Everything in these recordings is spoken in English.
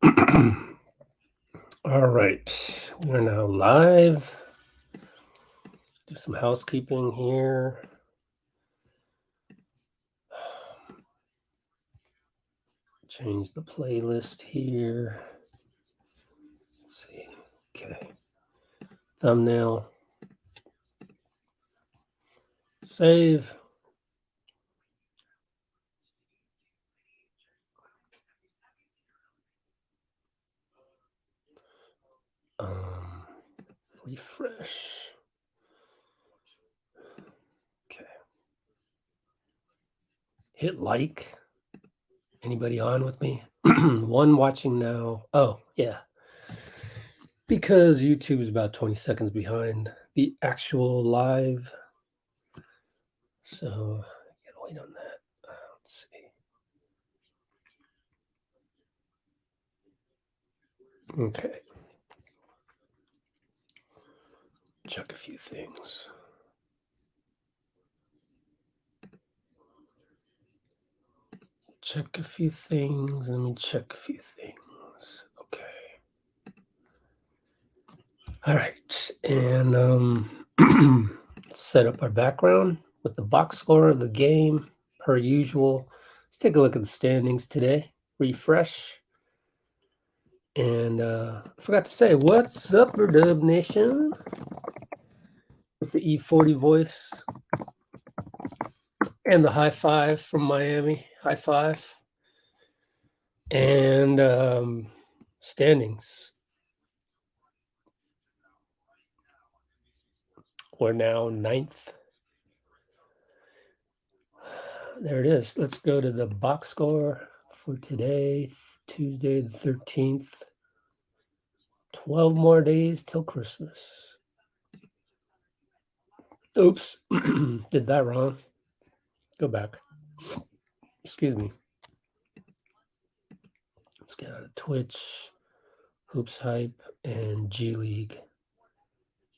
All right, we're now live. Do some housekeeping here. Change the playlist here. Let's see. Okay. Thumbnail. Save. Refresh. Okay. Hit like. Anybody on with me? One watching now. Oh, yeah. Because YouTube is about 20 seconds behind the actual live. So, gotta wait on that. Let's see. Okay. Check a few things. Check a few things. Let me check a few things. Okay. All right. And let's set up our background with the box score of the game per usual. Let's take a look at the standings today. Refresh. And I forgot to say, what's up, Dub Nation? With the E40 voice and the high five from Miami. High five. And standings. We're now 9th. There it is. Let's go to the box score for today, Tuesday the 13th. 12 more days till Christmas. Oops. Did that wrong. Go back. Excuse me. Let's get out of Twitch, Hoops Hype, and G League.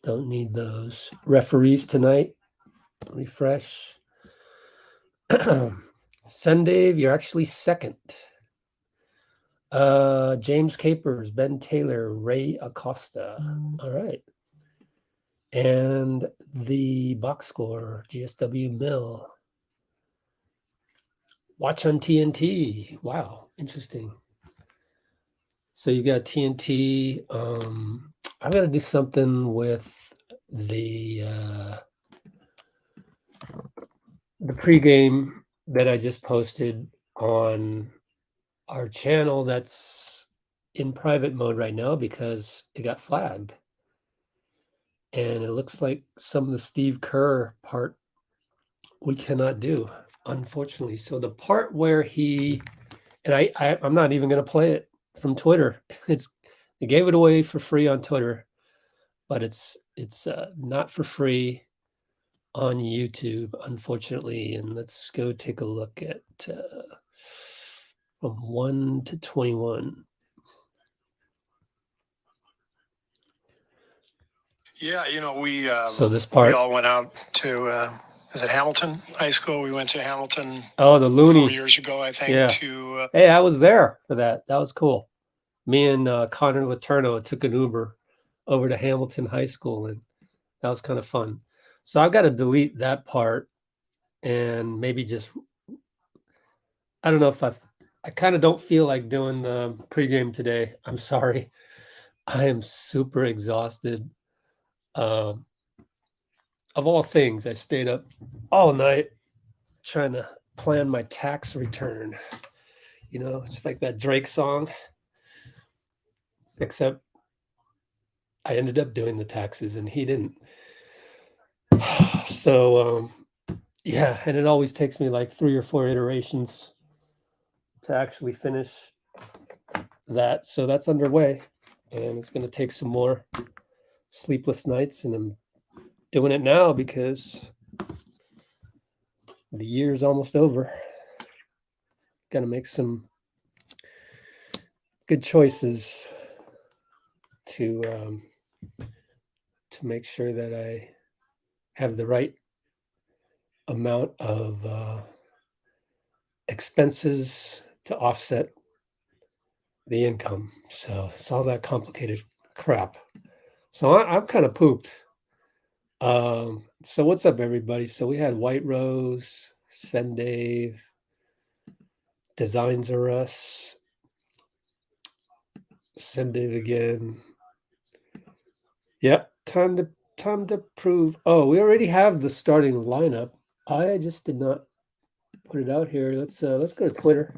Don't need those. Referees tonight. Refresh. Sundave, you're actually second. James Capers, Ben Taylor, Ray Acosta. All right. And the box score, GSW Mill. Watch on TNT. Wow, interesting. So you got TNT. I'm gonna do something with the pregame that I just posted on our channel that's in private mode right now because it got flagged. And it looks like some of the Steve Kerr part we cannot do, unfortunately. So the part where he, and I'm not even going to play it from Twitter. They gave it away for free on Twitter, but it's not for free on YouTube, unfortunately. And let's go take a look at from 1 to 21. Yeah, we so this part, we all went out to is it Hamilton High School? We went to Hamilton. Oh, the Looney 4 years ago, I think. Yeah. To hey, I was there for that. That was cool. Me and Connor Letourneau took an Uber over to Hamilton High School, and that was kind of fun. So I've got to delete that part and maybe just, I don't know if I kind of don't feel like doing the pregame today. I'm sorry. I am super exhausted. Of all things, I stayed up all night trying to plan my tax return. Just like that Drake song. Except I ended up doing the taxes and he didn't. So, yeah, and it always takes me like 3 or 4 iterations to actually finish that. So that's underway, and it's going to take some more sleepless nights, and I'm doing it now because the year's almost over. Got to make some good choices to make sure that I have the right amount of expenses to offset the income. So it's all that complicated crap. So I'm kind of pooped. So what's up, everybody? So we had White Rose, Send Dave, Designs Are Us, Send Dave again. Yep, time to prove. Oh, we already have the starting lineup. I just did not put it out here. Let's go to Twitter.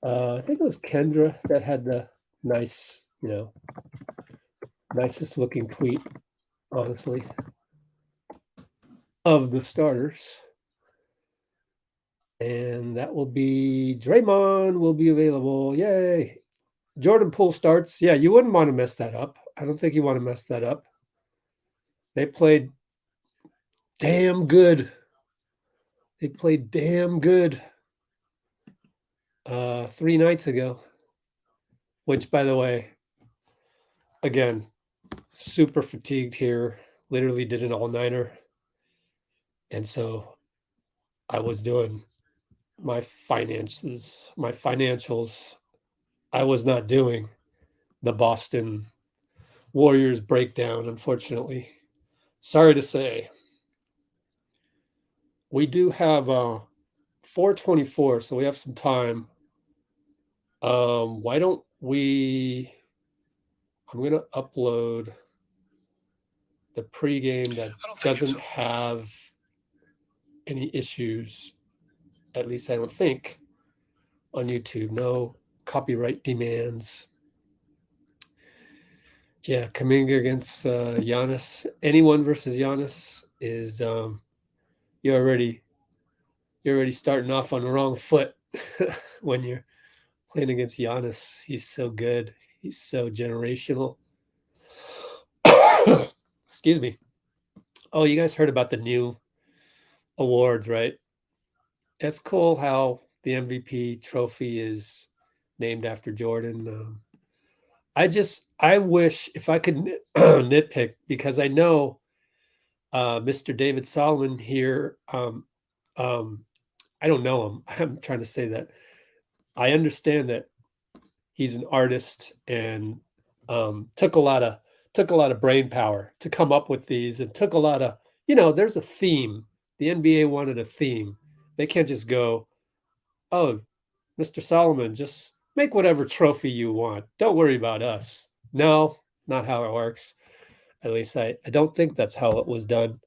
I think it was Kendra that had the nice, nicest looking tweet, honestly, of the starters. And that will be Draymond will be available. Yay. Jordan Poole starts. Yeah, you wouldn't want to mess that up. I don't think you want to mess that up. They played damn good. They played damn good 3 nights ago, which, by the way, again, super fatigued here. Literally did an all-nighter. And so I was doing my financials. I was not doing the Boston Warriors breakdown, unfortunately. Sorry to say. We do have 4:24, so we have some time. Why don't we? I'm gonna upload the pregame that doesn't have any issues. At least I don't think on YouTube. No copyright demands. Yeah, Kuminga against Giannis. Anyone versus Giannis is you're already starting off on the wrong foot when you're playing against Giannis. He's so good. He's so generational. Excuse me. Oh, you guys heard about the new awards, right? It's cool how the MVP trophy is named after Jordan. I wish if I could nitpick, because I know Mr. David Solomon here. I don't know him. I'm trying to say that I understand that he's an artist and took a lot of brain power to come up with these, and took a lot of there's a theme. The NBA wanted a theme. They can't just go, oh, Mr. Solomon, just make whatever trophy you want. Don't worry about us. No, not how it works. At least I don't think that's how it was done.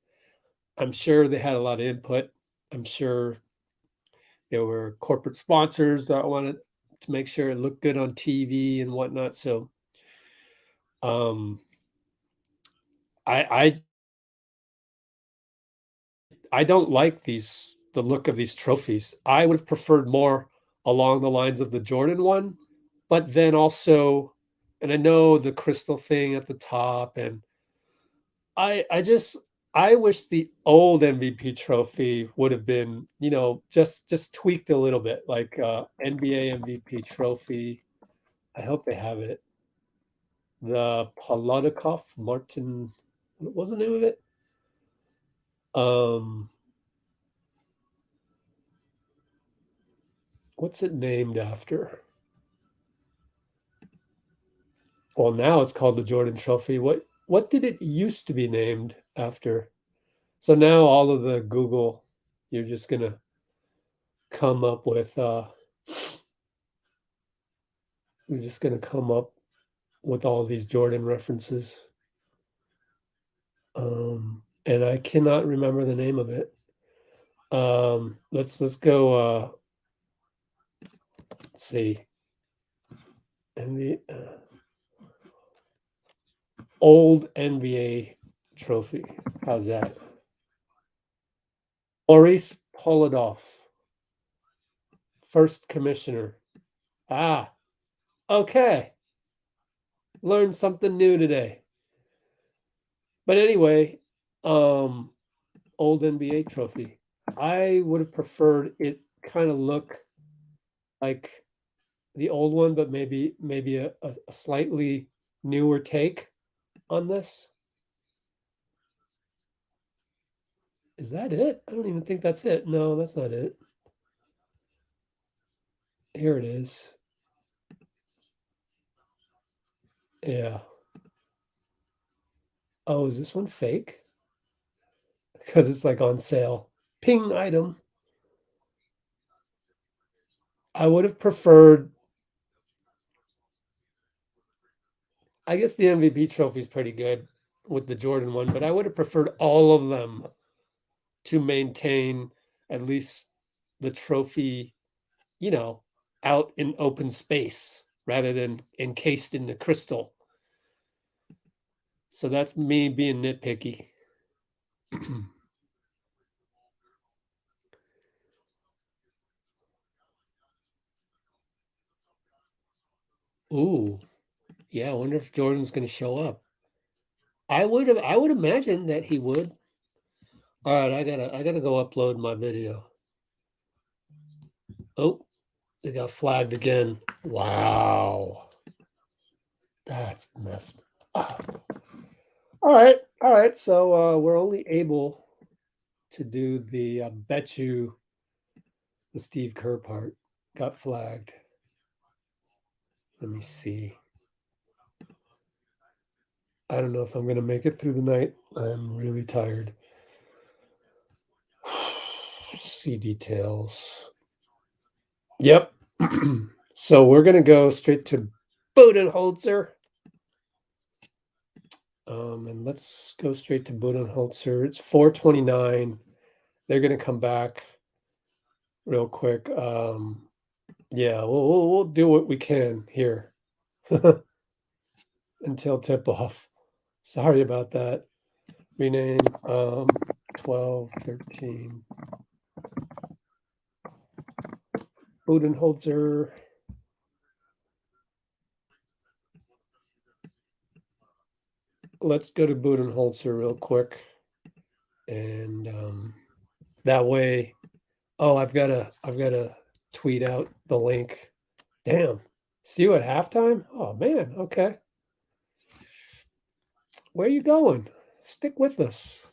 I'm sure they had a lot of input. I'm sure there were corporate sponsors that wanted to make sure it looked good on TV and whatnot. So I don't like the look of these trophies. I would have preferred more along the lines of the Jordan one, but then also, and I know the crystal thing at the top, and I wish the old MVP trophy would have been, just tweaked a little bit, like NBA MVP trophy. I hope they have it. The Polodikov Martin, what was the name of it? What's it named after? Well, now it's called the Jordan Trophy. What did it used to be named after? So now all of the Google, you're just gonna come up with you're just gonna come up with all these Jordan references. And I cannot remember the name of it. Let's go let's see. And the old NBA trophy. How's that? Maurice Polidov, first commissioner. Ah, okay. Learned something new today. But anyway, old NBA trophy. I would have preferred it kind of look like the old one, but maybe a slightly newer take on this. Is that it? I don't even think that's it. No, that's not it. Here it is. Yeah. Oh, is this one fake? Because it's like on sale. Ping item. I would have preferred. I guess the MVP trophy is pretty good with the Jordan one, but I would have preferred all of them to maintain at least the trophy, out in open space rather than encased in the crystal. So that's me being nitpicky. Ooh, yeah. I wonder if Jordan's going to show up. I would imagine that he would. All right, I gotta go upload my video. Oh, it got flagged again. Wow, that's messed up. All right. So we're only able to do the bet you the Steve Kerr part got flagged. Let me see. I don't know if I'm gonna make it through the night. I'm really tired. See details. Yep. So we're gonna go straight to Budenholzer. And let's go straight to Budenholzer. It's 4:29. They're gonna come back real quick. Yeah, we'll do what we can here until tip off. Sorry about that. Rename 12, 13. Budenholzer. Let's go to Budenholzer real quick. And that way, I've gotta tweet out the link. Damn. See you at halftime? Oh man, okay. Where are you going? Stick with us.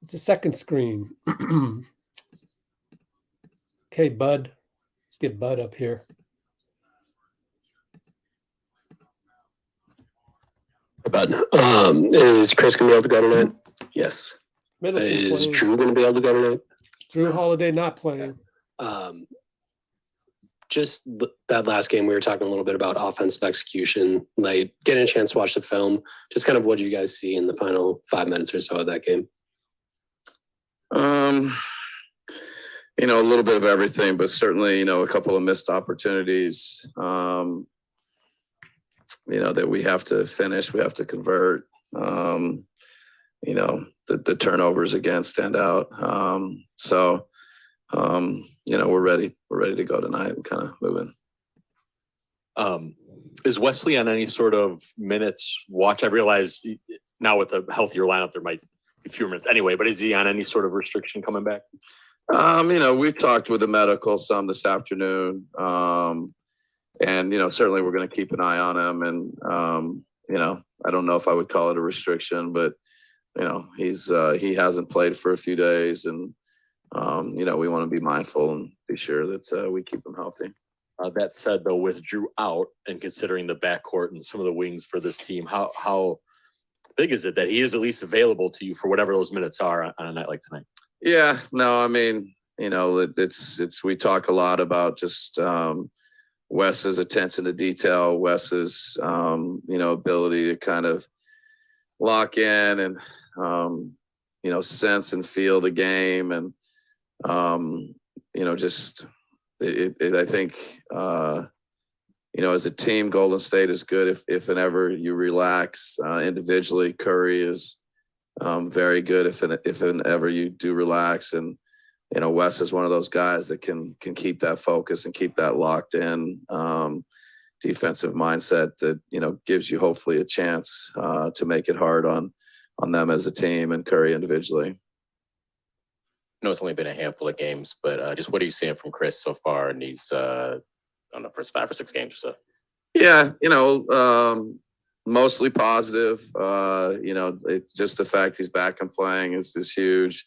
It's a second screen. Okay, Bud. Let's get Bud up here. But is Chris gonna be able to go tonight? Yes. Middleton Is playing. Drew gonna be able to go tonight? Drew Holiday not playing. Just that last game, we were talking a little bit about offensive execution, like getting a chance to watch the film. Just kind of what did you guys see in the final 5 minutes or so of that game? A little bit of everything, but certainly, a couple of missed opportunities, that we have to finish, we have to convert. The turnovers again stand out. We're ready. We're ready to go tonight and kind of move in. Is Wesley on any sort of minutes watch? I realize now with a healthier lineup, there might be fewer minutes anyway, but is he on any sort of restriction coming back? We've talked with the medical some this afternoon. Certainly we're going to keep an eye on him. And, I don't know if I would call it a restriction, but, he hasn't played for a few days and, we want to be mindful and be sure that we keep him healthy. That said, though, with Drew out and considering the backcourt and some of the wings for this team, how big is it that he is at least available to you for whatever those minutes are on a night like tonight? Yeah, no, I mean, we talk a lot about just Wes's attention to detail, Wes's, ability to kind of lock in and, sense and feel the game. And, I think, as a team, Golden State is good if and ever you relax. Individually, Curry is very good if and ever you do relax. And, Wes is one of those guys that can keep that focus and keep that locked in defensive mindset that, gives you hopefully a chance to make it hard on them as a team and Curry individually. I know it's only been a handful of games, but just what are you seeing from Chris so far in these, first 5 or 6 games or so? Yeah, mostly positive. It's just the fact he's back and playing is huge.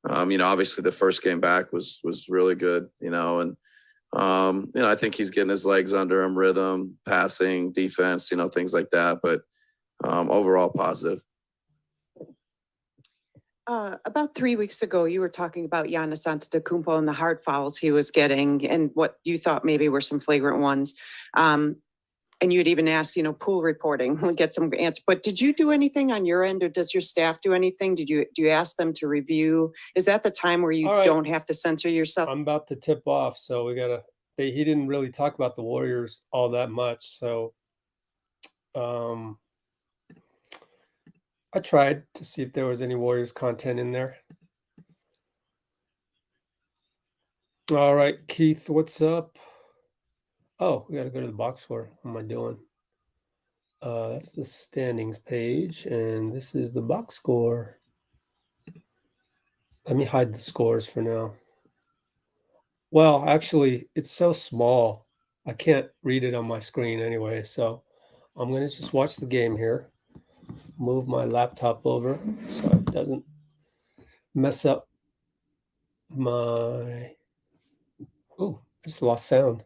Obviously the first game back was really good, and I think he's getting his legs under him, rhythm, passing, defense, things like that. But overall positive. About 3 weeks ago, you were talking about Giannis Antetokounmpo and the hard fouls he was getting and what you thought maybe were some flagrant ones. And you had even asked, Poole reporting, we'll get some answers. But did you do anything on your end, or does your staff do anything? Do you ask them to review? Is that the time where you don't have to censor yourself? I'm about to tip off, so he didn't really talk about the Warriors all that much. So I tried to see if there was any Warriors content in there. All right, Keith, what's up? Oh, we got to go to the box score. What am I doing? That's the standings page, and this is the box score. Let me hide the scores for now. Well, actually, it's so small. I can't read it on my screen anyway, so I'm going to just watch the game here. Move my laptop over so it doesn't mess up my... Oh, I just lost sound.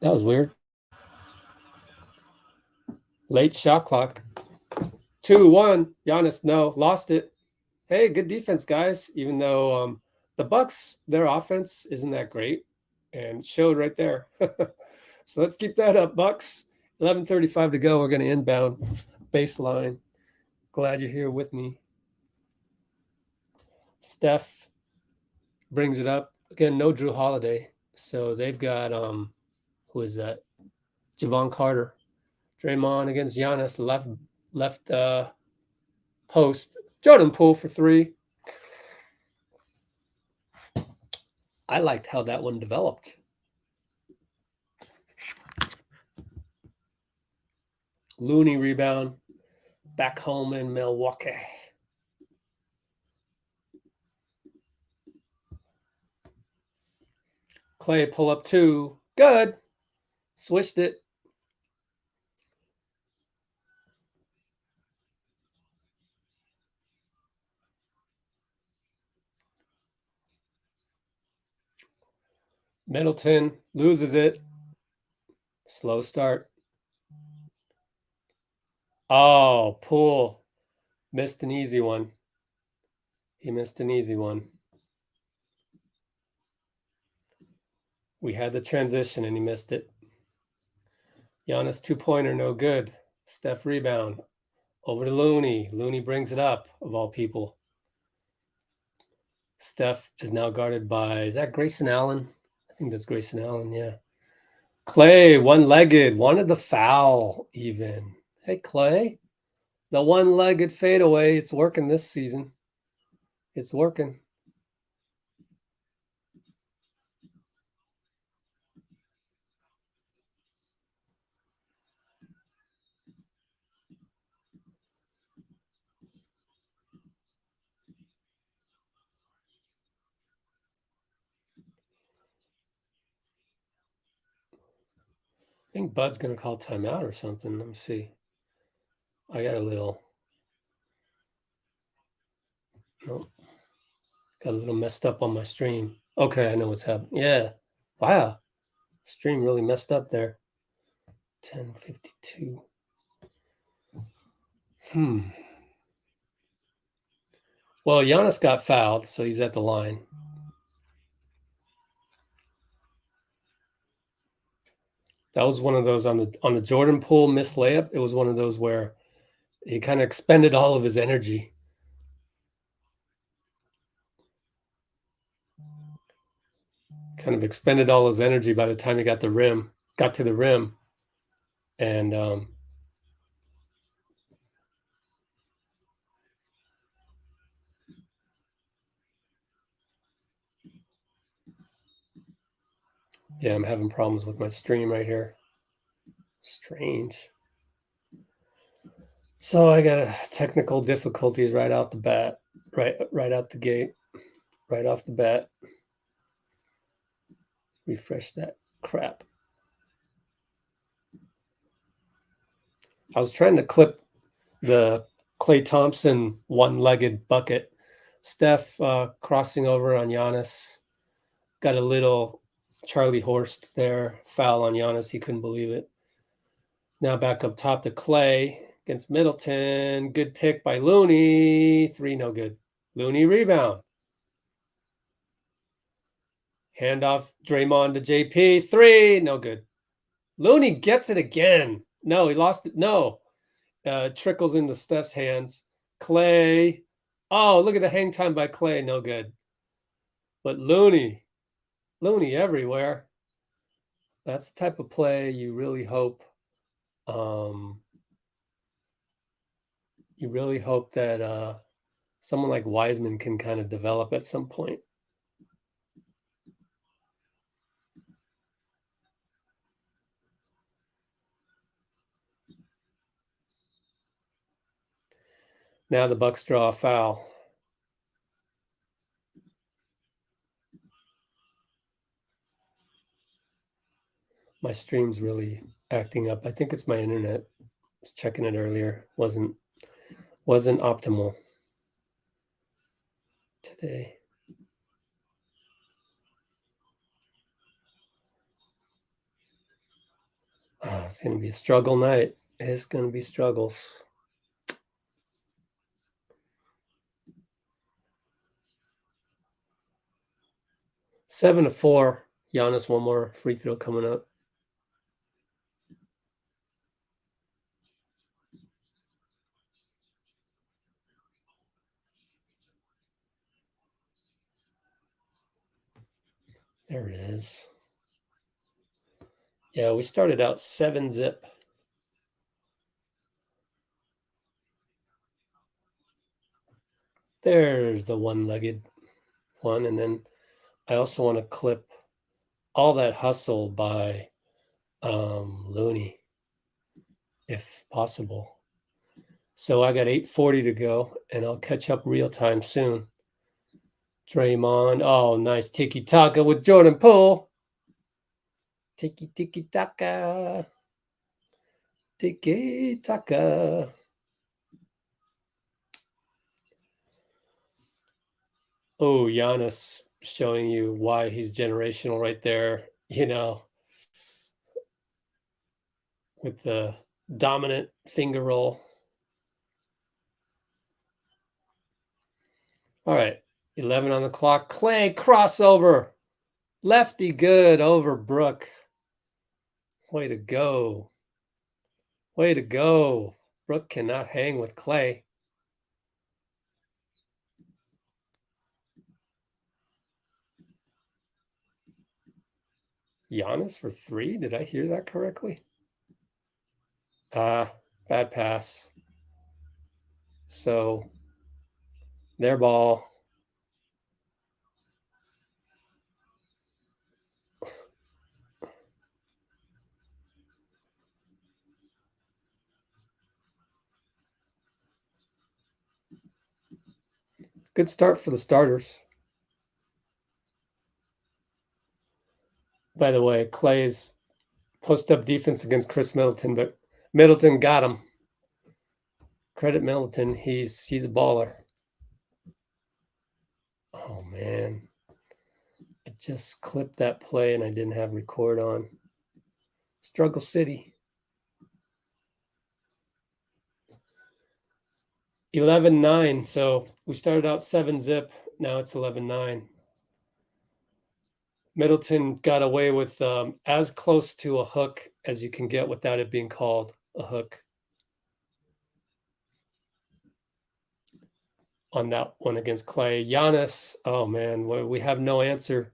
That was weird. Late shot clock. 2-1. Giannis, no, lost it. Hey, good defense, guys. Even though the Bucks, their offense isn't that great, and it showed right there. So let's keep that up, Bucks. 11:35 to go. We're going to inbound baseline. Glad you're here with me. Steph brings it up again. No Drew Holiday, so they've got who is that? Javon Carter. Draymond against Giannis, left post. Jordan Poole for 3. I liked how that one developed. Looney rebound. Back home in Milwaukee. Clay pull up 2. Good. Swished it. Middleton loses it. Slow start. Oh, Poole missed an easy one. He missed an easy one. We had the transition and he missed it. Giannis 2-pointer, no good. Steph rebound. Over to Looney. Looney brings it up, of all people. Steph is now guarded by, is that Grayson Allen? I think that's Grayson Allen, yeah. Clay, one-legged, wanted the foul even. Hey, Clay, the one-legged fadeaway, it's working this season. It's working. I think Bud's going to call timeout or something. Let me see. I got a little... Nope. Got a little messed up on my stream. Okay, I know what's happening. Yeah. Wow. Stream really messed up there. 10:52. Well, Giannis got fouled, so he's at the line. That was one of those on the Jordan Poole missed layup. It was one of those where he kind of expended all of his energy. Kind of expended all his energy by the time he got to the rim. And yeah, I'm having problems with my stream right here. Strange. So I got technical difficulties right out the bat, right out the gate, right off the bat. Refresh that crap. I was trying to clip the Klay Thompson one-legged bucket Steph crossing over on Giannis. Got a little Charlie Horst there. Foul on Giannis. He couldn't believe it. Now back up top to Clay against Middleton. Good pick by Looney. 3, no good. Looney rebound. Handoff Draymond to JP. 3, no good. Looney gets it again. No, he lost it. No. Trickles into Steph's hands. Clay. Oh, look at the hang time by Clay. No good. But Looney everywhere. That's the type of play you really hope. You really hope that someone like Wiseman can kind of develop at some point. Now the Bucks draw a foul. My stream's really acting up. I think it's my internet. I was checking it earlier. Wasn't optimal today. It's going to be a struggle night. It's going to be struggles. Seven to 4. Giannis, one more free throw coming up. There it is. Yeah, we started out 7-zip. There's the one-legged one. And then I also want to clip all that hustle by Looney, if possible. So I got 8:40 to go, and I'll catch up real time soon. Draymond. Oh, nice tiki-taka with Jordan Poole. Tiki-taka. Tiki-taka. Oh, Giannis showing you why he's generational right there, with the dominant finger roll. All right, 11 on the clock. Clay crossover. Lefty good over Brook. Way to go. Way to go. Brook cannot hang with Clay. Giannis for 3? Did I hear that correctly? Bad pass. So their ball. Good start for the starters. By the way, Clay's post-up defense against Chris Middleton, but Middleton got him. Credit Middleton. He's a baller. Oh, man. I just clipped that play and I didn't have record on. Struggle City. 11-9. So we started out 7-zip. Now it's 11-9. Middleton got away with as close to a hook as you can get without it being called a hook on that one against Clay. Giannis, oh man, we have no answer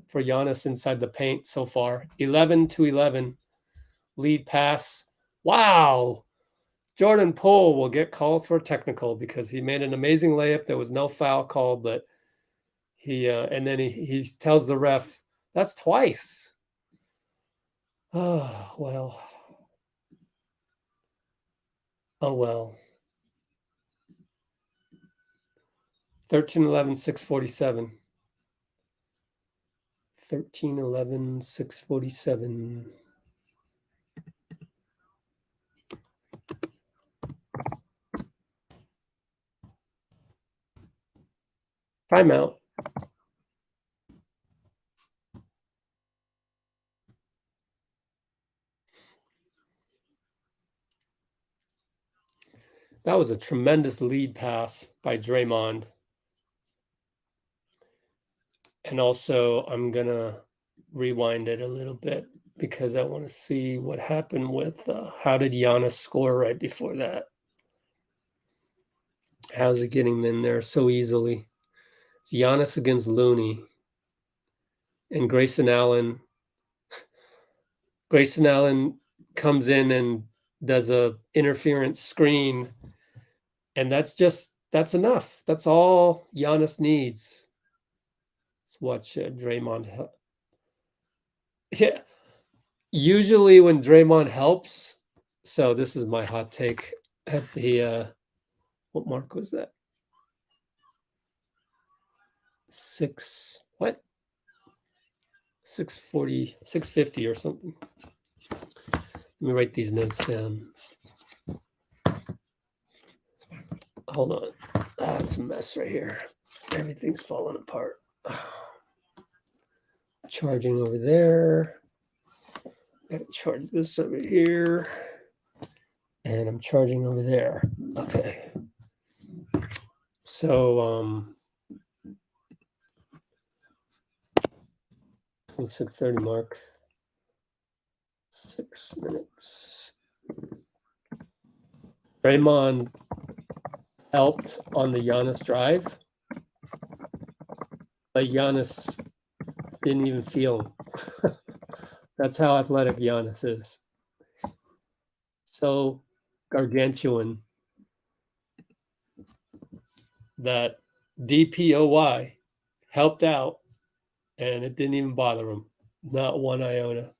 for Giannis inside the paint so far. 11-11, lead pass. Wow. Jordan Poole will get called for a technical because he made an amazing layup. There was no foul called, but and then he tells the ref, that's twice. Oh, well. Oh, well. 13-11, 6:47. 13-11, 6:47. Timeout. That was a tremendous lead pass by Draymond. And also, I'm going to rewind it a little bit because I want to see what happened with how did Giannis score right before that? How's it getting in there so easily? It's Giannis against Looney. And Grayson Allen comes in and does a interference screen. And that's enough. That's all Giannis needs. Let's watch Draymond. Yeah. Usually when Draymond helps, so this is my hot take at the what mark was that? 640, 650 or something. Let me write these notes down. Hold on. It's a mess right here. Everything's falling apart. Charging over there. Gotta charge this over here. And I'm charging over there. Okay. So 6:30 mark. 6 minutes. Draymond helped on the Giannis drive, but Giannis didn't even feel him. That's how athletic Giannis is. So gargantuan that DPOY helped out and it didn't even bother him. Not one iota.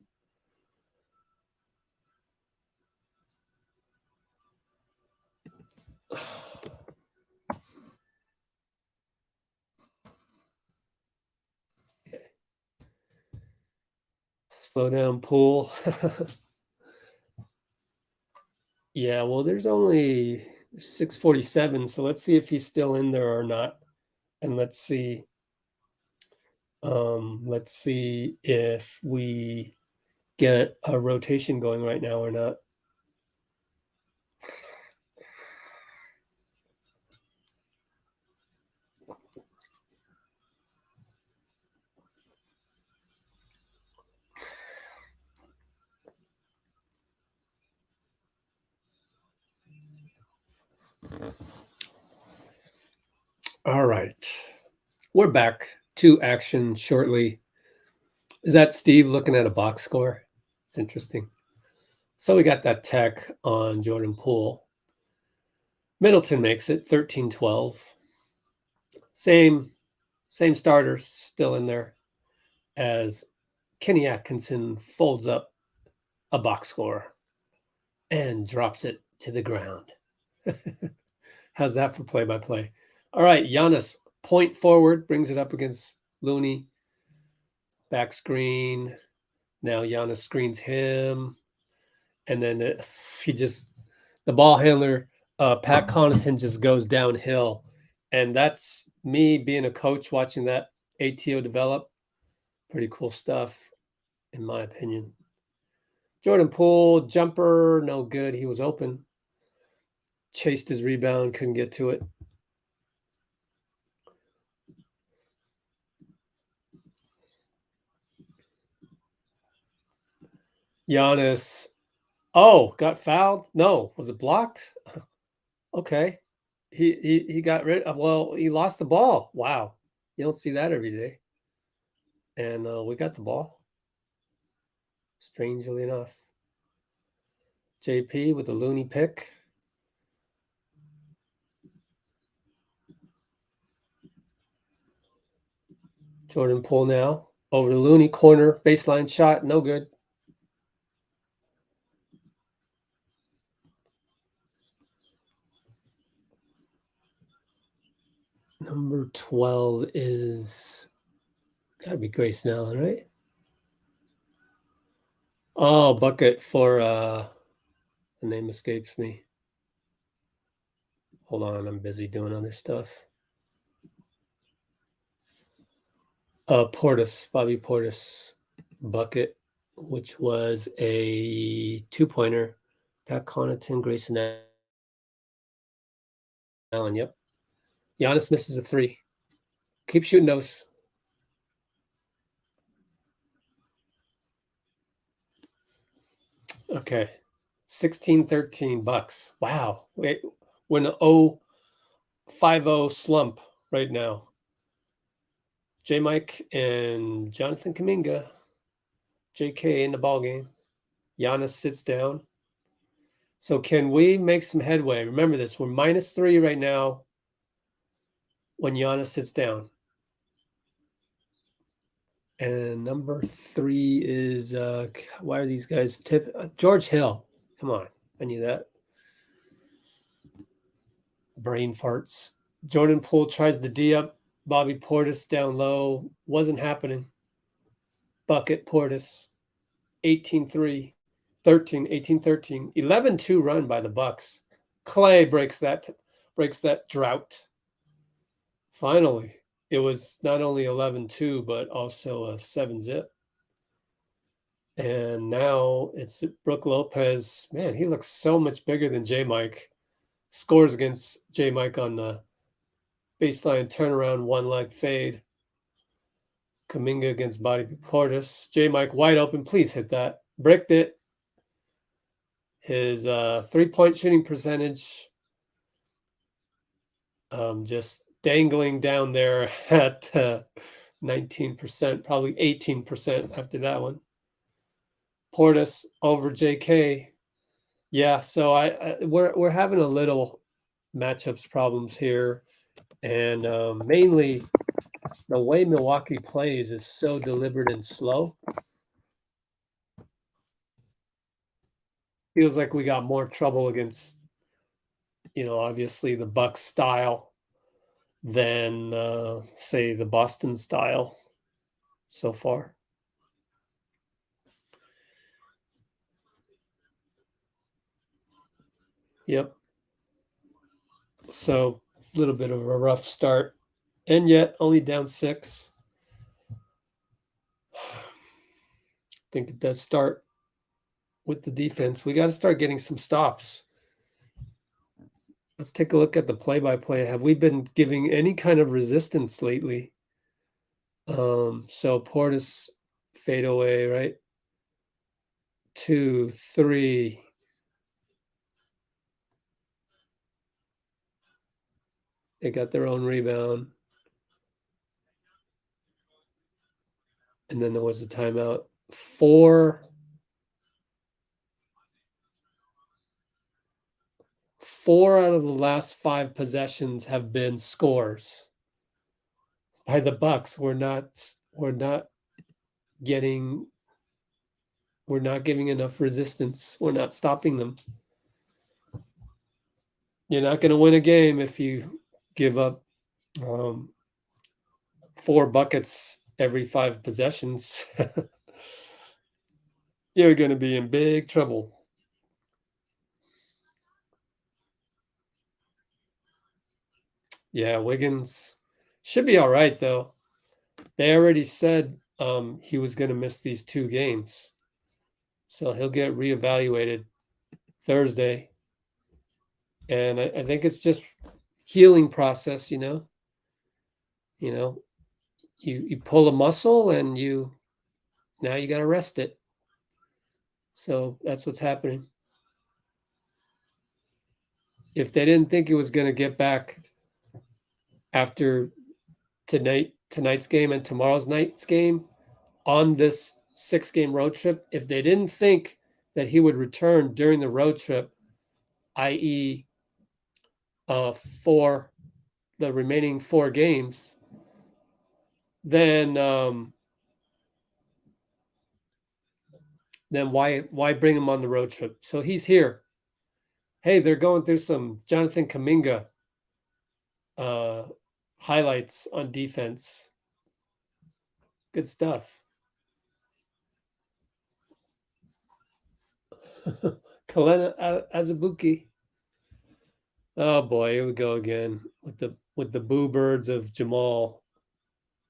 Okay. Slow down, Poole. Yeah, well, there's only 6:47, so let's see if he's still in there or not. And let's see if we get a rotation going right now or not. All right. We're back to action shortly. Is that Steve looking at a box score? It's interesting. So we got that tech on Jordan Poole. Middleton makes it 13-12. Same starters still in there as Kenny Atkinson folds up a box score and drops it to the ground. How's that for play-by-play? All right, Giannis, point forward, brings it up against Looney. Back screen. Now Giannis screens him. And then the ball handler, Pat Connaughton, just goes downhill. And that's me being a coach watching that ATO develop. Pretty cool stuff, in my opinion. Jordan Poole, jumper, no good. He was open. Chased his rebound, couldn't get to it. Giannis, got fouled? No, was it blocked? Okay. He got rid of, well, he lost the ball. Wow. You don't see that every day. And we got the ball. Strangely enough. JP with the Looney pick. Jordan Poole now. Over the Looney corner. Baseline shot. No good. Number 12 is gotta be Grayson Allen, right? Oh, bucket for the name escapes me. Hold on, I'm busy doing other stuff. Bobby Portis bucket, which was a 2-pointer. Pat Connaughton, Grayson Allen. Yep. Giannis misses a 3. Keep shooting those. Okay. 16-13 Bucks. Wow. Wait, we're in an 0-5-0 slump right now. JaMychal and Jonathan Kuminga. JK in the ball game. Giannis sits down. So can we make some headway? Remember this, we're -3 right now when Giannis sits down. And number 3 is why are these guys George Hill. Come on. I knew that. Brain farts. Jordan Poole tries to D up. Bobby Portis down low. Wasn't happening. Bucket Portis. 18-3. 18-13. 11-2 run by the Bucks. Clay breaks that drought. Finally. It was not only 11-2, but also a 7-zip. And now it's Brook Lopez. Man, he looks so much bigger than JaMychal. Scores against JaMychal on the baseline turnaround, one leg fade. Kuminga against Bobby Portis. JaMychal wide open. Please hit that. Bricked it. His 3-point shooting percentage just dangling down there at 19%, probably 18% after that one. Portis over JK. Yeah, so we're having a little matchups problems here, and mainly the way Milwaukee plays is so deliberate and slow. Feels like we got more trouble against, obviously the Bucks style than say the Boston style so far. Yep. So a little bit of a rough start, and yet only down 6. I think it does start with the defense. We got to start getting some stops. Let's take a look at the play-by-play. Have we been giving any kind of resistance lately? So Portis fade away, right? 2, 3. They got their own rebound. And then there was a timeout. 4 out of the last 5 possessions have been scores by the Bucks. We're not giving enough resistance. We're not stopping them. You're not going to win a game if you give up 4 buckets every 5 possessions. You're going to be in big trouble. Yeah, Wiggins should be all right, though. They already said he was going to miss these 2 games. So he'll get reevaluated Thursday. And I think it's just healing process, you pull a muscle and now you got to rest it. So that's what's happening. If they didn't think it was going to get back after tonight's game and tomorrow's night's game on this 6-game road trip, if they didn't think that he would return during the road trip, i.e. For the remaining 4 games, then why bring him on the road trip? So he's here. Hey, they're going through some Jonathan Kuminga highlights on defense. Good stuff. Kalena Azubuike. Oh boy, here we go again with the boo birds of Jamal.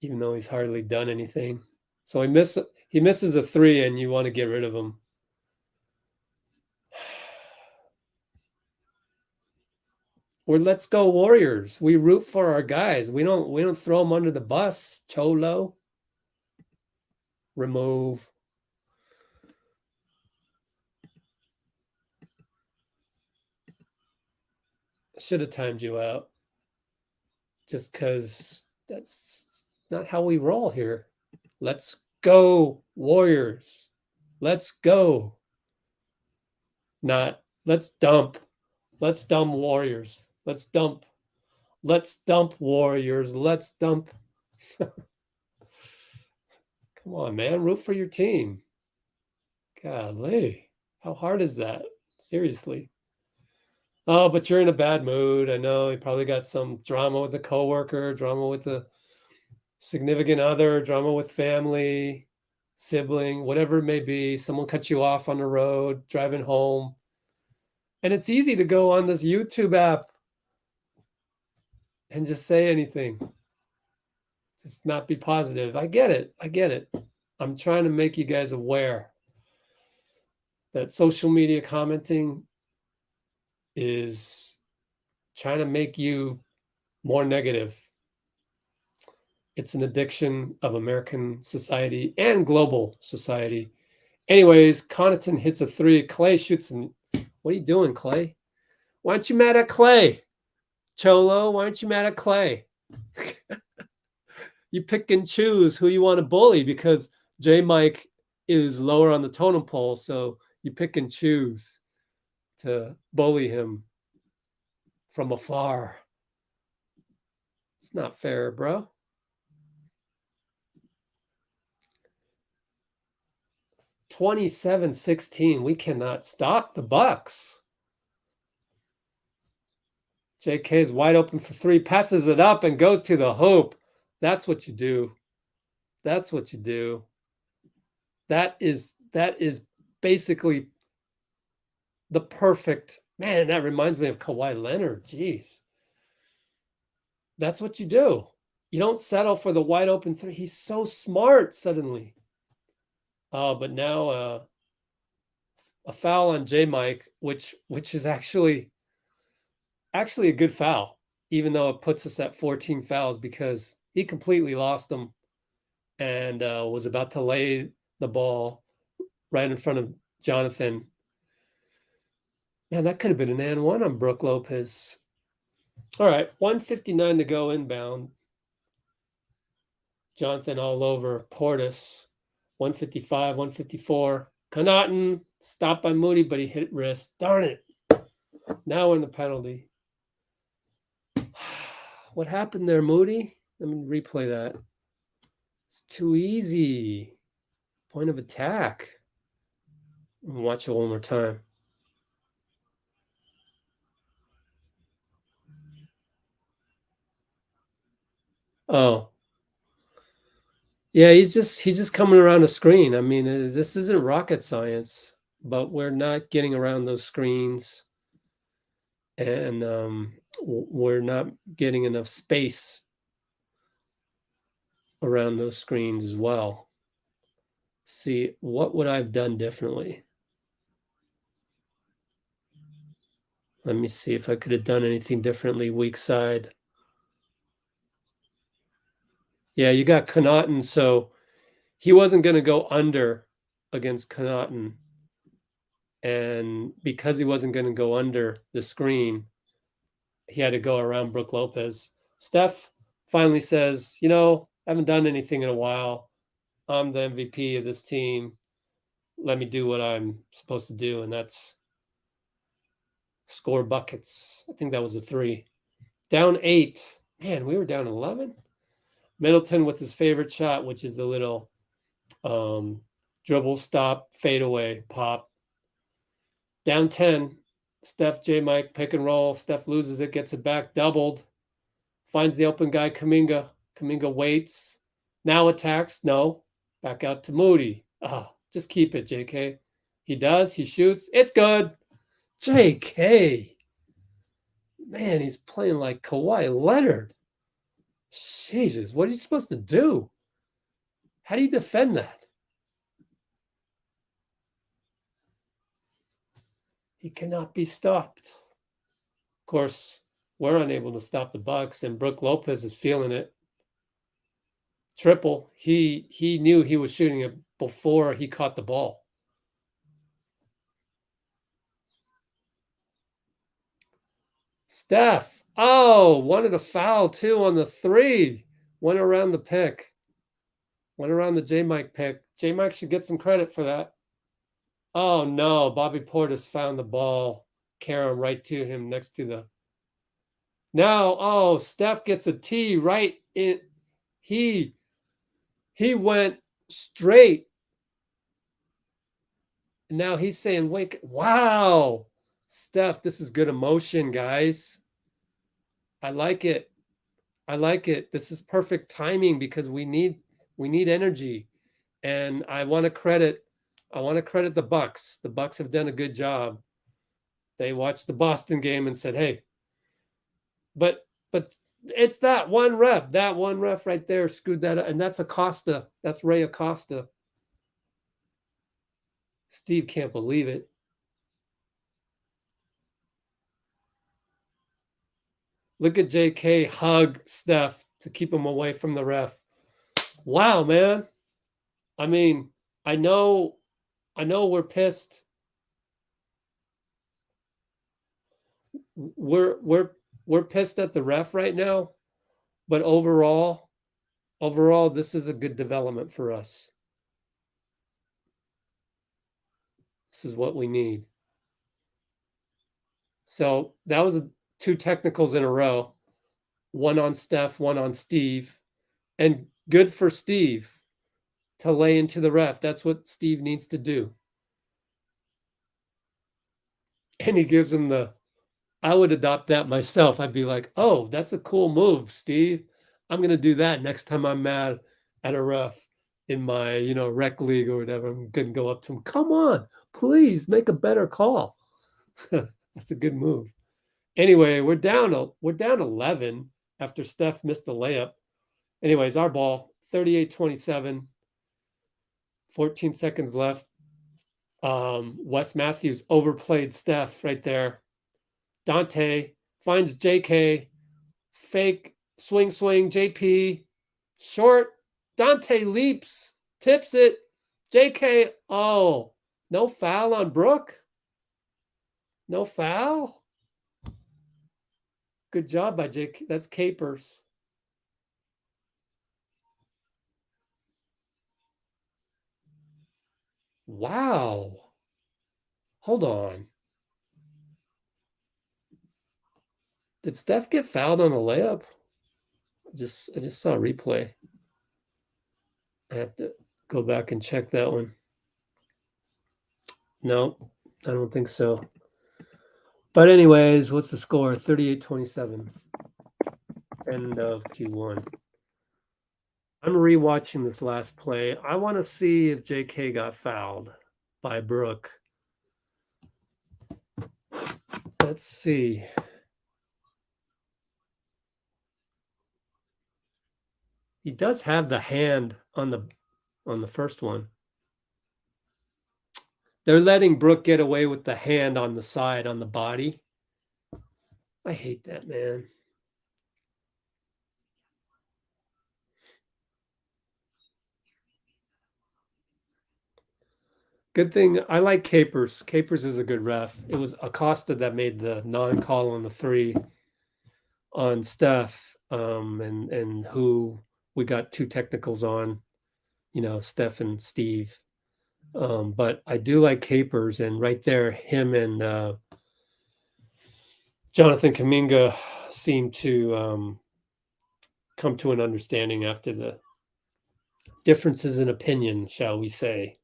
even though he's hardly done anything. So he misses a three, and you want to get rid of him. Or let's go Warriors. We root for our guys. We don't throw them under the bus. Cholo. Remove. Should have timed you out. Just because that's not how we roll here. Let's go Warriors. Let's go. Not let's dump. Let's dump Warriors. Let's dump Warriors. Let's dump. Come on, man. Root for your team. Golly. How hard is that? Seriously. Oh, but you're in a bad mood. I know you probably got some drama with a coworker, drama with a significant other, drama with family, sibling, whatever it may be. Someone cut you off on the road, driving home. And it's easy to go on this YouTube app and just say anything. Just not be positive. I get it. I get it. I'm trying to make you guys aware that social media commenting is trying to make you more negative. It's an addiction of American society and global society. Anyways, Connaughton hits a three. Clay shoots. What are you doing, Clay? Why aren't you mad at Clay? Cholo, why aren't you mad at Clay? You pick and choose who you want to bully because J-Mike is lower on the totem pole. So you pick and choose to bully him from afar. It's not fair, bro. (27-16). We cannot stop the Bucks. JK is wide open for three, passes it up and goes to the hoop. That's what you do. That's what you do. That is basically the perfect, man, that reminds me of Kawhi Leonard. Jeez. That's what you do. You don't settle for the wide open three. He's so smart suddenly. But now a foul on J-Mike, which is actually a good foul, even though it puts us at 14 fouls because he completely lost them and was about to lay the ball right in front of Jonathan. Man, that could have been an and one on Brook Lopez. All right, 1:59 to go inbound. Jonathan all over Portis. 155, 154. Connaughton, stopped by Moody, but he hit wrist. Darn it. Now we're in the penalty. What happened there, Moody? Let me replay that. It's too easy. Point of attack. Watch it one more time. Oh. Yeah, he's just coming around a screen. I mean, this isn't rocket science, but we're not getting around those screens, and we're not getting enough space around those screens as well. See, what would I have done differently? Let me see if I could have done anything differently. Weak side. Yeah, you got Connaughton, so he wasn't going to go under against Connaughton. And because he wasn't going to go under the screen, he had to go around Brook Lopez. Steph finally says, I haven't done anything in a while. I'm the MVP of this team. Let me do what I'm supposed to do, and that's score buckets. I think that was a 3. Down 8. Man, we were down 11. Middleton with his favorite shot, which is the little dribble stop, fadeaway pop. Down 10. Steph, J-Mike, pick and roll. Steph loses it, gets it back, doubled. Finds the open guy, Kuminga. Kuminga waits. Now attacks. No. Back out to Moody. Just keep it, JK. He does. He shoots. It's good. JK. Man, he's playing like Kawhi Leonard. Jesus, what are you supposed to do? How do you defend that? He cannot be stopped. Of course, we're unable to stop the Bucks, and Brook Lopez is feeling it. Triple. He knew he was shooting it before he caught the ball. Steph. Oh, wanted a foul too on the 3. Went around the pick. Went around the JaMychal pick. JaMychal should get some credit for that. Oh no, Bobby Portis found the ball. Karam right to him next to the. Now, oh, Steph gets a T right in. He went straight. Now he's saying, wait, wow. Steph, this is good emotion, guys. I like it. I like it. This is perfect timing because we need energy. And I want to credit the Bucks. The Bucks have done a good job. They watched the Boston game and said, "Hey, but it's that one ref right there screwed that up." And that's Acosta. That's Ray Acosta. Steve can't believe it. Look at JK hug Steph to keep him away from the ref. Wow, man. I mean, I know we're pissed. We're pissed at the ref right now, but overall, this is a good development for us. This is what we need. So that was 2 technicals in a row. One on Steph, one on Steve. And good for Steve to lay into the ref. That's what Steve needs to do. And he gives him I would adopt that myself. I'd be like, oh, that's a cool move, Steve. I'm going to do that next time I'm mad at a ref in my, rec league or whatever. I'm going to go up to him. Come on, please make a better call. That's a good move. Anyway, we're down 11 after Steph missed a layup. Anyways, our ball, 38-27, 14 seconds left. Wes Matthews overplayed Steph right there. Donte finds JK, fake swing, JP, short. Donte leaps, tips it. JK, oh, no foul on Brook? No foul? Good job by JK. That's Capers. Wow. Hold on. Did Steph get fouled on the layup? I just saw a replay. I have to go back and check that one. No, I don't think so. But anyways, what's the score? 38-27. End of Q1. I'm rewatching this last play. I want to see if JK got fouled by Brook. Let's see. He does have the hand on the first one. They're letting Brook get away with the hand on the side, on the body. I hate that, man. Good thing. I like Capers. Capers is a good ref. It was Acosta that made the non-call on the 3 on Steph, and who we got 2 technicals on, Steph and Steve. But I do like Capers, and right there, him and Jonathan Kuminga seem to come to an understanding after the differences in opinion, shall we say.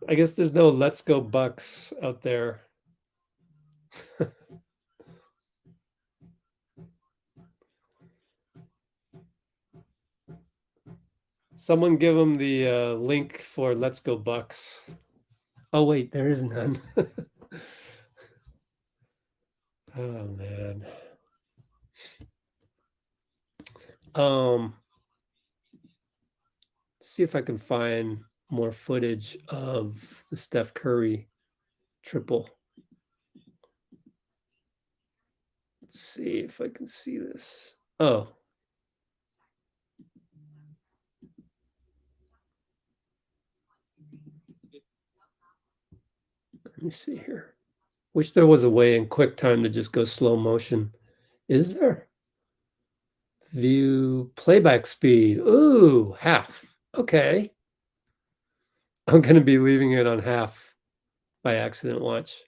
I guess there's no "Let's Go Bucks" out there. Someone give him the link for Let's Go Bucks. Oh wait, there is none. Oh man. See if I can find more footage of the Steph Curry triple. Let's see if I can see this. Oh. Let me see here. Wish there was a way in QuickTime to just go slow motion. Is there? View playback speed. Ooh, half. Okay. I'm going to be leaving it on half by accident. Watch.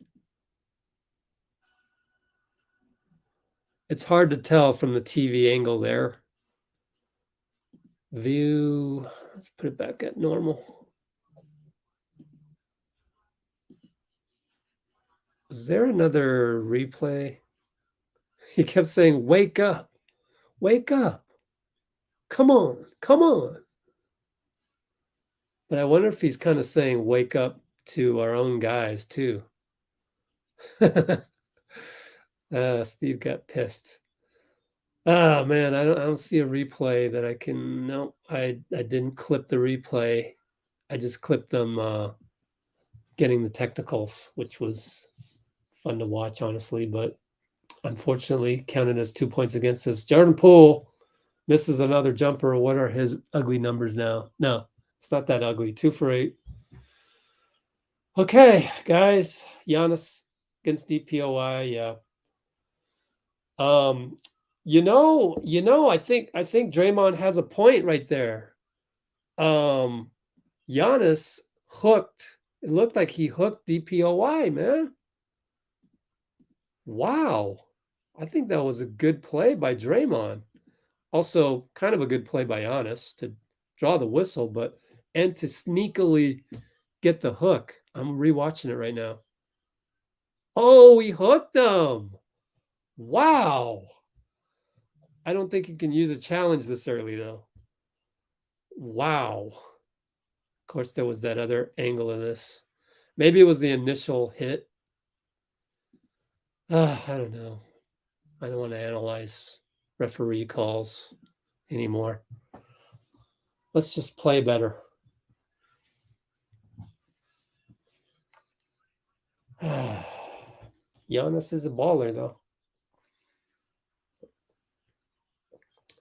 It's hard to tell from the TV angle there. View. Let's put it back at normal. Is there another replay? He kept saying, wake up, wake up. Come on, come on. But I wonder if he's kind of saying wake up to our own guys too. Steve got pissed. Oh man, I don't see a replay that I can. No, I didn't clip the replay. I just clipped them getting the technicals, which was fun to watch, honestly, but unfortunately counted as 2 points against us. Jordan Poole misses another jumper. What are his ugly numbers now? No, it's not that ugly. 2 for 8. Okay, guys. Giannis against DPOI. Yeah. I think Draymond has a point right there. Giannis hooked. It looked like he hooked DPOI, man. Wow. I think that was a good play by Draymond. Also, kind of a good play by Giannis to draw the whistle, and to sneakily get the hook. I'm rewatching it right now. Oh, he hooked him. Wow. I don't think you can use a challenge this early, though. Wow. Of course, there was that other angle of this. Maybe it was the initial hit. I don't know. I don't want to analyze referee calls anymore. Let's just play better. Giannis is a baller, though.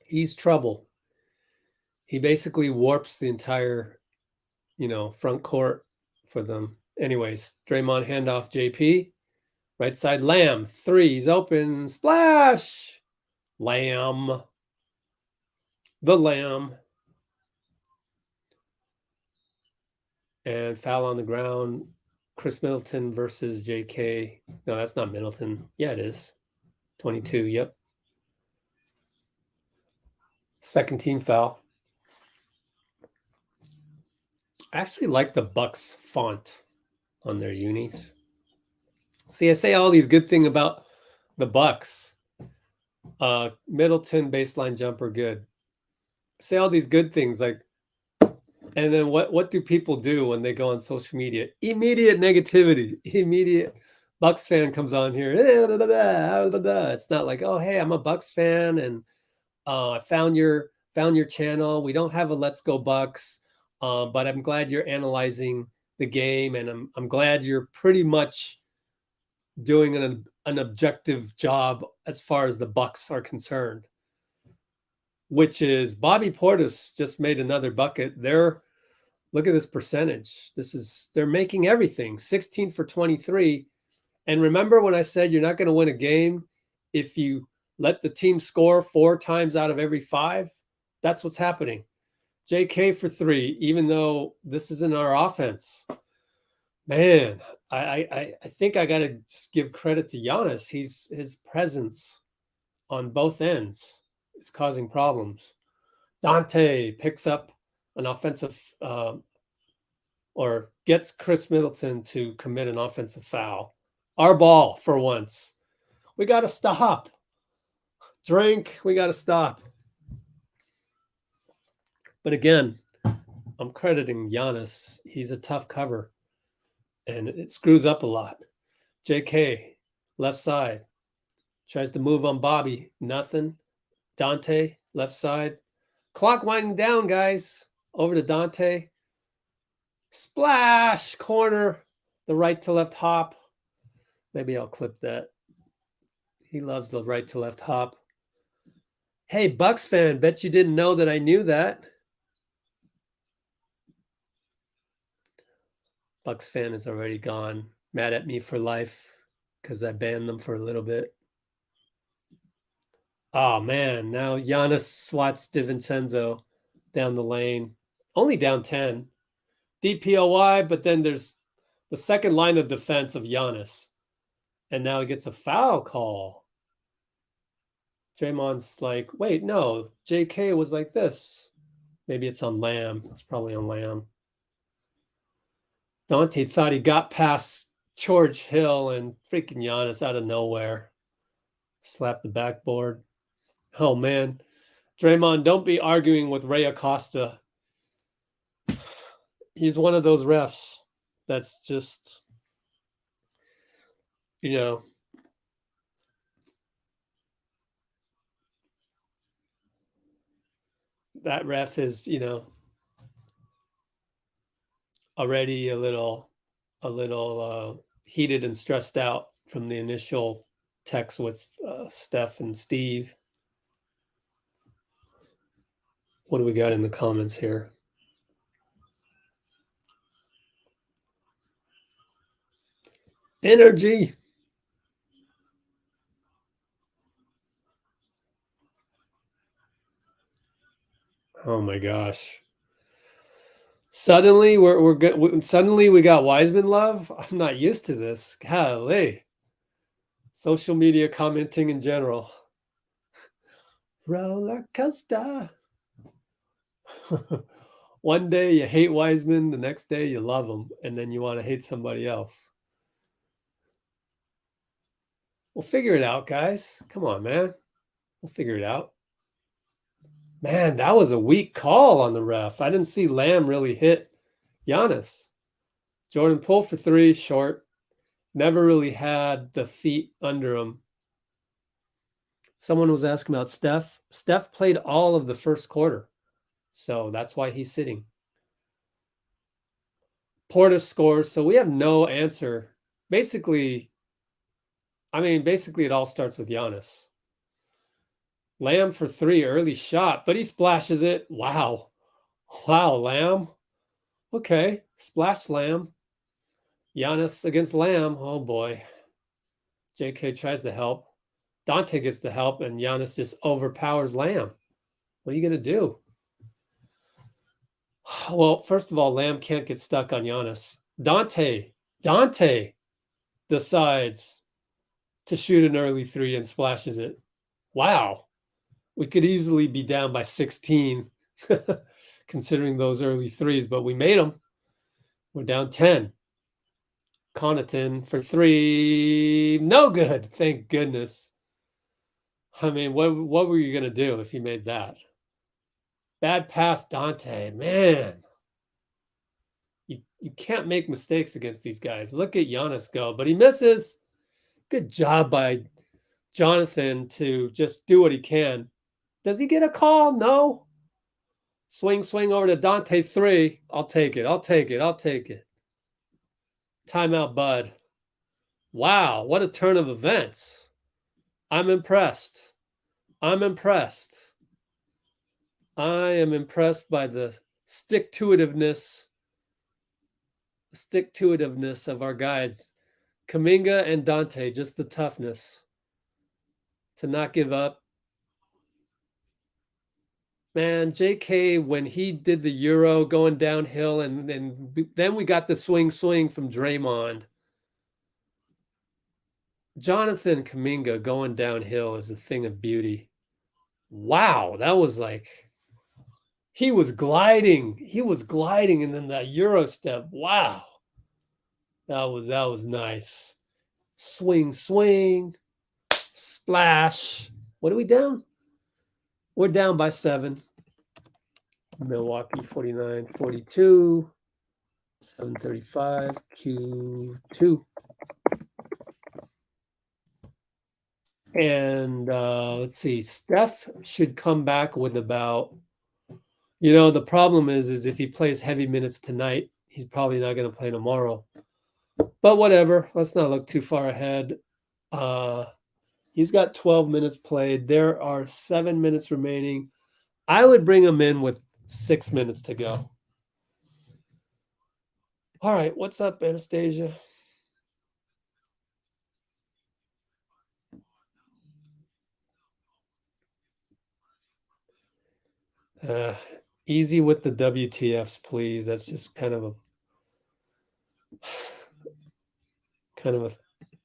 He's trouble. He basically warps the entire, front court for them. Anyways, Draymond handoff JP. Right side, Lamb. 3, he's open. Splash! Lamb. The Lamb. And foul on the ground. Chris Middleton versus JK. No, that's not Middleton. Yeah, it is. 22, yep. Second team foul. I actually like the Bucks font on their unis. See, I say all these good things about the Bucks. Middleton baseline jumper, good. I say all these good things, and then what do people do when they go on social media? Immediate negativity. Immediate Bucks fan comes on here. It's not like, oh, hey, I'm a Bucks fan and I found your channel. We don't have a Let's Go Bucks, but I'm glad you're analyzing the game, and I'm glad you're pretty much doing an objective job as far as the Bucks are concerned. Which is Bobby Portis just made another bucket. Look at this percentage. They're making everything 16 for 23. And remember when I said you're not going to win a game if you let the team score 4 times out of every 5? That's what's happening. JK for 3, even though this isn't our offense. Man, I think I got to just give credit to Giannis. His presence on both ends is causing problems. Donte picks up an offensive or gets Chris Middleton to commit an offensive foul. Our ball for once. We got to stop. Drink, we got to stop. But again, I'm crediting Giannis. He's a tough cover, and it screws up a lot. JK, left side, tries to move on Bobby. Nothing. Donte, left side. Clock winding down, guys. Over to Donte. Splash, corner, the right to left hop. Maybe I'll clip that. He loves the right to left hop. Hey, Bucks fan, bet you didn't know that I knew that. Bucks fan is already gone. Mad at me for life because I banned them for a little bit. Oh, man. Now Giannis swats DiVincenzo down the lane. Only down 10. DPOY, but then there's the second line of defense of Giannis. And now he gets a foul call. Draymond's like, wait, no. JK was like this. Maybe it's on Lamb. It's probably on Lamb. Donte thought he got past George Hill and freaking Giannis out of nowhere. Slapped the backboard. Oh, man. Draymond, don't be arguing with Ray Acosta. He's one of those refs that's just, you know, that ref is, you know, already a little heated and stressed out from the initial text with Steph and Steve. What do we got in the comments here? Energy. Oh my gosh. Suddenly we're good. Suddenly we got Wiseman love. I'm not used to this. Golly. Social media commenting in general. Roller coaster. One day you hate Wiseman, the next day you love him, and then you want to hate somebody else. We'll figure it out, guys. Come on, man. We'll figure it out. Man, that was a weak call on the ref. I didn't see Lamb really hit Giannis. Jordan Poole for 3, short. Never really had the feet under him. Someone was asking about Steph. Steph played all of the first quarter, so that's why he's sitting. Portis scores, so we have no answer. Basically, it all starts with Giannis. Lamb for 3, early shot, but he splashes it. Wow. Wow, Lamb. Okay, splash Lamb. Giannis against Lamb. Oh, boy. JK tries to help. Donte gets the help, and Giannis just overpowers Lamb. What are you going to do? Well, first of all, Lamb can't get stuck on Giannis. Donte decides to shoot an early 3 and splashes it. Wow. We could easily be down by 16 considering those early 3s, but we made them. We're down 10. Connaughton for 3. No good. Thank goodness. I mean, what were you going to do if he made that? Bad pass, Donte. Man. You can't make mistakes against these guys. Look at Giannis go, but he misses. Good job by Jonathan to just do what he can. Does he get a call? No. Swing over to Donte 3. I'll take it. Timeout, bud. Wow, what a turn of events. I'm impressed. I am impressed by the stick-to-itiveness of our guys. Kuminga and Donte, just the toughness to not give up. Man, JK, when he did the Euro going downhill, and then we got the swing from Draymond. Jonathan Kuminga going downhill is a thing of beauty. Wow, that was like, he was gliding, and then that Euro step. Wow, that was nice. Swing, splash. What are we down? We're down by 7. Milwaukee 49-42, 7:35 Q2. And let's see, Steph should come back with about, the problem is if he plays heavy minutes tonight, he's probably not going to play tomorrow. But whatever, let's not look too far ahead. He's got 12 minutes played. There are 7 minutes remaining. I would bring him in with 6 minutes to go. All right, what's up, Anastasia? Easy with the WTFs, please. That's just kind of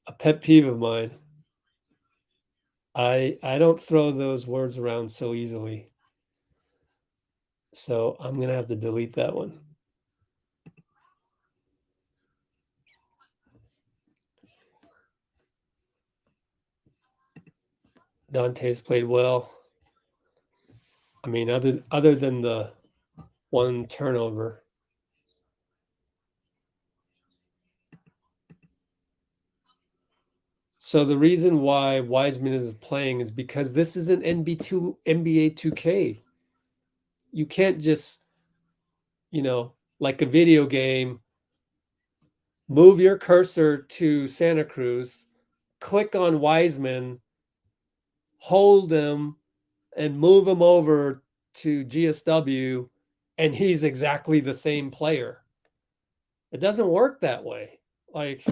a pet peeve of mine. I don't throw those words around so easily. So I'm going to have to delete that one. Donte's played well. I mean, other than the one turnover. So the reason why Wiseman is playing is because this is an NBA 2K. You can't just, like a video game, move your cursor to Santa Cruz, click on Wiseman, hold him, and move him over to GSW, and he's exactly the same player. It doesn't work that way. Like,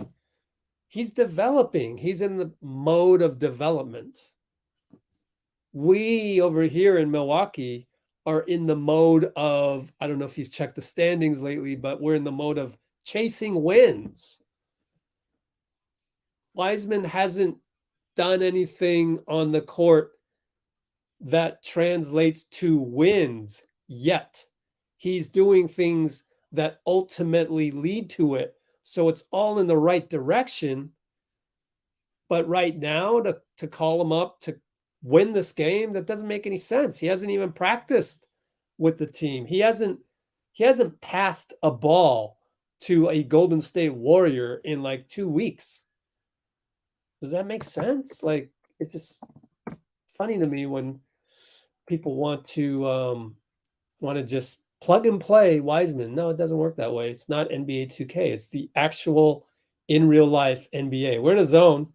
he's developing. He's in the mode of development. We over here in Milwaukee are in the mode of, I don't know if you've checked the standings lately, but we're in the mode of chasing wins. Wiseman hasn't done anything on the court that translates to wins yet. He's doing things that ultimately lead to it. So it's all in the right direction. But right now, to call him up to win this game, that doesn't make any sense. He hasn't even practiced with the team. He hasn't passed a ball to a Golden State Warrior in like 2 weeks. Does that make sense? Like, it's just funny to me when people want to just plug and play Wiseman. No, it doesn't work that way. It's not NBA 2K. It's the actual in real life NBA. We're in a zone.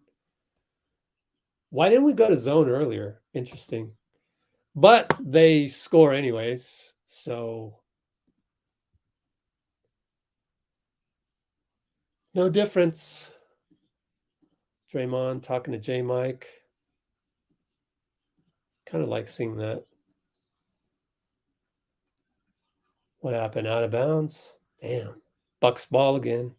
Why didn't we go to zone earlier? Interesting. But they score anyways. So no difference. Draymond talking to JaMychal. Kind of like seeing that. What happened? Out of bounds? Damn. Bucks ball again.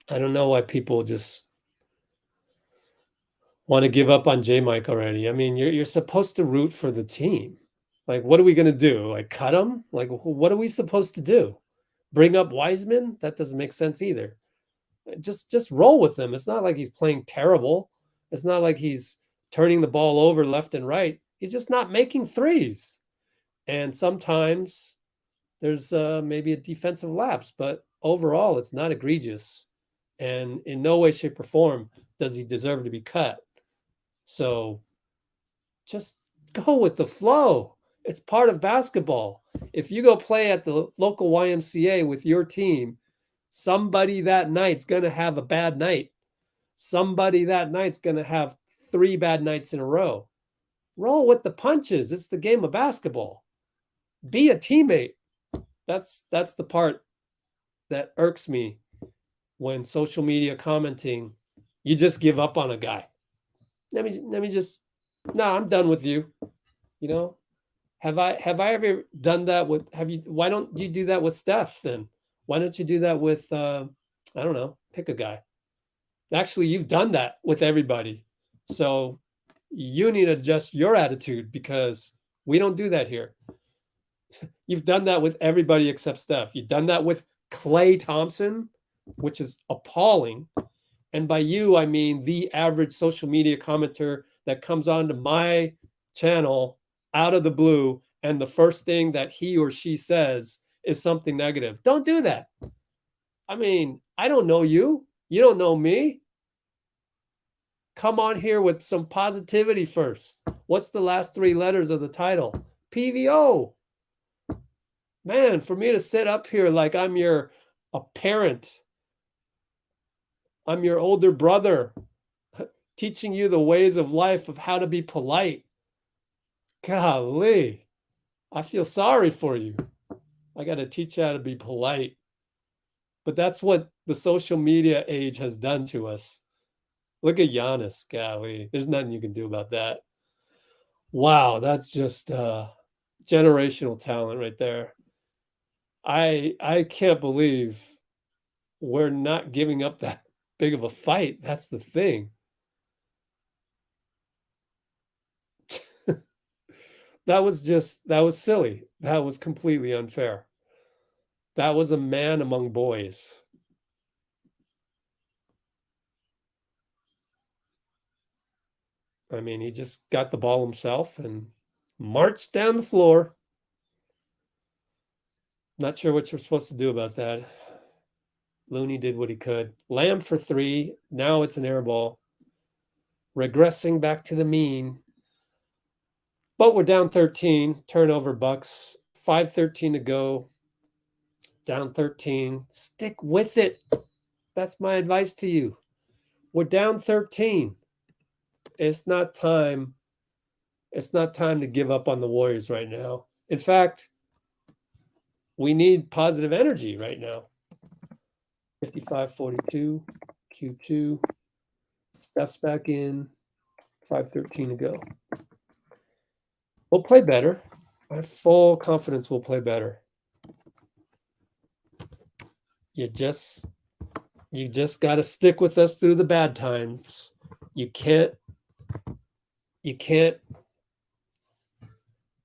I don't know why people just want to give up on JaMychal already. I mean, you're supposed to root for the team. Like, what are we going to do? Like, cut him? Like, what are we supposed to do? Bring up Wiseman? That doesn't make sense either. Just roll with him. It's not like he's playing terrible. It's not like he's turning the ball over left and right. He's just not making threes. And sometimes there's maybe a defensive lapse, but overall it's not egregious. And in no way, shape, or form does he deserve to be cut. So just go with the flow. It's part of basketball. If you go play at the local YMCA with your team, somebody that night's going to have a bad night. Somebody that night's going to have 3 bad nights in a row. Roll with the punches. It's the game of basketball. Be a teammate. That's the part that irks me when social media commenting, you just give up on a guy. Let me just, no, I'm done with you. Have I ever done that with, why don't you do that with Steph then? Why don't you do that with, I don't know, pick a guy. Actually, you've done that with everybody. So you need to adjust your attitude because we don't do that here. You've done that with everybody except Steph. You've done that with Klay Thompson, which is appalling. And by you, I mean the average social media commenter that comes onto my channel out of the blue, and the first thing that he or she says is something negative. Don't do that. I mean, I don't know you. You don't know me. Come on here with some positivity first. What's the last 3 letters of the title? PVO. Man, for me to sit up here like I'm a parent, I'm your older brother, teaching you the ways of life of how to be polite. Golly, I feel sorry for you. I got to teach you how to be polite. But that's what the social media age has done to us. Look at Giannis, golly. There's nothing you can do about that. Wow, that's just generational talent right there. I can't believe we're not giving up that big of a fight. That's the thing. That was silly. That was completely unfair. That was a man among boys. I mean, he just got the ball himself and marched down the floor. Not sure what you're supposed to do about that. Looney did what he could. Lamb for 3. Now it's an air ball. Regressing back to the mean. But we're down 13. Turnover, Bucks. 5:13 to go. Down 13. Stick with it. That's my advice to you. We're down 13. It's not time. It's not time to give up on the Warriors right now. In fact, we need positive energy right now. 55-42, Q2. Steps back in. 5:13 to go. We'll play better. I have full confidence we'll play better. You just got to stick with us through the bad times. You can't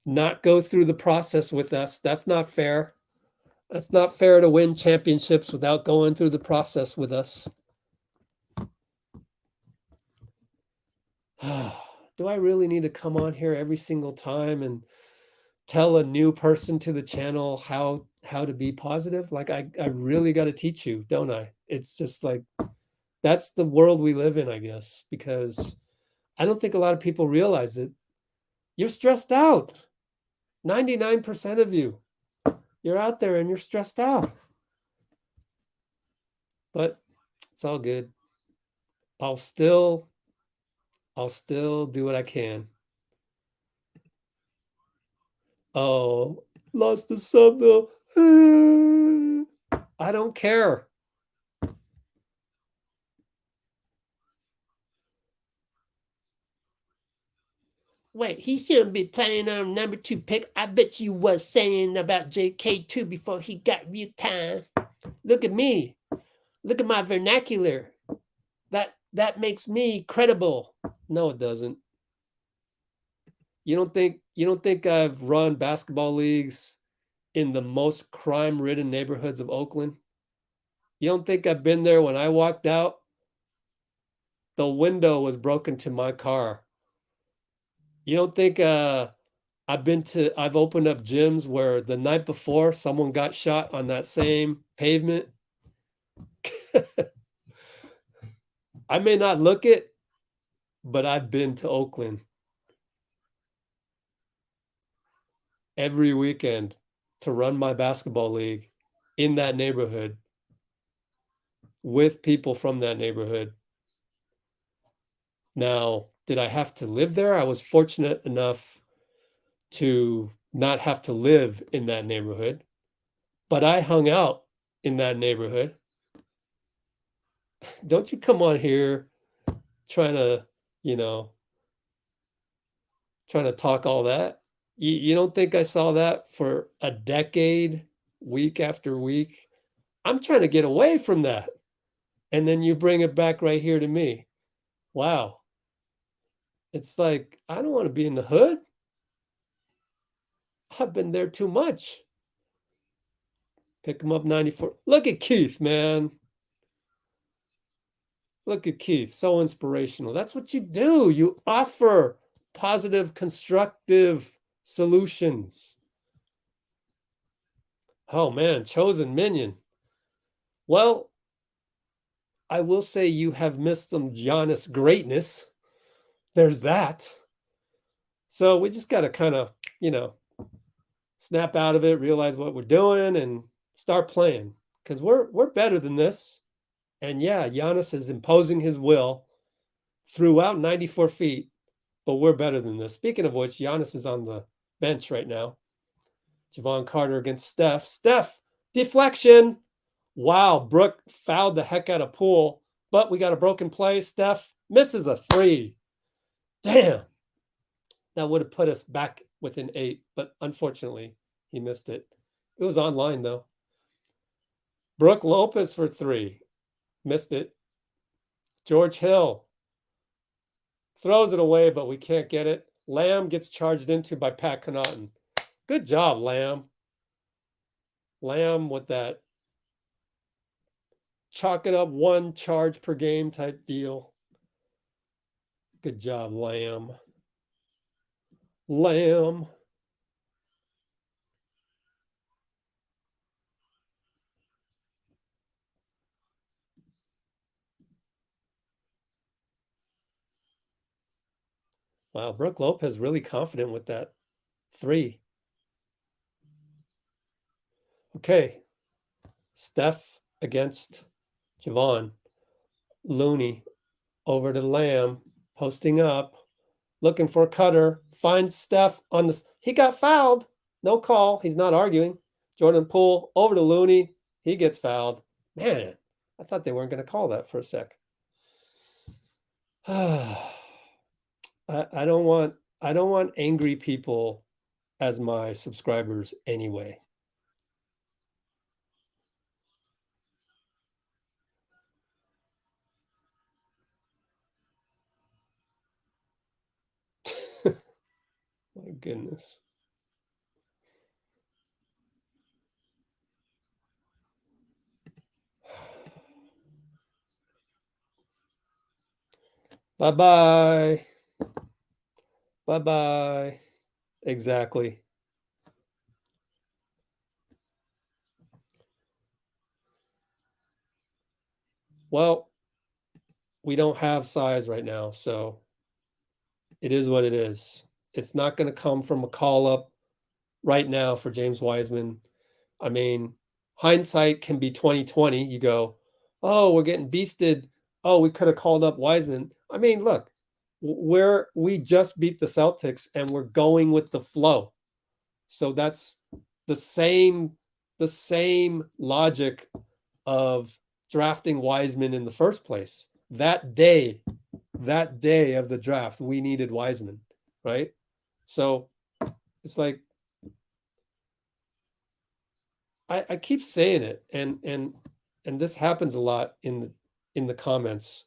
not go through the process with us. That's not fair. That's not fair to win championships without going through the process with us. Do I really need to come on here every single time and tell a new person to the channel how to be positive? Like I really got to teach you, don't I? It's just like, that's the world we live in, I guess, because I don't think a lot of people realize it. You're stressed out. 99% of you, you're out there and you're stressed out. But it's all good. I'll still do what I can. Oh, lost the sub though. I don't care. Wait, he shouldn't be playing on number 2 pick. I bet you was saying about JK2 before he got real time. Look at me. Look at my vernacular. That makes me credible. No, it doesn't. You don't think I've run basketball leagues in the most crime-ridden neighborhoods of Oakland? You don't think I've been there when I walked out? The window was broken to my car. You don't think I've opened up gyms where the night before someone got shot on that same pavement? I may not look it, but I've been to Oakland every weekend to run my basketball league in that neighborhood with people from that neighborhood. Now, did I have to live there? I was fortunate enough to not have to live in that neighborhood, but I hung out in that neighborhood. Don't you come on here trying to talk all that. You don't think I saw that for a decade, week after week? I'm trying to get away from that. And then you bring it back right here to me. Wow. It's like, I don't want to be in the hood. I've been there too much. Pick him up 94. Look at Keith, man. Look at Keith, so inspirational. That's what you do. You offer positive, constructive solutions. Oh man, chosen minion. Well, I will say you have missed some Giannis greatness. There's that. So we just got to kind of, snap out of it, realize what we're doing, and start playing. Because we're better than this. And yeah, Giannis is imposing his will throughout 94 feet, but we're better than this. Speaking of which, Giannis is on the bench right now. Javon Carter against Steph. Steph, deflection. Wow, Brooke fouled the heck out of Poole, but we got a broken play. Steph misses a 3. Damn. That would have put us back within 8, but unfortunately, he missed it. It was online, though. Brooke Lopez for 3. Missed it. George Hill throws it away, but we can't get it. Lamb gets charged into by Pat Connaughton. Good job, Lamb. Lamb with that chalk it up 1 charge per game type deal. Good job, Lamb. Lamb. Wow, Brooke Lopez really confident with that 3. Okay. Steph against Javon. Looney over to Lamb, posting up, looking for a cutter, finds Steph on the. He got fouled. No call. He's not arguing. Jordan Poole over to Looney. He gets fouled. Man, I thought they weren't going to call that for a sec. I don't want angry people as my subscribers anyway. My goodness. Bye-bye. Bye-bye. Exactly. Well, we don't have size right now, so it is what it is. It's not going to come from a call up right now for James Wiseman. I mean, hindsight can be 2020. You go, oh, we're getting beasted. Oh, we could have called up Wiseman. I mean, look, we just beat the Celtics and we're going with the flow. So that's the same logic of drafting Wiseman in the first place. That day of the draft, we needed Wiseman, right? So it's like, I keep saying it, and this happens a lot in the comments.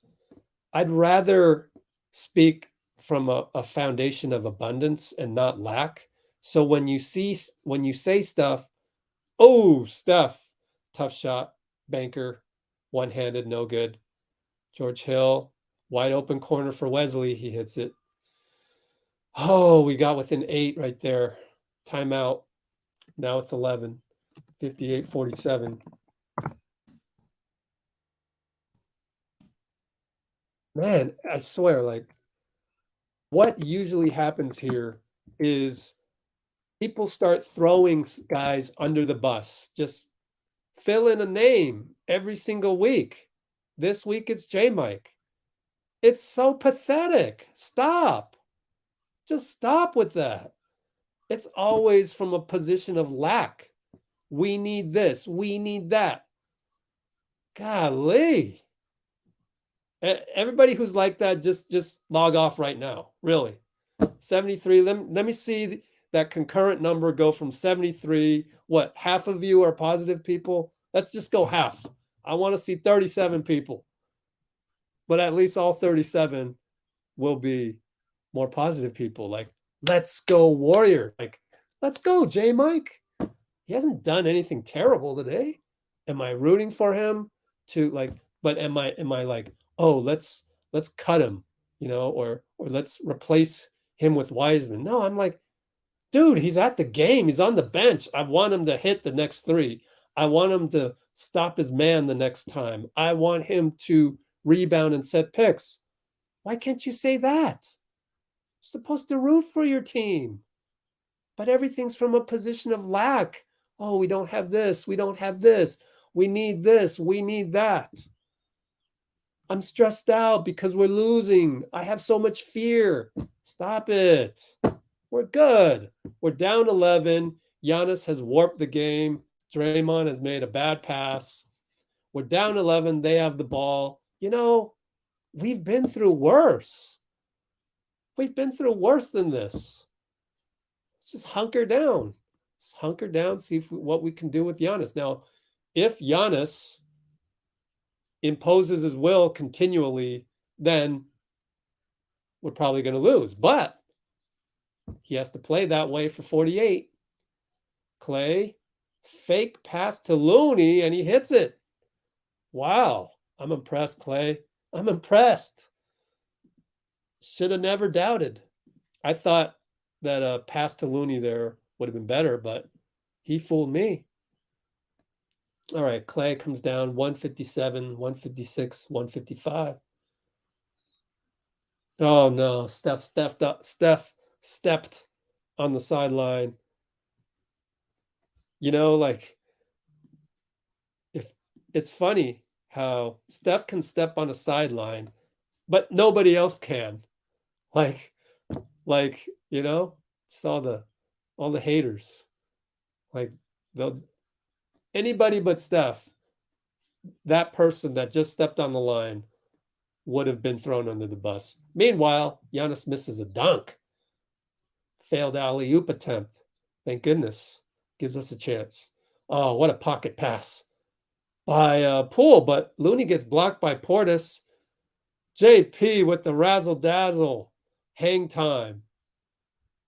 I'd rather speak from a foundation of abundance and not lack. So when you say stuff, oh, Steph, tough shot, banker, one-handed, no good. George Hill, wide open corner for Wesley, he hits it. Oh, we got within 8 right there. Timeout. Now it's 11. 58-47. Man, I swear, like, what usually happens here is people start throwing guys under the bus. Just fill in a name every single week. This week it's JaMychal. It's so pathetic. Stop. Just stop with that. It's always from a position of lack. We need this. We need that. Golly. Everybody who's like that, just log off right now. Really. 73. Let me see that concurrent number go from 73. What, half of you are positive people? Let's just go half. I want to see 37 people. But at least all 37 will be more positive people. Like, let's go Warrior. Like, let's go JaMychal. He hasn't done anything terrible today. Am I rooting for him to, like, but am I like, oh, let's cut him, or let's replace him with Wiseman. No, I'm like, dude, he's at the game. He's on the bench. I want him to hit the next three. I want him to stop his man the next time. I want him to rebound and set picks. Why can't you say that? You're supposed to root for your team. But everything's from a position of lack. Oh, we don't have this. We don't have this. We need this. We need that. I'm stressed out because we're losing. I have so much fear. Stop it. We're good. We're down 11. Giannis has warped the game. Draymond has made a bad pass. We're down 11. They have the ball. We've been through worse. We've been through worse than this. Let's just hunker down. Let's hunker down, see what we can do with Giannis. Now, if Giannis imposes his will continually, then we're probably going to lose. But he has to play that way for 48. Clay, fake pass to Looney, and he hits it. Wow. I'm impressed, Clay. I'm impressed. Should have never doubted. I thought that a pass to Looney there would have been better, but he fooled me. All right, Clay comes down 157, 156, 155. Oh no, Steph stepped on the sideline. If it's funny how Steph can step on a sideline, but nobody else can. Just all the haters. Anybody but Steph, that person that just stepped on the line would have been thrown under the bus. Meanwhile, Giannis misses a dunk. Failed alley-oop attempt. Thank goodness. Gives us a chance. Oh, what a pocket pass by Poole, but Looney gets blocked by Portis. JP with the razzle-dazzle. Hang time.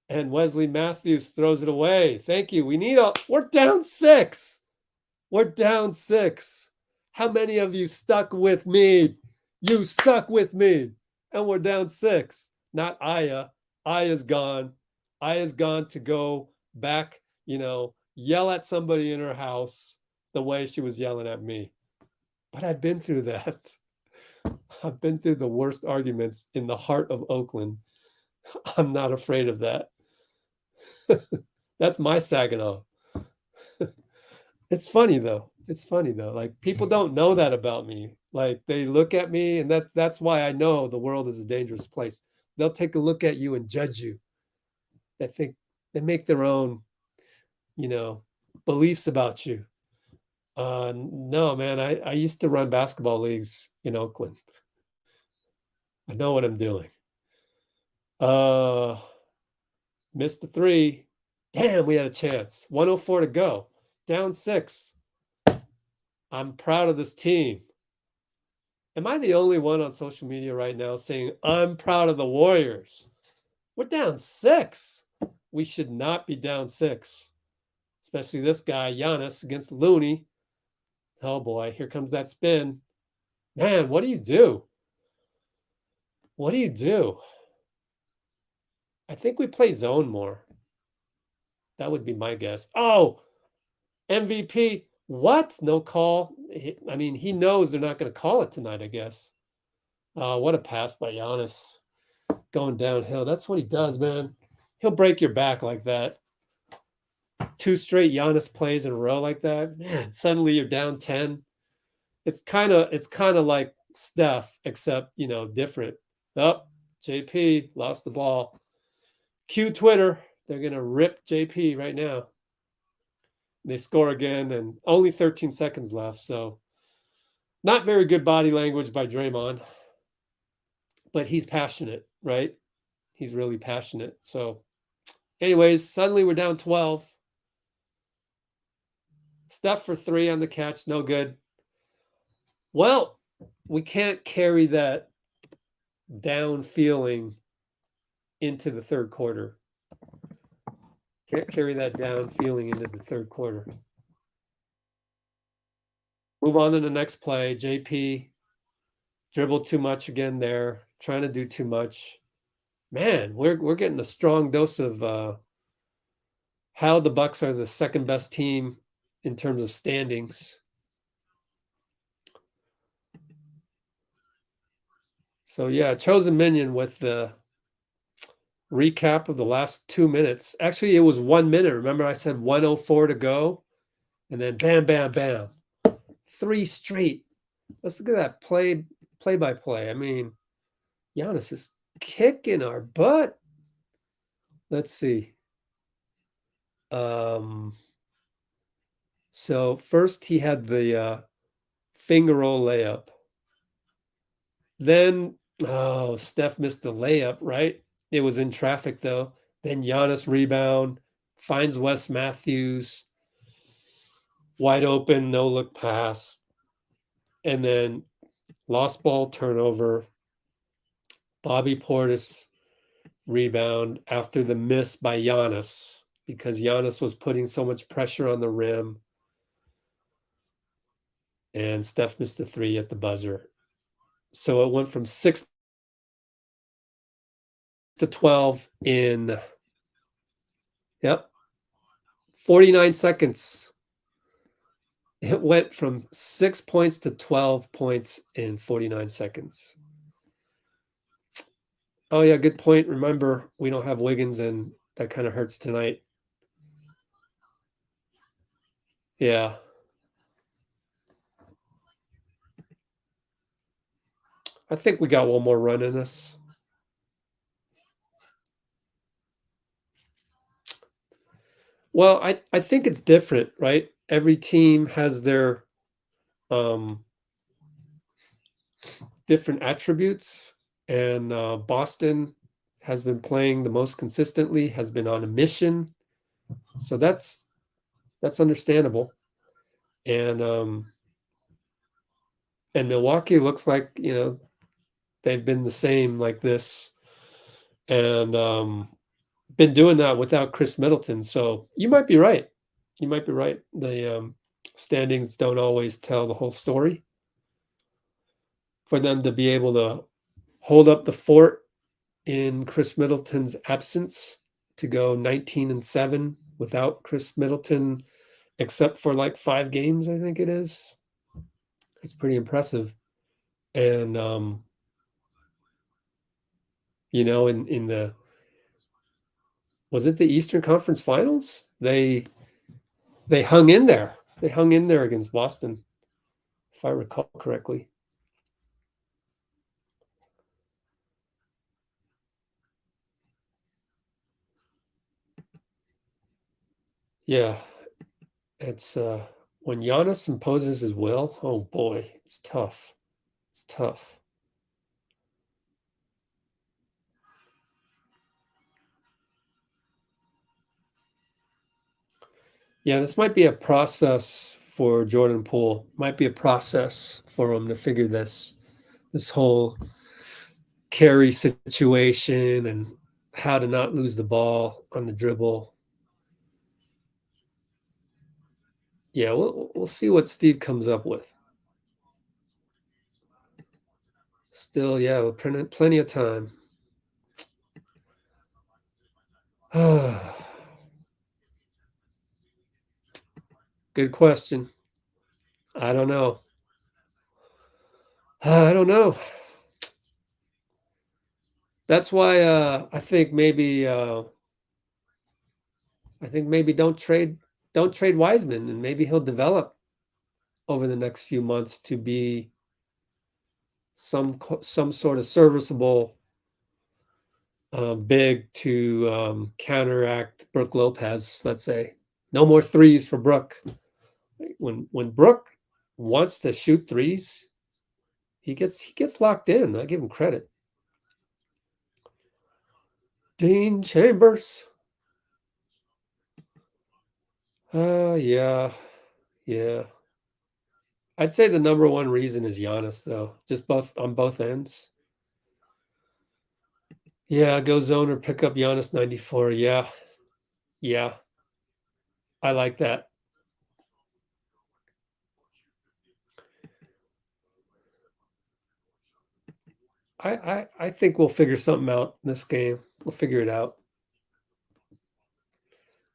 And Wesley Matthews throws it away. Thank you. We're down 6. We're down 6. How many of you stuck with me? You stuck with me. And we're down 6. Not Aya. Aya's gone. Aya's gone to go back, yell at somebody in her house the way she was yelling at me. But I've been through that. I've been through the worst arguments in the heart of Oakland. I'm not afraid of that. That's my Saginaw. It's funny though. Like, people don't know that about me. Like, they look at me, and that's why I know the world is a dangerous place. They'll take a look at you and judge you. They make their own, beliefs about you. No, man, I used to run basketball leagues in Oakland. I know what I'm doing. Missed the 3. Damn, we had a chance. 104 to go. Down 6. I'm proud of this team. Am I the only one on social media right now saying, I'm proud of the Warriors? We're down 6. We should not be down 6. Especially this guy, Giannis, against Looney. Oh boy, here comes that spin. Man, what do you do? What do you do? I think we play zone more. That would be my guess. Oh, MVP. What? No call. He knows they're not going to call it tonight, I guess. What a pass by Giannis. Going downhill. That's what he does, man. He'll break your back like that. 2 straight Giannis plays in a row like that. Man, suddenly you're down 10. It's kind of like Steph, except, different. Oh, JP lost the ball. Cue Twitter. They're going to rip JP right now. They score again, and only 13 seconds left. So not very good body language by Draymond. But he's passionate, right? He's really passionate. So anyways, suddenly we're down 12. Steph for 3 on the catch. No good. Well, we can't carry that down feeling into the third quarter. Can't carry that down feeling into the third quarter. Move on to the next play. JP dribble too much again there, trying to do too much. Man, we're getting a strong dose of how the Bucks are the second best team in terms of standings. So yeah, Chosen Minion with the recap of the last 2 minutes. Actually, it was 1 minute. Remember, I said 1:04 to go, and then bam, bam, bam, 3 straight. Let's look at that play by play. I mean, Giannis is kicking our butt. Let's see. So first he had the finger roll layup. Then, Steph missed the layup, right? It was in traffic though. Then Giannis rebound, finds Wes Matthews, wide open, no look pass. And then lost ball turnover. Bobby Portis rebound after the miss by Giannis because Giannis was putting so much pressure on the rim. And Steph missed the 3 at the buzzer. So it went from 6 to 12 in, 49 seconds. It went from 6 points to 12 points in 49 seconds. Oh, yeah, good point. Remember, we don't have Wiggins, and that kind of hurts tonight. Yeah. I think we got one more run in us. Well, I think it's different, right? Every team has their different attributes, and Boston has been playing the most consistently, has been on a mission. So that's understandable. And Milwaukee looks like, they've been the same like this, and been doing that without Chris Middleton. So you might be right. You might be right. The standings don't always tell the whole story. For them to be able to hold up the fort in Chris Middleton's absence, to go 19-7 without Chris Middleton, except for like 5 games, I think it is. It's pretty impressive. And in the, was it the Eastern Conference Finals? They hung in there. They hung in there against Boston, if I recall correctly. Yeah, it's when Giannis imposes his will, oh boy, it's tough. It's tough. Yeah, this might be a process for Jordan Poole. Might be a process for him to figure this whole carry situation and how to not lose the ball on the dribble. Yeah, we'll see what Steve comes up with. Still, yeah, plenty of time. Good question. I don't know. I don't know. That's why I think maybe don't trade Wiseman, and maybe he'll develop over the next few months to be some sort of serviceable big to counteract Brook Lopez. Let's say no more threes for Brook. When Brook wants to shoot threes, he gets locked in. I give him credit. Dean Chambers. Yeah. I'd say the number one reason is Giannis, though. Just on both ends. Yeah, go zone or pick up Giannis 94. Yeah. I like that. I think we'll figure something out in this game. We'll figure it out.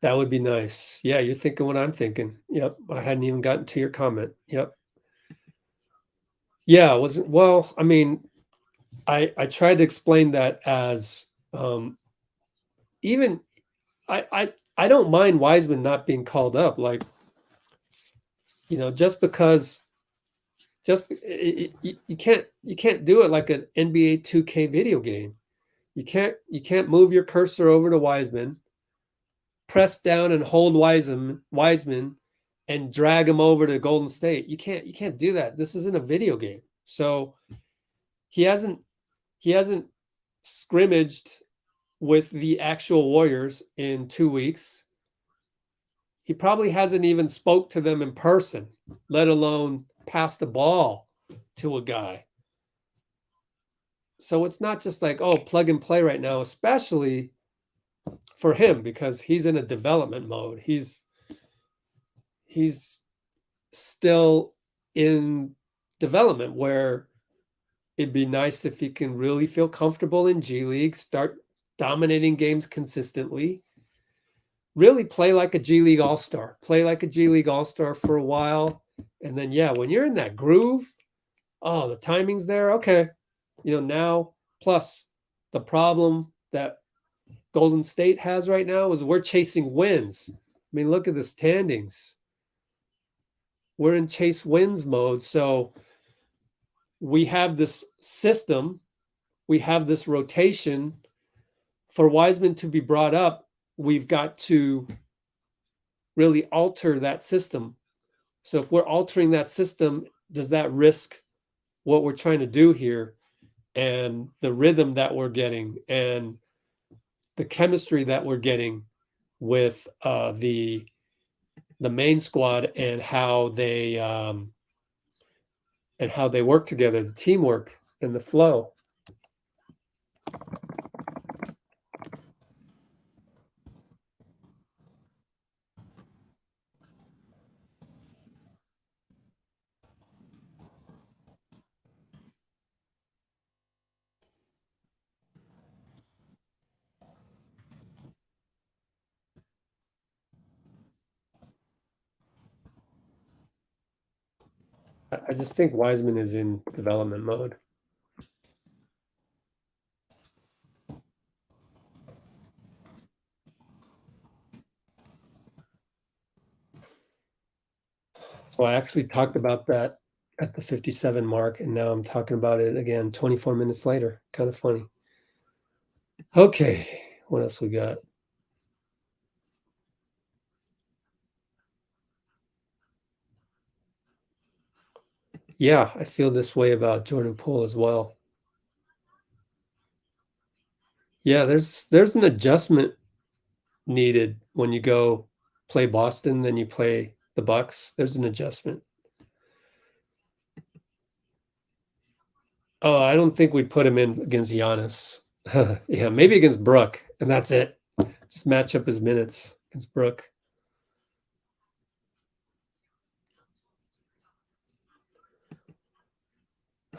That would be nice. Yeah, you're thinking what I'm thinking. Yep. I hadn't even gotten to your comment. Yep. Yeah, it wasn't well, I mean, I tried to explain that as even I don't mind Wiseman not being called up. Like, just because you can't do it like an NBA 2K video game. You can't move your cursor over to Wiseman, press down and hold Wiseman and drag him over to Golden State. You can't do that. This isn't a video game. So he hasn't scrimmaged with the actual Warriors in 2 weeks. He probably hasn't even spoke to them in person, let alone pass the ball to a guy. So it's not just like, oh, plug and play right now, especially for him because he's in a development mode. He's still in development where it'd be nice if he can really feel comfortable in G League, start dominating games consistently, really play like a G League All-Star, for a while. And then, yeah, when you're in that groove, oh, the timing's there. Okay. Now, plus the problem that Golden State has right now is we're chasing wins. I mean, look at the standings. We're in chase wins mode. So we have this system, we have this rotation. For Wiseman to be brought up, we've got to really alter that system. So if we're altering that system, does that risk what we're trying to do here and the rhythm that we're getting and the chemistry that we're getting with the main squad and how they work together, the teamwork and the flow? I just think Wiseman is in development mode. So I actually talked about that at the 57 mark, and now I'm talking about it again 24 minutes later. Kind of funny. Okay, what else we got? Yeah, I feel this way about Jordan Poole as well. Yeah, there's an adjustment needed when you go play Boston, then you play the Bucks. There's an adjustment. Oh, I don't think we'd put him in against Giannis. Yeah, maybe against Brook, and that's it. Just match up his minutes against Brook.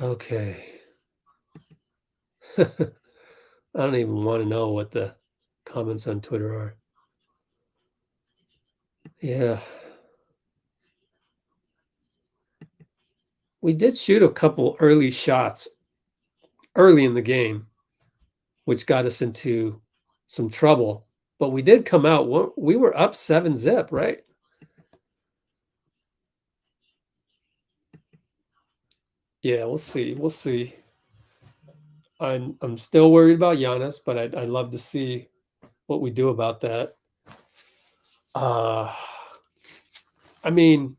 Okay. I don't even want to know what the comments on Twitter are. Yeah. We did shoot a couple early shots early in the game, which got us into some trouble. But we did come out. We were up 7-0, right? Yeah, we'll see. We'll see. I'm still worried about Giannis, but I'd love to see what we do about that. I mean,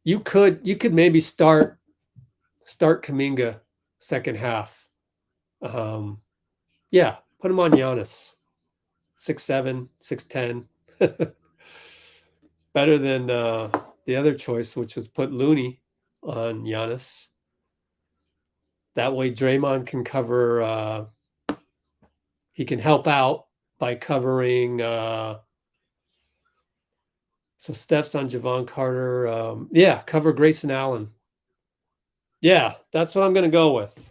you could maybe start Kuminga second half. Yeah, put him on Giannis. 6'7", 6'10". Better than the other choice, which was put Looney on Giannis. That way Draymond can cover, he can help out by covering, so Steph's on Javon Carter. Yeah, cover Grayson Allen. Yeah, that's what I'm going to go with.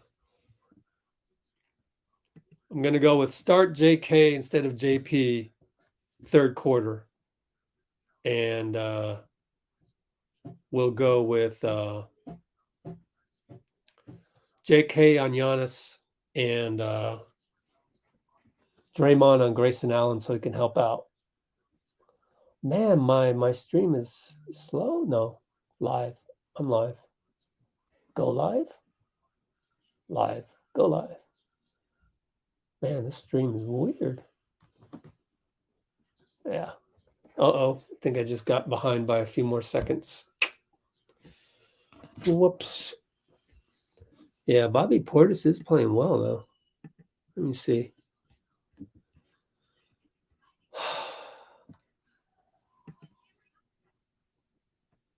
I'm going to go with start JK instead of JP third quarter. And we'll go with JK on Giannis and Draymond on Grayson Allen so he can help out. Man, my stream is slow. No, live. I'm live. Go live. Live. Go live. Man, this stream is weird. Yeah. Uh-oh. I think I just got behind by a few more seconds. Whoops. Yeah, Bobby Portis is playing well, though. Let me see.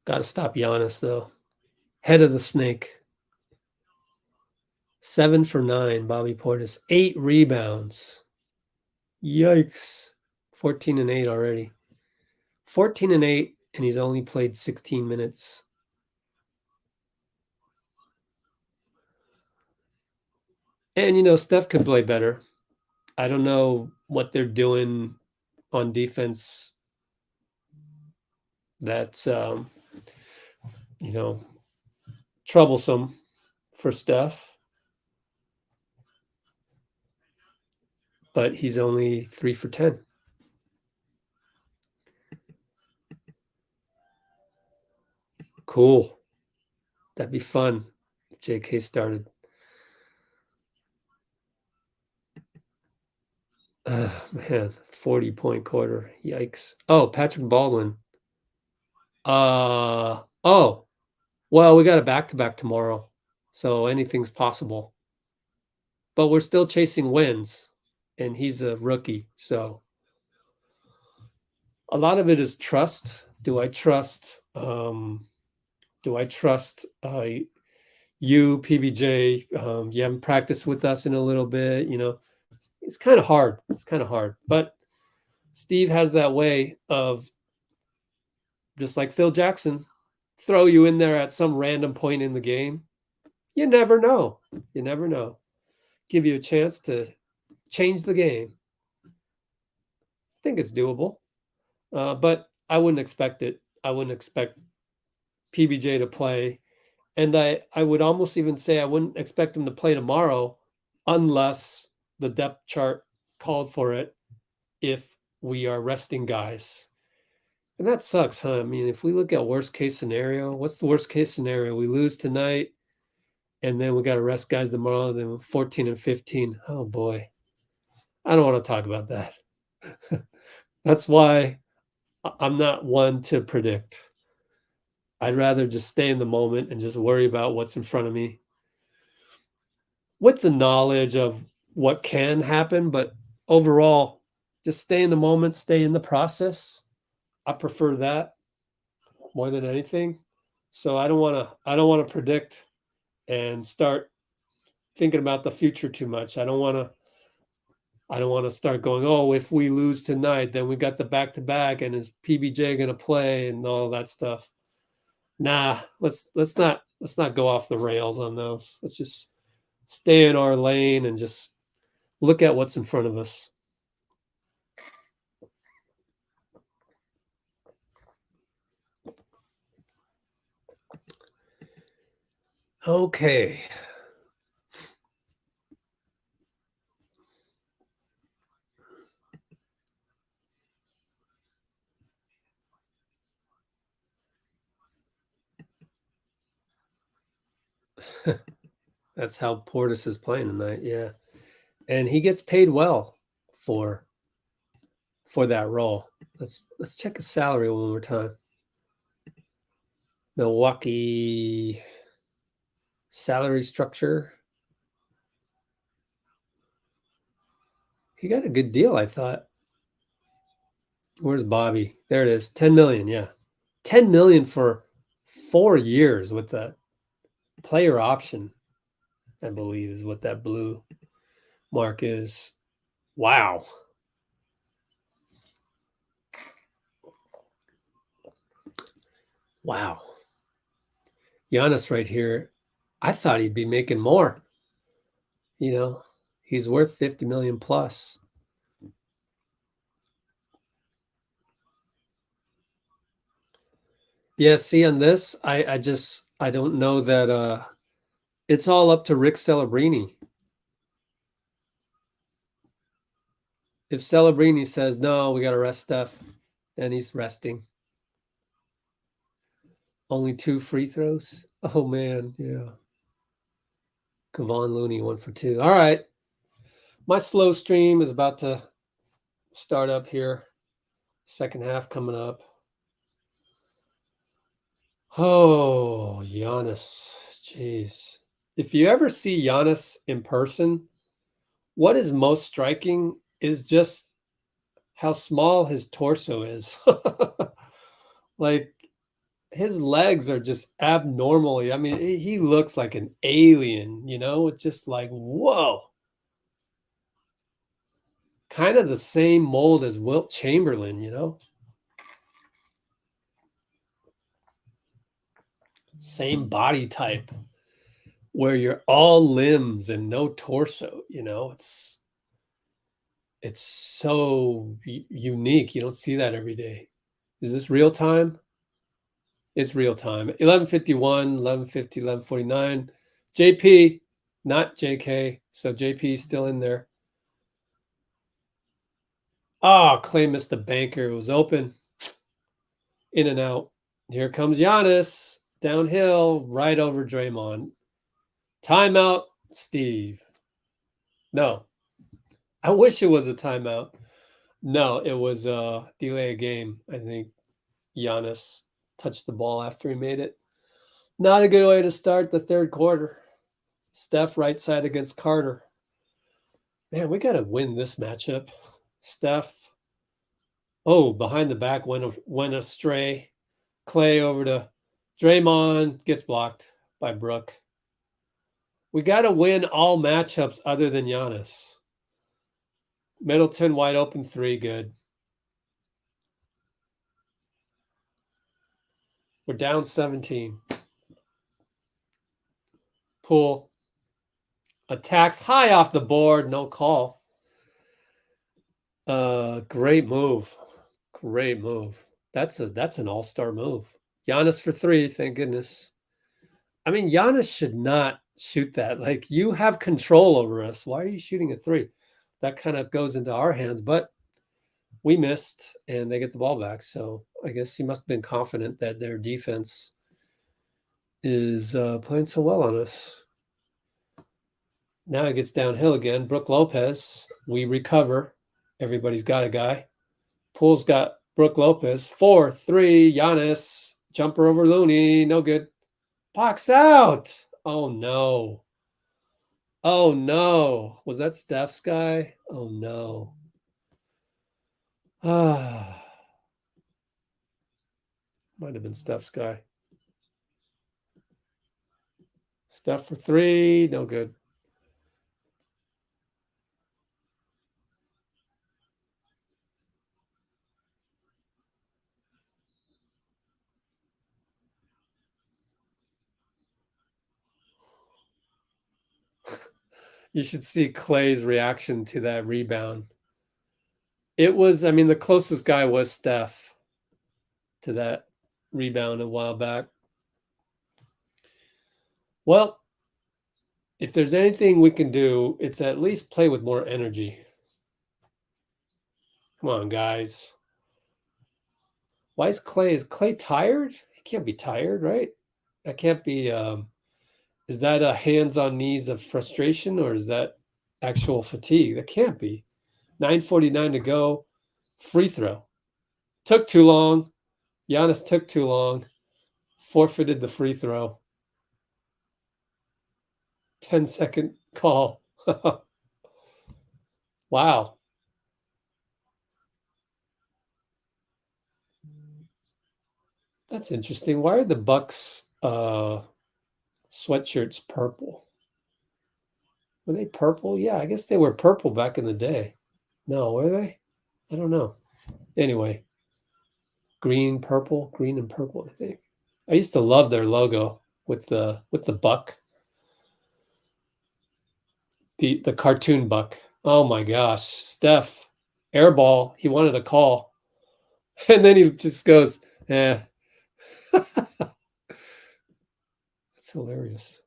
Got to stop Giannis, though. Head of the snake. 7 for 9, Bobby Portis. 8 rebounds. Yikes. 14 and 8 already. 14 and 8, and he's only played 16 minutes. And, you know, Steph could play better. I don't know what they're doing on defense that's, you know, troublesome for Steph. But he's only 3 for 10. Cool. That'd be fun if JK started. Man, 40-point quarter. Yikes. Oh, Patrick Baldwin. Oh, well, we got a back-to-back tomorrow, so anything's possible. But we're still chasing wins, and he's a rookie, so a lot of it is trust. Do I trust you, PBJ? You haven't practiced with us in a little bit, you know. It's kind of hard. But Steve has that way of, just like Phil Jackson, throw you in there at some random point in the game. You never know. Give you a chance to change the game. I think it's doable. But I wouldn't expect it. I wouldn't expect PBJ to play. And I would almost even say I wouldn't expect him to play tomorrow unless the depth chart called for it, if we are resting guys. And that sucks, huh? I mean, if we look at worst case scenario, what's the worst case scenario? We lose tonight, and then we got to rest guys tomorrow, then 14 and 15. Oh, boy. I don't want to talk about that. That's why I'm not one to predict. I'd rather just stay in the moment and just worry about what's in front of me with the knowledge of what can happen. But overall, just stay in the moment, stay in the process. I prefer that more than anything. So I don't want to predict and start thinking about the future too much. I don't want to start going, oh, if we lose tonight, then we got the back-to-back, and is PBJ going to play and all that stuff. Nah, let's not go off the rails on those. Let's just stay in our lane and just look at what's in front of us. Okay. That's how Portis is playing tonight. Yeah. And he gets paid well for that role. Let's check his salary one more time. Milwaukee salary structure. He got a good deal, I thought. Where's Bobby? There it is. 10 million. Yeah. 10 million for 4 years with the player option, I believe, is what that blue mark is. Wow. Wow. Giannis right here I thought he'd be making more. You know, he's worth 50 million plus. Yeah, see on this, I don't know that it's all up to Rick Celebrini. If Celebrini says no, we got to rest Steph, then he's resting. Only 2 free throws. Oh man, yeah. Kevon Looney 1 for 2. All right. My slow stream is about to start up here. Second half coming up. Oh, Giannis. Jeez. If you ever see Giannis in person, what is most striking is just how small his torso is. Like his legs are just abnormally. I mean, he looks like an alien, you know? It's just like, whoa. Kind of the same mold as Wilt Chamberlain, you know? Same body type where you're all limbs and no torso, you know? It's so unique. You don't see that every day. Is this real time? It's real time. 11:51, 11:50, 11:49. JP, not JK. So JP is still in there. Oh, Clay missed the banker. It was open. In and out. Here comes Giannis. Downhill, right over Draymond. Timeout, Steve. No. I wish it was a timeout. No, it was a delay a game. I think Giannis touched the ball after he made it. Not a good way to start the third quarter. Steph right side against Carter. Man, we got to win this matchup. Steph. Oh, behind the back went astray. Clay over to Draymond. Gets blocked by Brook. We got to win all matchups other than Giannis. Middleton wide open 3. Good. We're down 17. Poole attacks high off the board. No call. Great move. Great move. That's an all-star move. Giannis for 3. Thank goodness. I mean, Giannis should not shoot that. Like, you have control over us. Why are you shooting a 3? That kind of goes into our hands, but we missed and they get the ball back. So I guess he must have been confident that their defense is playing so well on us. Now it gets downhill again. Brook Lopez. We recover. Everybody's got a guy. Poole's got Brook Lopez. 4-3. Giannis. Jumper over Looney. No good. Box out. Oh, no. Oh, no. Was that Steph's guy? Oh, no. Ah. Might have been Steph's guy. Steph for 3. No good. You should see Clay's reaction to that rebound. It was, I mean, the closest guy was Steph to that rebound a while back. Well, if there's anything we can do, it's at least play with more energy. Come on, guys. Why is Clay tired? He can't be tired, right? That can't be, is that a hands on knees of frustration or is that actual fatigue? That can't be. 9:49 to go. Free throw. Took too long. Giannis took too long. Forfeited the free throw. 10-second call. Wow. That's interesting. Why are the Bucks sweatshirts purple? Were they purple? Yeah, I guess they were purple back in the day. No, were they? I don't know. Anyway, green and purple, I think. I used to love their logo with the buck. the cartoon buck. Oh my gosh, Steph, air ball. He wanted a call, and then he just goes, "Eh." That's hilarious.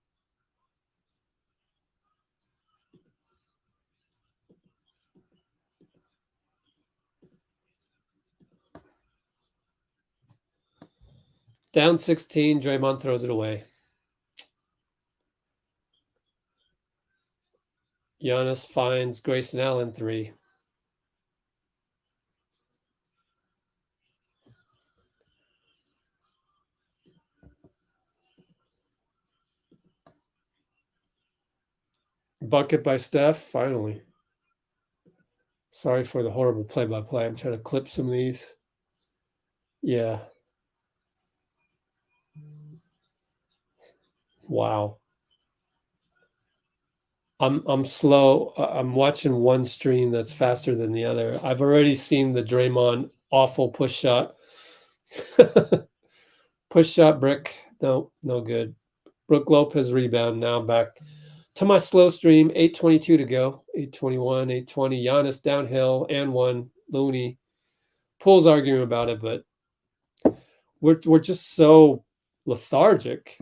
Down 16, Draymond throws it away. Giannis finds Grayson Allen 3. Bucket by Steph, finally. Sorry for the horrible play-by-play. I'm trying to clip some of these. Yeah. Wow. I'm slow. I'm watching one stream that's faster than the other. I've already seen the Draymond awful push shot. Push shot brick. No good. Brooke Lopez rebound. Now back to my slow stream. 8:22 to go. 8:21, 8:20. Giannis downhill and one. Looney. Poole's arguing about it, but we're just so lethargic.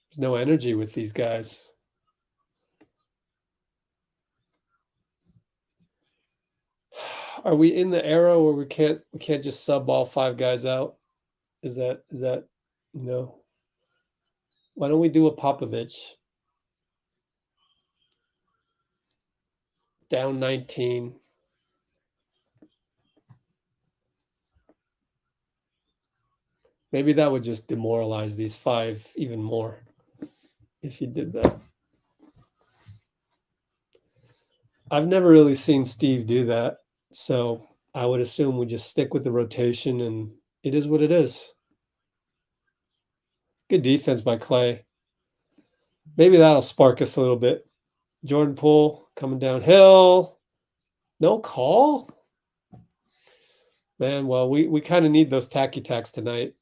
There's no energy with these guys. Are we in the era where we can't just sub all 5 guys out? Is that no? Why don't we do a Popovich? Down 19. Maybe that would just demoralize these 5 even more if you did that. I've never really seen Steve do that, so I would assume we just stick with the rotation, and it is what it is. Good defense by Clay. Maybe that'll spark us a little bit. Jordan Poole coming downhill. No call? Man, well, we kind of need those tacky tacks tonight.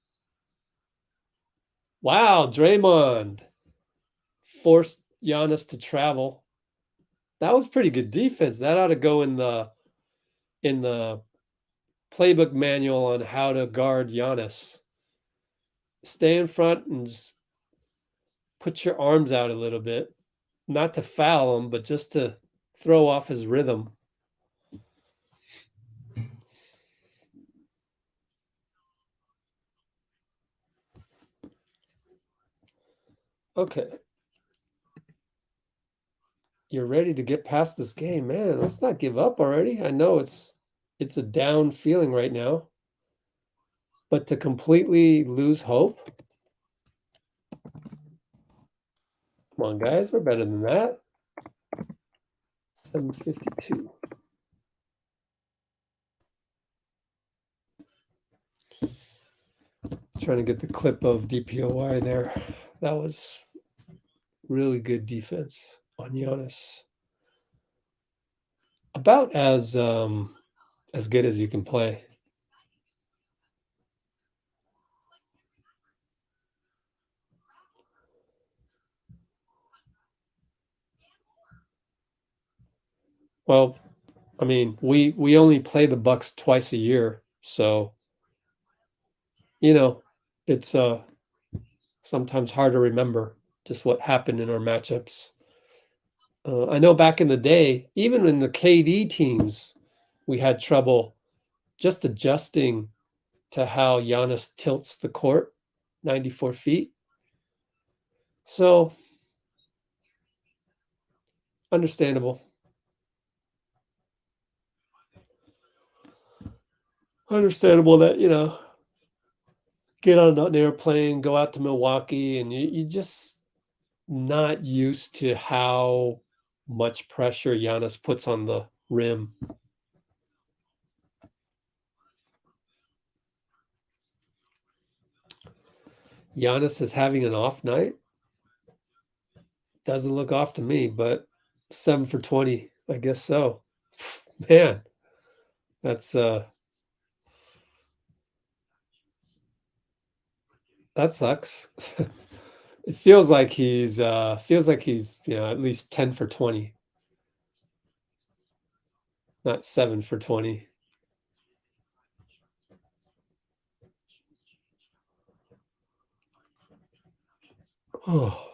Wow, Draymond forced Giannis to travel. That was pretty good defense. That ought to go in the playbook manual on how to guard Giannis. Stay in front and just put your arms out a little bit. Not to foul him, but just to throw off his rhythm. Okay. You're ready to get past this game, man. Let's not give up already. I know it's a down feeling right now. But to completely lose hope? Come on, guys. We're better than that. 752. Trying to get the clip of DPOY there. That was really good defense on Giannis. About as good as you can play. Well, I mean, we only play the Bucks twice a year, so it's sometimes hard to remember just what happened in our matchups. I know back in the day, even in the KD teams, we had trouble just adjusting to how Giannis tilts the court 94 feet. So, understandable. Understandable that, get on an airplane, go out to Milwaukee, and you just not used to how much pressure Giannis puts on the rim. Giannis is having an off night. Doesn't look off to me, but 7 for 20, I guess so. Man, that's that sucks. It feels like he's at least 10 for 20. Not 7 for 20. Oh.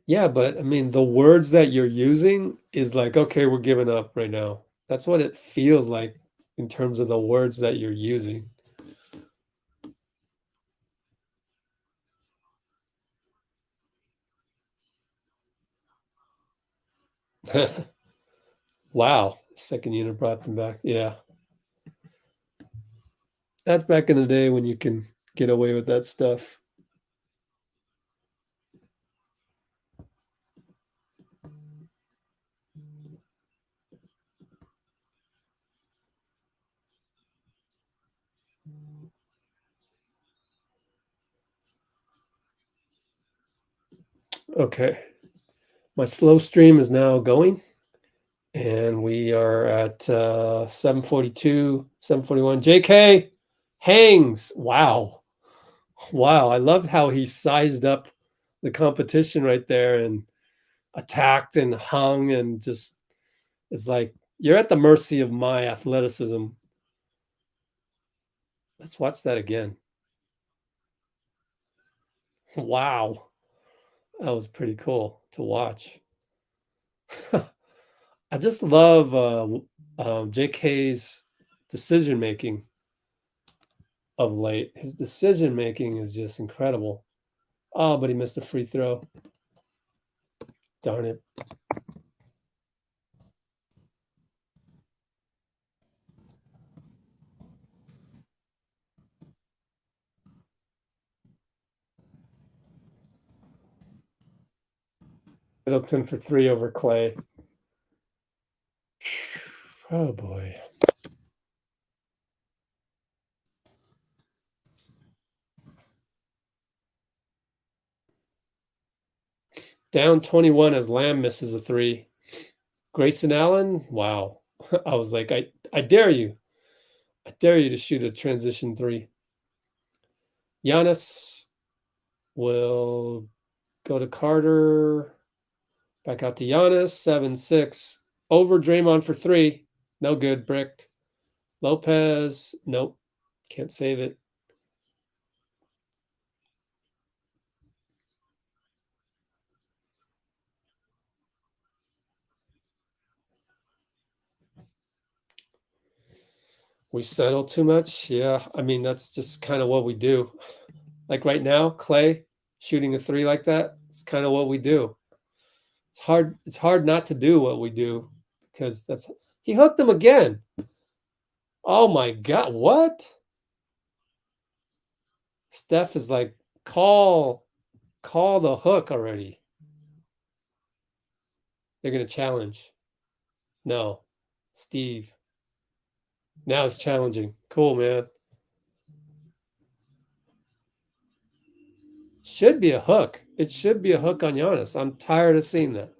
Yeah, but I mean, the words that you're using is like, okay, we're giving up right now. That's what it feels like in terms of the words that you're using. Wow. Second unit brought them back. Yeah. That's back in the day when you can get away with that stuff. Okay. My slow stream is now going, and we are at 742, 741. JK hangs. Wow. Wow. I loved how he sized up the competition right there and attacked and hung and just, it's like, you're at the mercy of my athleticism. Let's watch that again. Wow. That was pretty cool to watch. I just love JK's decision making of late. His decision making is just incredible. Oh, but he missed a free throw. Darn it. Middleton for 3 over Clay. Oh boy. Down 21 as Lamb misses a 3. Grayson Allen, wow. I was like, I dare you. I dare you to shoot a transition 3. Giannis will go to Carter. Back out to Giannis, 7-6. Over Draymond for 3. No good, bricked. Lopez, nope. Can't save it. We settle too much. Yeah, I mean, that's just kind of what we do. Like right now, Clay shooting a 3 like that, it's kind of what we do. It's hard not to do what we do because he hooked him again. Oh my God, what? Steph is like, call the hook already. They're going to challenge. No, Steve. Now it's challenging. Cool, man. Should be a hook. It should be a hook on Giannis. I'm tired of seeing that.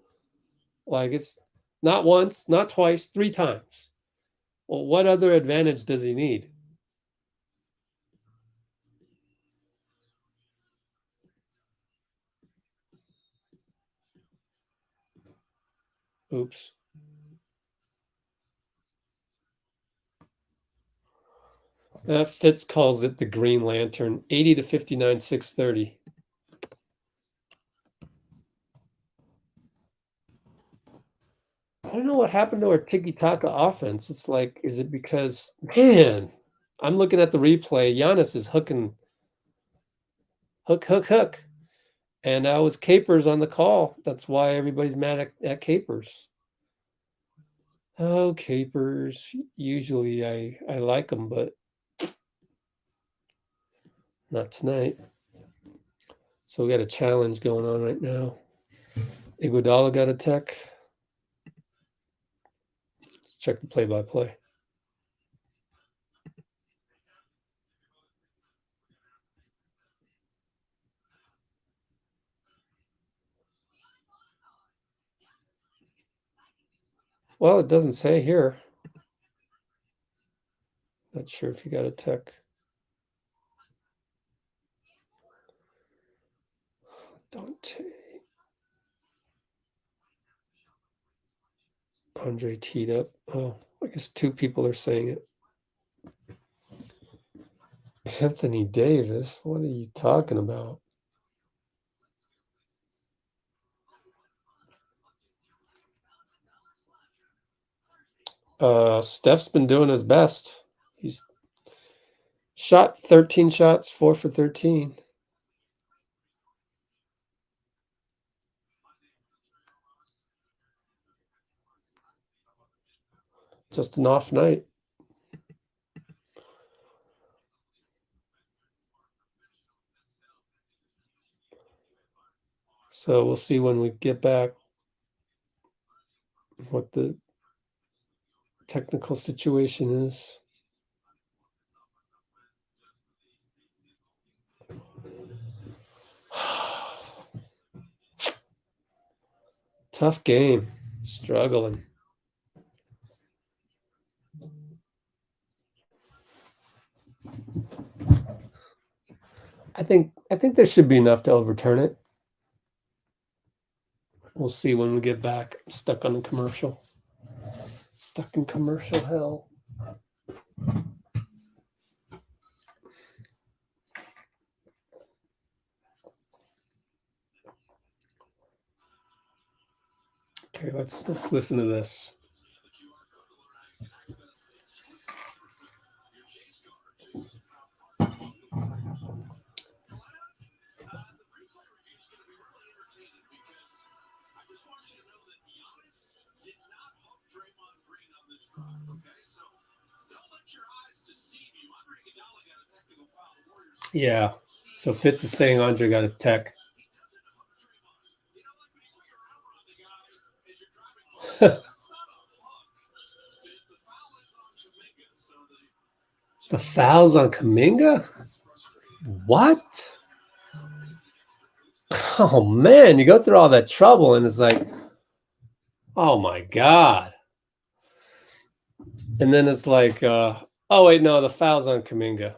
Like, it's not once, not twice, 3 times. Well, what other advantage does he need? Oops. Fitz calls it the Green Lantern. 80 to 59, 630. I don't know what happened to our tiki-taka offense. It's like, is it because, man, I'm looking at the replay. Giannis is hooking. Hook. And I was Capers on the call. That's why everybody's mad at Capers. Oh, Capers. Usually I like them, but not tonight. So we got a challenge going on right now. Iguodala got a tech. Let's check the play-by-play. Well, it doesn't say here. Not sure if you got a tech. Donte. Andre teed up. Oh, I guess two people are saying it. Anthony Davis? What are you talking about? Steph's been doing his best. He's shot 13 shots, 4 for 13. Just an off night. So we'll see when we get back what the technical situation is. Tough game. Struggling. I think there should be enough to overturn it. We'll see when we get back. I'm stuck on the commercial. Stuck in commercial hell. Okay, let's listen to this. Yeah. So Fitz is saying Andre got a tech. The foul's on Kuminga? What? Oh man, you go through all that trouble and it's like, oh my God. And then it's like, oh wait, no, the foul's on Kuminga.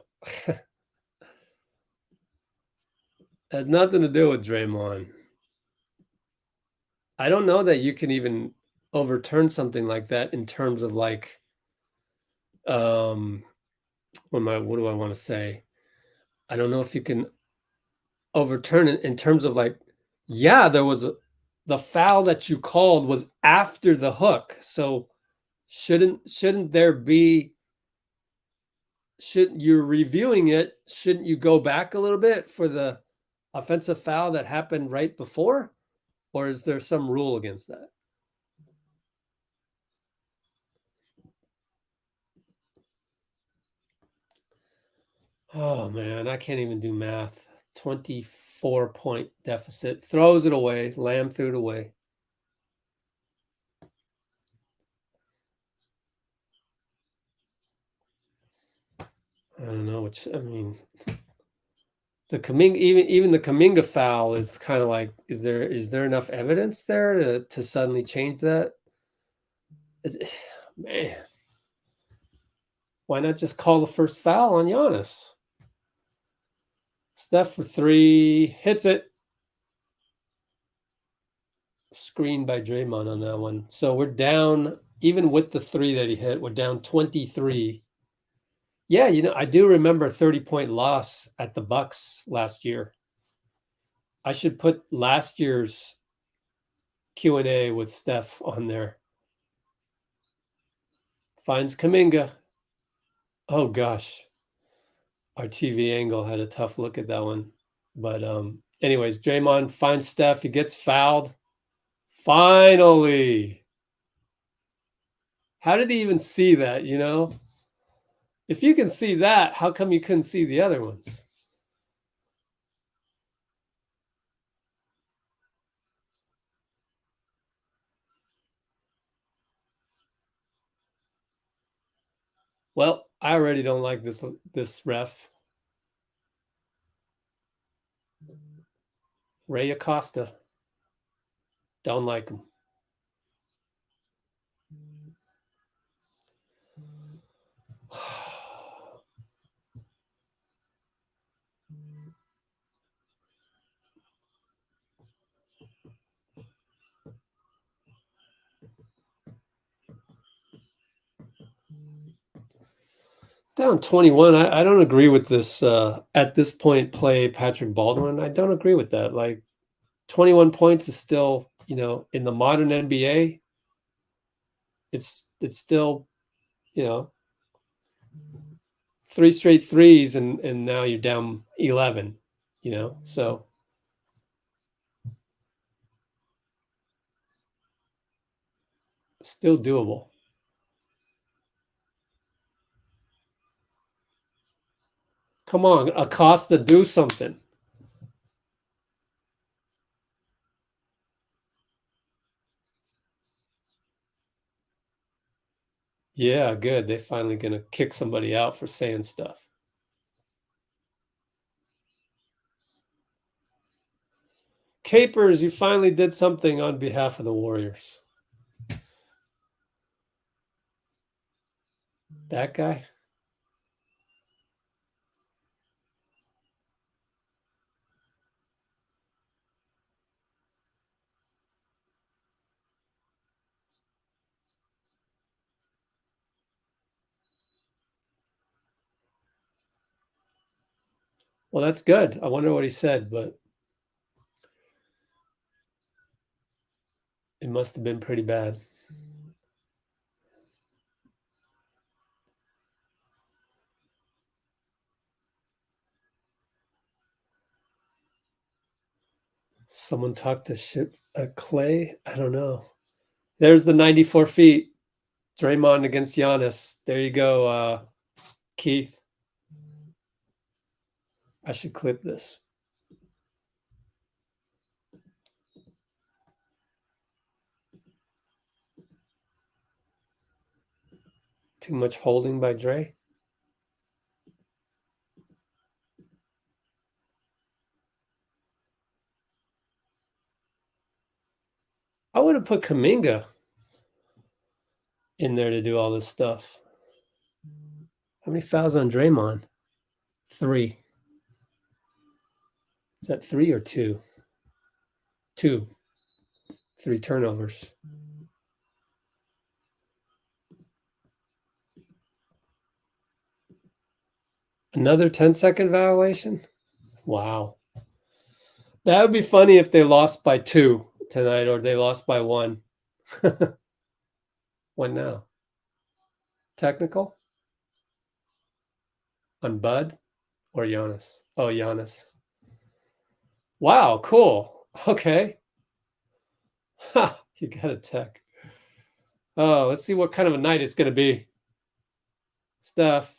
Has nothing to do with Draymond. I don't know that you can even overturn something like that in terms of like, what do I want to say? I don't know if you can overturn it in terms of like, yeah, there was the foul that you called was after the hook. So shouldn't there be, shouldn't you're reviewing it, shouldn't you go back a little bit for the offensive foul that happened right before? Or is there some rule against that? Oh man, I can't even do math. 24-point deficit. Throws it away. Lamb threw it away. I don't know which. I mean, the Kuminga, even the Kuminga foul is kind of like, is there enough evidence there to suddenly change that? Man, why not just call the first foul on Giannis? Steph for 3, hits it. Screened by Draymond on that one. So we're down, even with the 3 that he hit, we're down 23. Yeah, you know, I do remember a 30-point loss at the Bucks last year. I should put last year's Q&A with Steph on there. Finds Kuminga. Oh gosh. Our TV angle had a tough look at that one. But anyways, Draymond finds Steph. He gets fouled. Finally. How did he even see that, you know? If you can see that, how come you couldn't see the other ones? Well, I already don't like this ref. Ray Acosta. Don't like him. Down 21. I don't agree with this at this point play Patrick Baldwin. I don't agree with that. Like 21 points is still, you know, in the modern NBA, it's still, you know, 3 straight threes and now you're down 11, you know. So still doable. Come on, Acosta, do something. Yeah, good. They finally gonna kick somebody out for saying stuff. Capers, you finally did something on behalf of the Warriors. That guy? Well, that's good. I wonder what he said, but it must have been pretty bad. Someone talked to shit Clay. I don't know. There's the 94 feet. Draymond against Giannis. There you go, Keith. I should clip this. Too much holding by Dre. I would have put Kuminga in there to do all this stuff. How many fouls on Draymond? 3. Is that 3 or 2? 2. 3 turnovers. Another 10-second violation? Wow. That would be funny if they lost by 2 tonight or they lost by 1. What now? Technical? On Bud or Giannis? Oh, Giannis. Wow, cool. Okay. Ha, you got a tech. Oh, let's see what kind of a night it's going to be. Steph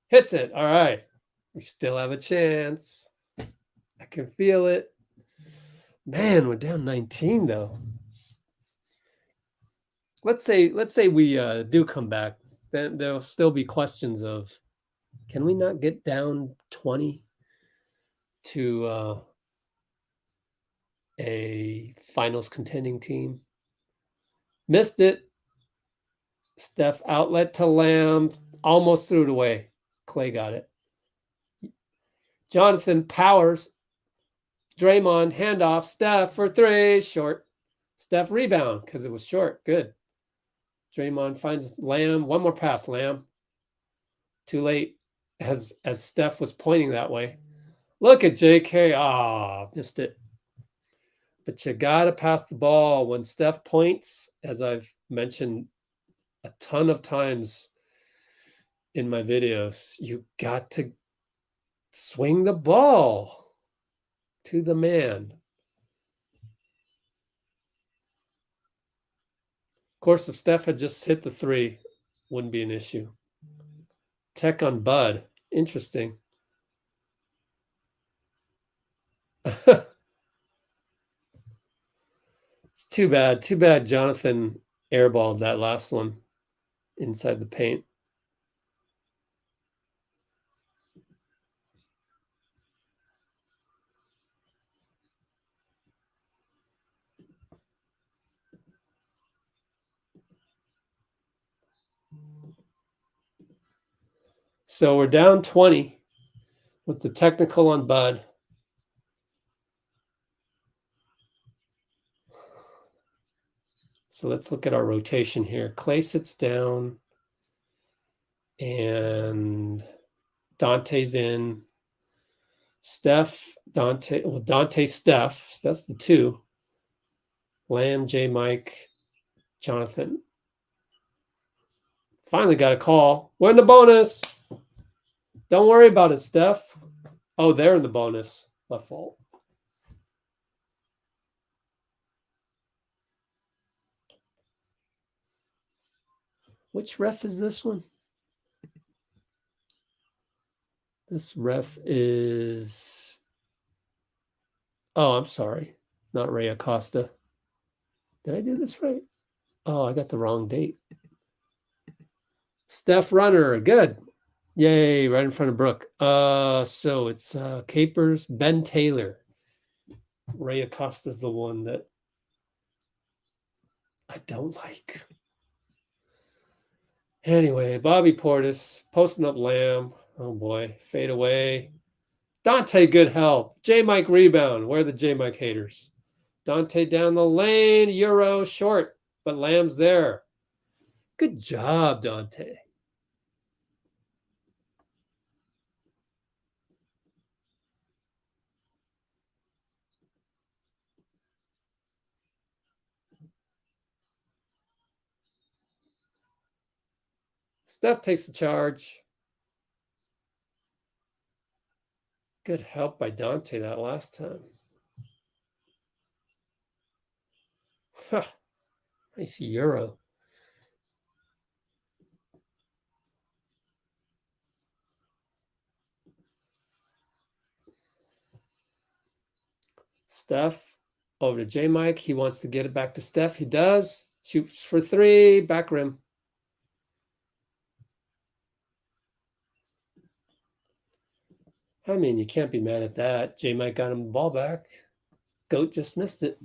hits it. All right. We still have a chance. I can feel it. Man, we're down 19 though. Let's say we do come back. Then there'll still be questions of, can we not get down 20 to a finals contending team? Missed it. Steph outlet to Lamb, almost threw it away. Clay got it. Jonathan Powers, Draymond, handoff, Steph for 3, short. Steph rebound because it was short. Good. Draymond finds Lamb. One more pass, Lamb. Too late as Steph was pointing that way. Look at JK. Ah, missed it. But you got to pass the ball when Steph points, as I've mentioned a ton of times in my videos. You got to swing the ball to the man. Of course, if Steph had just hit the 3, wouldn't be an issue. Tech on Bud. Interesting. It's too bad. Too bad Jonathan airballed that last one inside the paint. So we're down 20 with the technical on Bud. So let's look at our rotation here. Clay sits down and Dante's in. Steph, Donte, well, Donte, Steph. That's the two. Lamb, Mike, Jonathan. Finally got a call. We're in the bonus. Don't worry about it, Steph. Oh, they're in the bonus. My fault. Which ref is this one? This ref is... Oh, I'm sorry. Not Ray Acosta. Did I do this right? Oh, I got the wrong date. Steph Runner. Good. Yay, right in front of Brooke. So it's Capers, Ben Taylor. Ray Acosta's the one that I don't like. Anyway, Bobby Portis posting up Lamb. Oh boy, fade away. Donte, good help. Mike rebound. Where are the Mike haters? Donte down the lane. Euro short, but Lamb's there. Good job, Donte. Steph takes the charge. Good help by Donte that last time. Huh. Nice Euro. Steph over to Mike. He wants to get it back to Steph. He does. Shoots for three. Back rim. I mean, you can't be mad at that. Mike got him the ball back. Goat just missed it.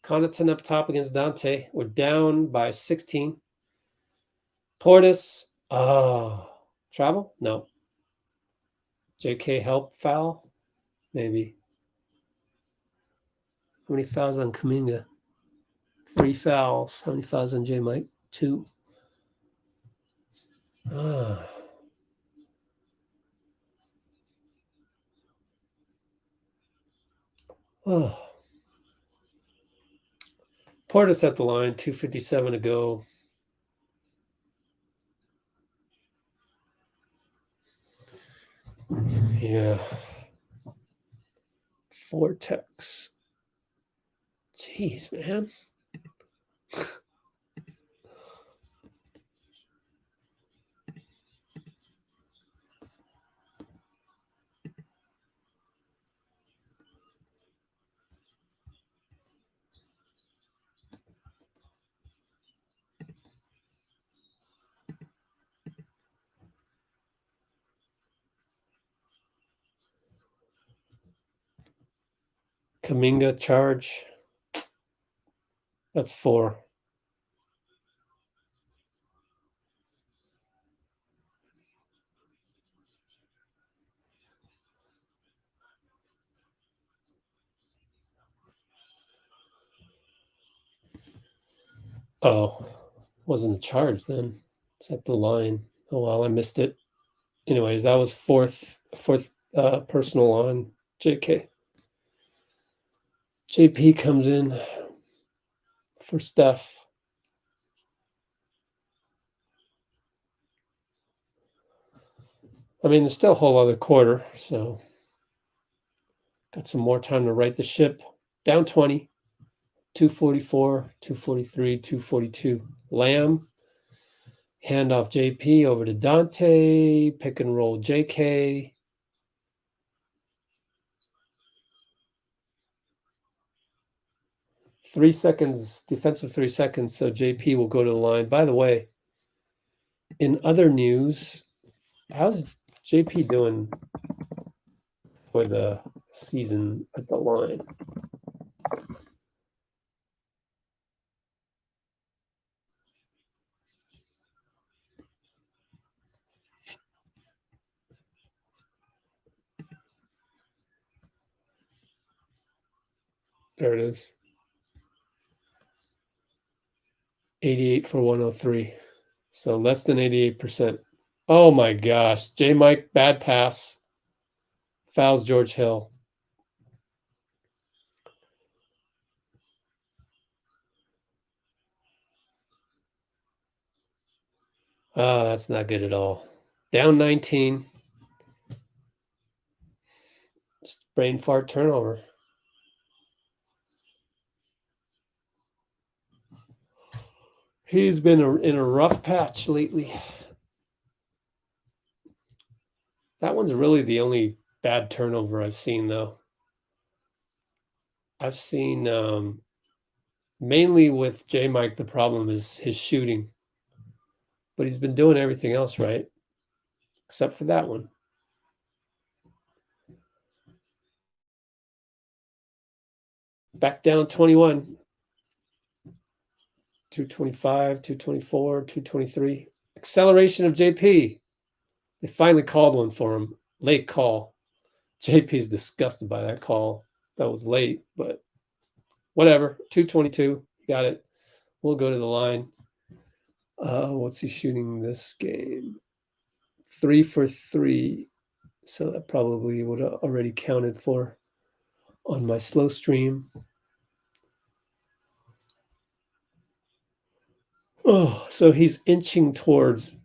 Connaughton up top against Donte. We're down by 16. Portis. Oh. Travel? No. JK help foul? Maybe. How many fouls on Kuminga? 3 fouls. How many fouls on Mike? 2. Ah. Oh. Portis at the line, 2:57 to go. Yeah. Vortex. Jeez, man. Kuminga charge. That's 4. Oh, wasn't a charge then. It's at the line. Oh well, I missed it. Anyways, that was fourth personal on JK. JP comes in for Steph. I mean, there's still a whole other quarter, so got some more time to right the ship. Down 20, 244, 243, 242. Lamb, handoff JP over to Donte, pick and roll JK. Three seconds, defensive 3 seconds, so JP will go to the line. By the way, in other news, how's JP doing for the season at the line? There it is. 88 for 103. So less than 88%. Oh my gosh. J-Mike, bad pass. Fouls George Hill. Oh, that's not good at all. Down 19. Just brain fart turnover. He's been in a rough patch lately. That one's really the only bad turnover I've seen, though. I've seen mainly with J-Mike, the problem is his shooting. But he's been doing everything else right, except for that one. Back down 21. 225, 224, 223. Acceleration of JP. They finally called one for him. Late call. JP's disgusted by that call. That was late, but whatever. 222. Got it. We'll go to the line. What's he shooting this game? 3 for 3. So that probably would have already counted for on my slow stream. Oh, so he's inching towards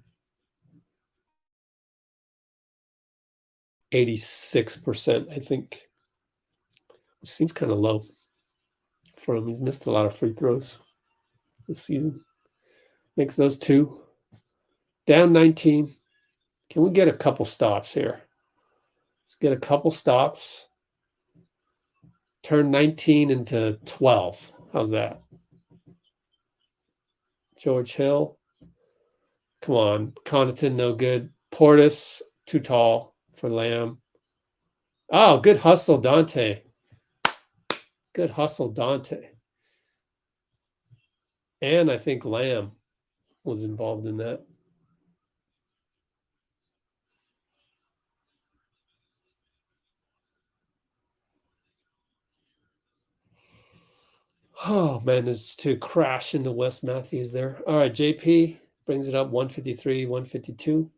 86%, I think. Which seems kind of low for him. He's missed a lot of free throws this season. Makes those two. Down 19. Can we get a couple stops here? Let's get a couple stops. Turn 19 into 12. How's that? George Hill. Come on. Connaughton, no good. Portis, too tall for Lamb. Oh, good hustle, Donte. Good hustle, Donte. And I think Lamb was involved in that. Oh, managed to crash into Wes Matthews there. All right, JP brings it up 153, 152.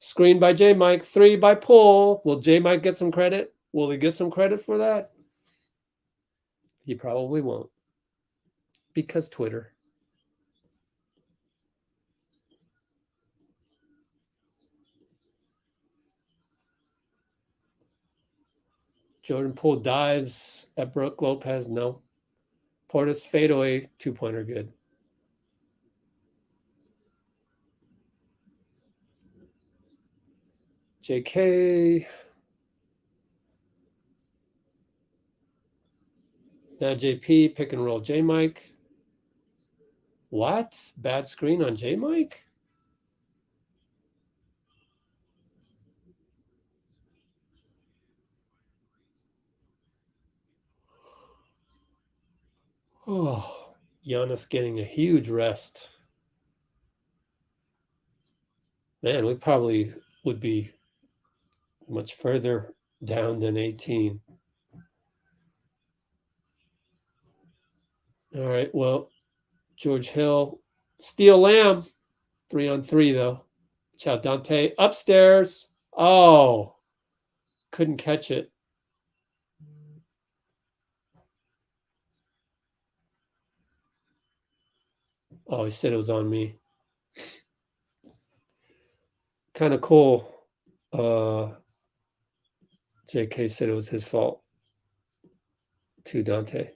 Screen by J-Mike, 3 by Poole. Will J-Mike get some credit? Will he get some credit for that? He probably won't. Because Twitter. Jordan Poole dives at Brooke Lopez. No. Portis fadeaway, 2-pointer good. JK. Now JP, pick and roll J-Mike. What? Bad screen on J-Mike? Oh, Giannis getting a huge rest. Man, we probably would be much further down than 18. All right, well, George Hill, steal Lamb, 3-on-3 though. Watch out, Donte, upstairs. Oh, couldn't catch it. Oh, he said it was on me. Kind of cool. JK said it was his fault to Donte.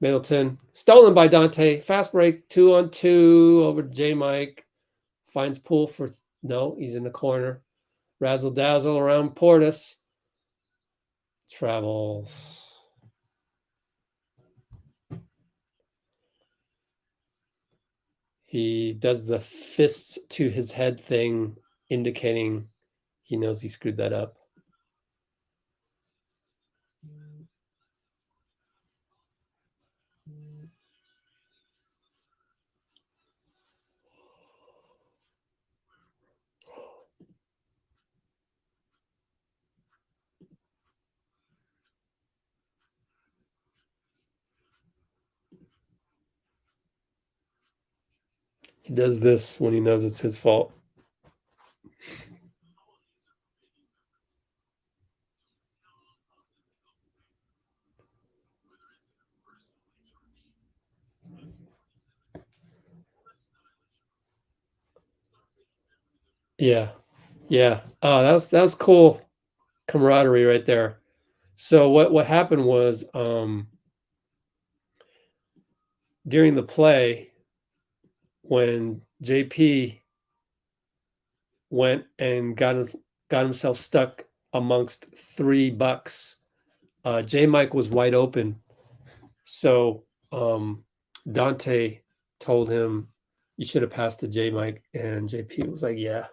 Middleton, stolen by Donte. Fast break, 2-on-2 over to J-Mike. Finds Poole for, no, he's in the corner. Razzle dazzle around Portis. Travels. He does the fists to his head thing, indicating he knows he screwed that up. He does this when he knows it's his fault. Yeah. Yeah. Oh, that was cool camaraderie right there. So what happened was during the play when JP went and got himself stuck amongst 3 bucks, J-Mike was wide open. So Donte told him, you should have passed to J-Mike, and JP was like, yeah.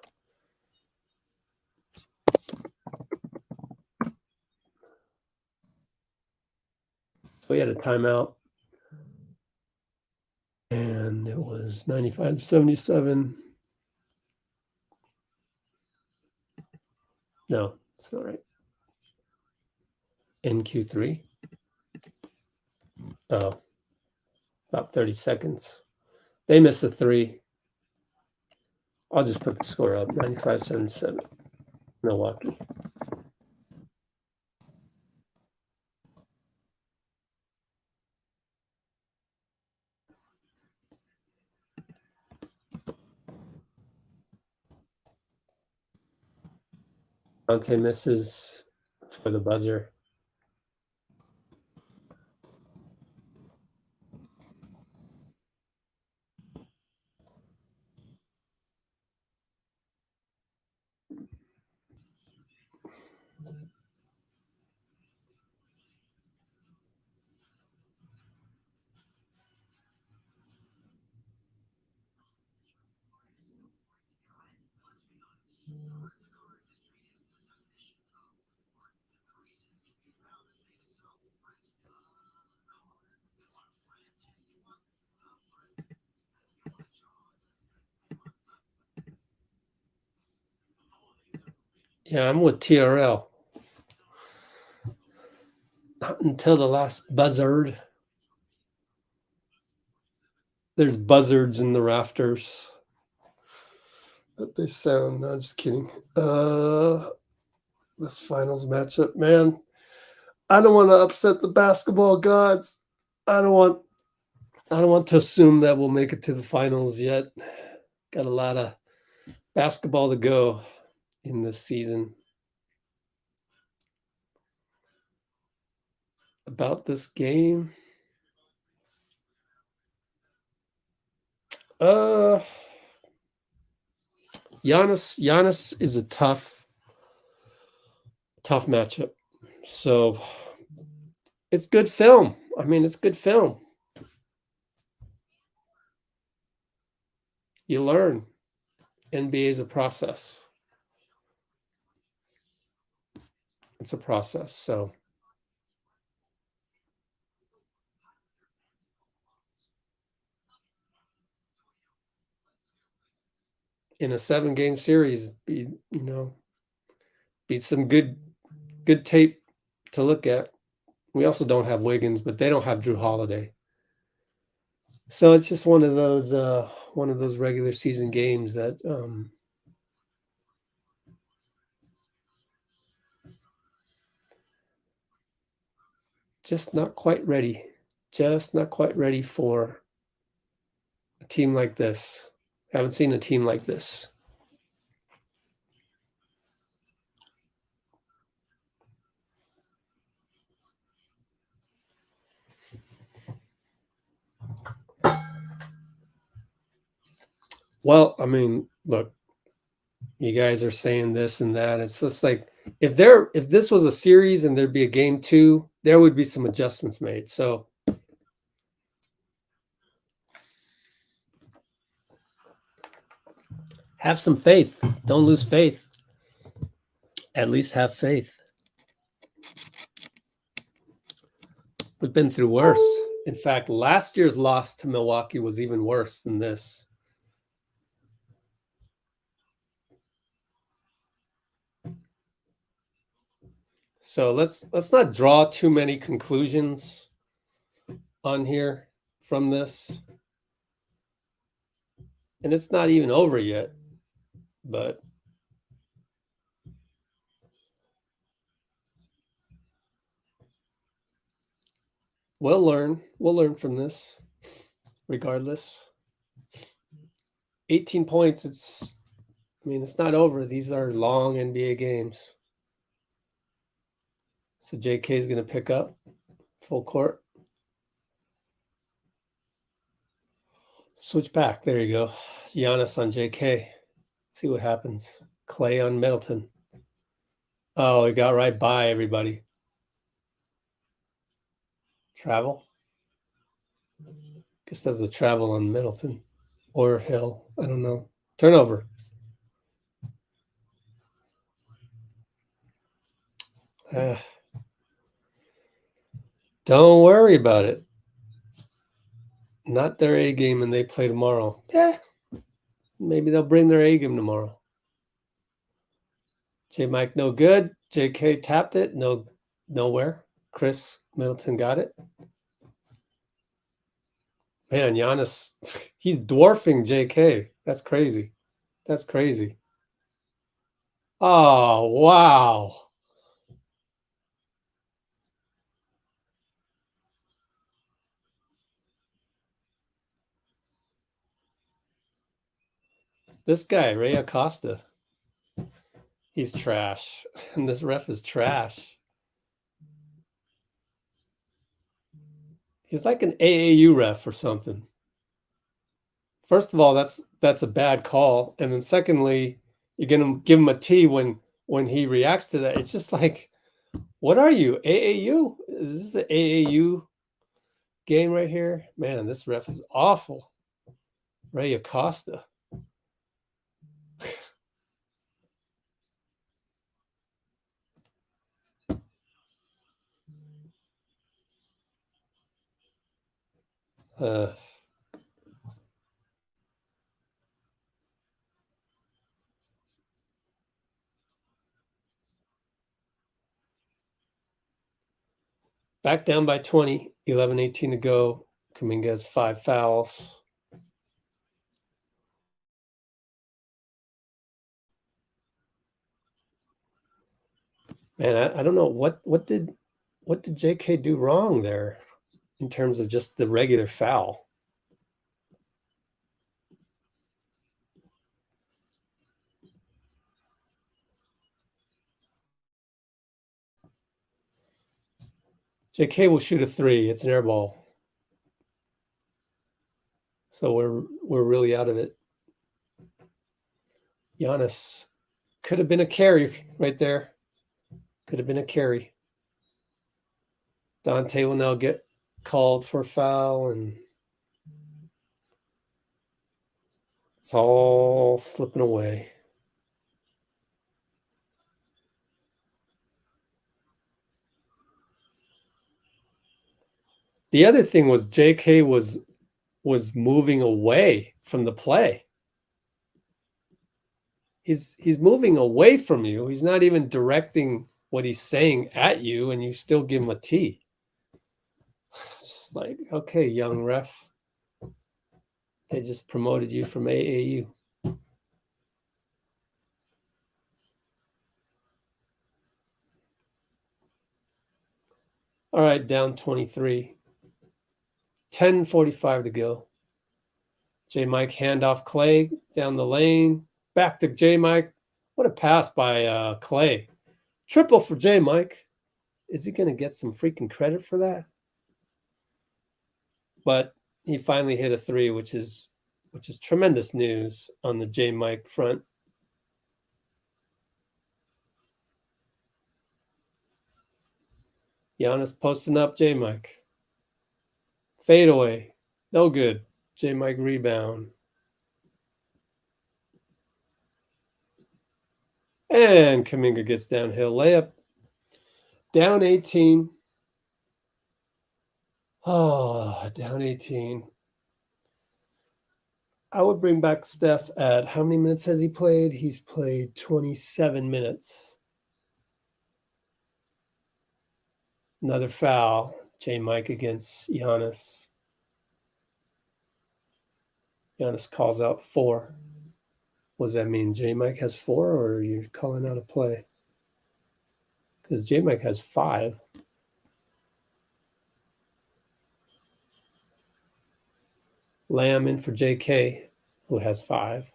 So he had a timeout, and it was 95-77. No, it's not right. In Q3. Oh, about 30 seconds. They missed a 3. I'll just put the score up, 95-77, Milwaukee. Donte misses for the buzzer. Yeah, I'm with TRL. Not until the last buzzard. There's buzzards in the rafters. That they sound. No, just kidding. This finals matchup, man. I don't want to upset the basketball gods. I don't want to assume that we'll make it to the finals yet. Got a lot of basketball to go in this season. About this game. Giannis is a tough matchup. So it's good film. I mean, it's good film. You learn. NBA is a process. It's a process. So in a 7-game series, be some good tape to look at. We also don't have Wiggins, but they don't have Drew Holiday. So it's just one of those regular season games that just not quite ready. Just not quite ready for a team like this. Haven't seen a team like this. Well, I mean, look, you guys are saying this and that. It's just like if this was a series and there'd be a game 2, there would be some adjustments made. So have some faith. Don't lose faith. At least have faith. We've been through worse. In fact, last year's loss to Milwaukee was even worse than this. So let's not draw too many conclusions on here from this. And it's not even over yet, but we'll learn. We'll learn from this regardless. 18 points. It's not over. These are long NBA games. So JK is going to pick up full court. Switch back. There you go. Giannis on JK. Let's see what happens. Clay on Middleton. Oh, he got right by everybody. Travel. Guess that's a travel on Middleton or Hill. I don't know. Turnover. Don't worry about it. Not their A game, and they play tomorrow. Yeah, maybe they'll bring their A game tomorrow. J-Mike, no good. JK tapped it. No, nowhere. Chris Middleton got it. Man, Giannis, he's dwarfing JK. That's crazy. That's crazy. Oh, wow. This guy, Ray Acosta, he's trash. And this ref is trash. He's like an AAU ref or something. First of all, that's a bad call. And then secondly, you're going to give him a T when he reacts to that. It's just like, what are you, AAU? Is this an AAU game right here? Man, this ref is awful. Ray Acosta. Back down by 20, 11-18 to go. Kuminga has 5 fouls. Man, I don't know what did JK do wrong there in terms of just the regular foul. JK will shoot a 3. It's an air ball. So we're really out of it. Giannis could have been a carry right there. Could have been a carry. Donte will now get called for a foul, and it's all slipping away. The other thing was JK was moving away from the play. He's moving away from you. He's not even directing what he's saying at you, and you still give him a T. It's just like, okay, young ref. They just promoted you from AAU. All right, down 23. 10:45 to go. J-Mike handoff Clay down the lane. Back to J-Mike. What a pass by Clay. Triple for J-Mike. Is he going to get some freaking credit for that? But he finally hit a 3, which is tremendous news on the J-Mike front. Giannis posting up J-Mike. Fade away. No good. J-Mike rebound. And Kuminga gets downhill layup. Down 18. Oh, down 18. I would bring back Steph at how many minutes has he played? He's played 27 minutes. Another foul. J-Mike against Giannis. Giannis calls out 4. What does that mean? J-Mike has 4, or are you calling out a play? Because J-Mike has 5. Lamb in for JK, who has 5.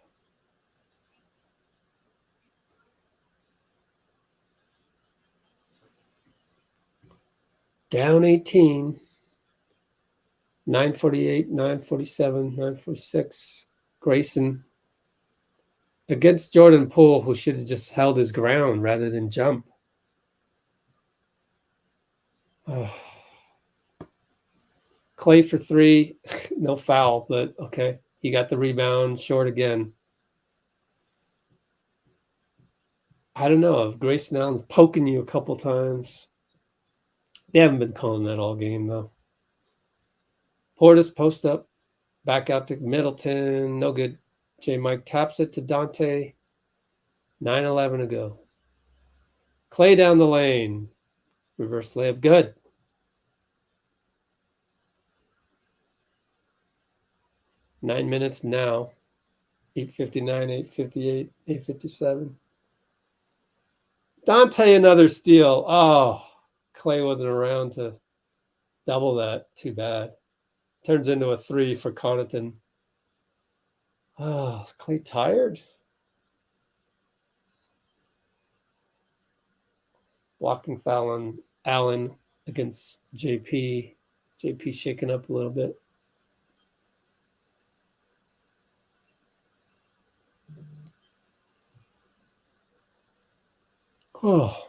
Down 18. 948, 947, 946. Grayson against Jordan Poole, who should have just held his ground rather than jump. Oh. Clay for 3. No foul, but okay. He got the rebound, short again. I don't know if Grayson Allen's poking you a couple times. They haven't been calling that all game, though. Portis post up, back out to Middleton. No good. J-Mike taps it to Donte. 9:11 to go. Clay down the lane. Reverse layup. Good. Nine minutes now. 8:59, 8:58, 8:57. Donte, another steal. Oh, Clay wasn't around to double that. Too bad. Turns into a 3 for Connaughton. Oh, is Clay tired? Blocking foul on Allen against JP. JP shaking up a little bit. Oh.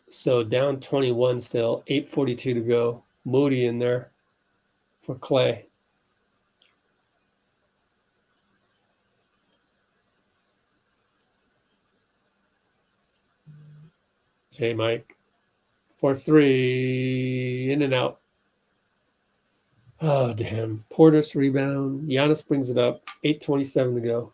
So down 21 still. 8:42 to go. Moody in there for Clay. J-Mike for 3, in and out. Oh, damn. Portis rebound. Giannis brings it up. 8:27 to go.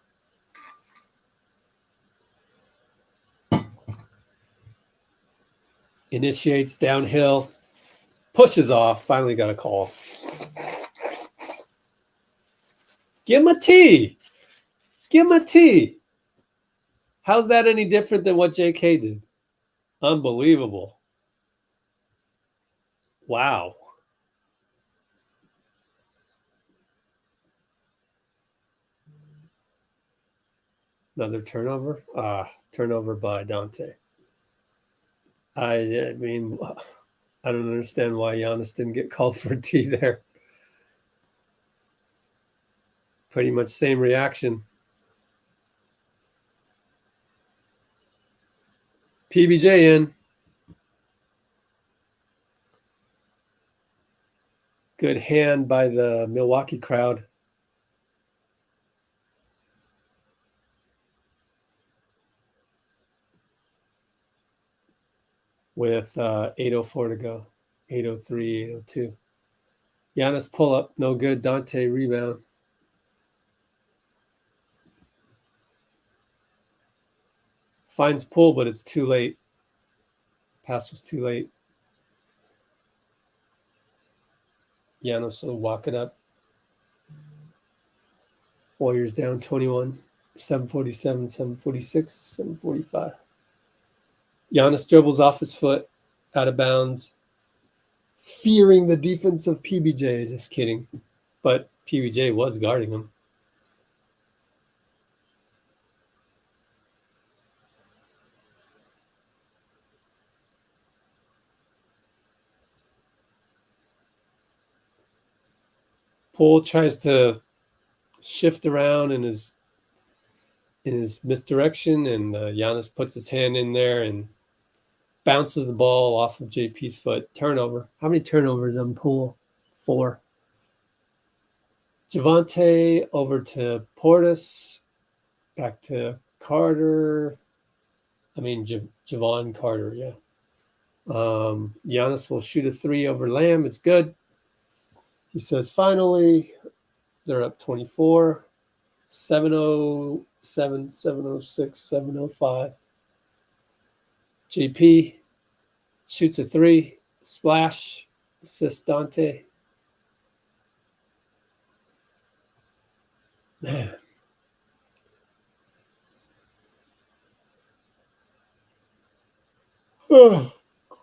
Initiates downhill. Pushes off. Finally got a call. Give him a T. Give him a T. How's that any different than what JK did? Unbelievable. Wow. Another turnover? Turnover by Donte. I mean, I don't understand why Giannis didn't get called for a T there. Pretty much same reaction. PBJ in. Good hand by the Milwaukee crowd. With 8:04 to go. 8:03, 8:02. Giannis pull up, no good. Donte rebound. Finds Poole, but it's too late. Pass was too late. Giannis will walk it up. Warriors down 21. 7:47, 7:46, 7:45. Giannis dribbles off his foot, out of bounds, fearing the defense of PBJ. Just kidding. But PBJ was guarding him. Poole tries to shift around in his misdirection, and Giannis puts his hand in there and bounces the ball off of JP's foot. Turnover. How many turnovers on Poole? 4. Javonte over to Portis. Back to Carter. I mean, Javon Carter, yeah. Giannis will shoot a 3 over Lamb. It's good. He says, finally, they're up 24. 7:07, 7:06, 7:05. JP shoots a 3. Splash. Assist Donte. Man.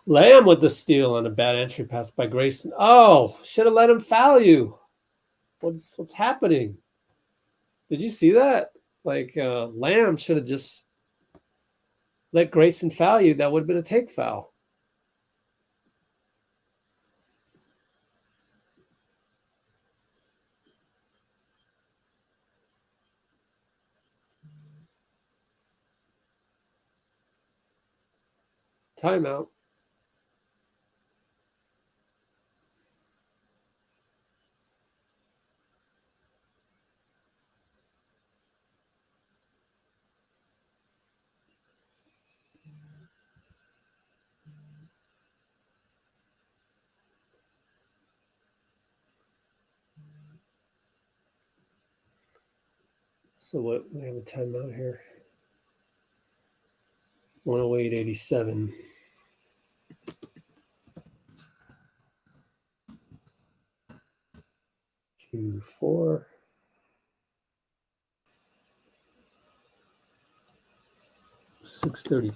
Lamb with the steal on a bad entry pass by Grayson. Oh, should have let him foul you. What's happening? Did you see that? Like Lamb should have just let Grayson foul you. That would have been a take foul. Timeout. So what? We have a timeout here. 108.87. Q4. $6.33.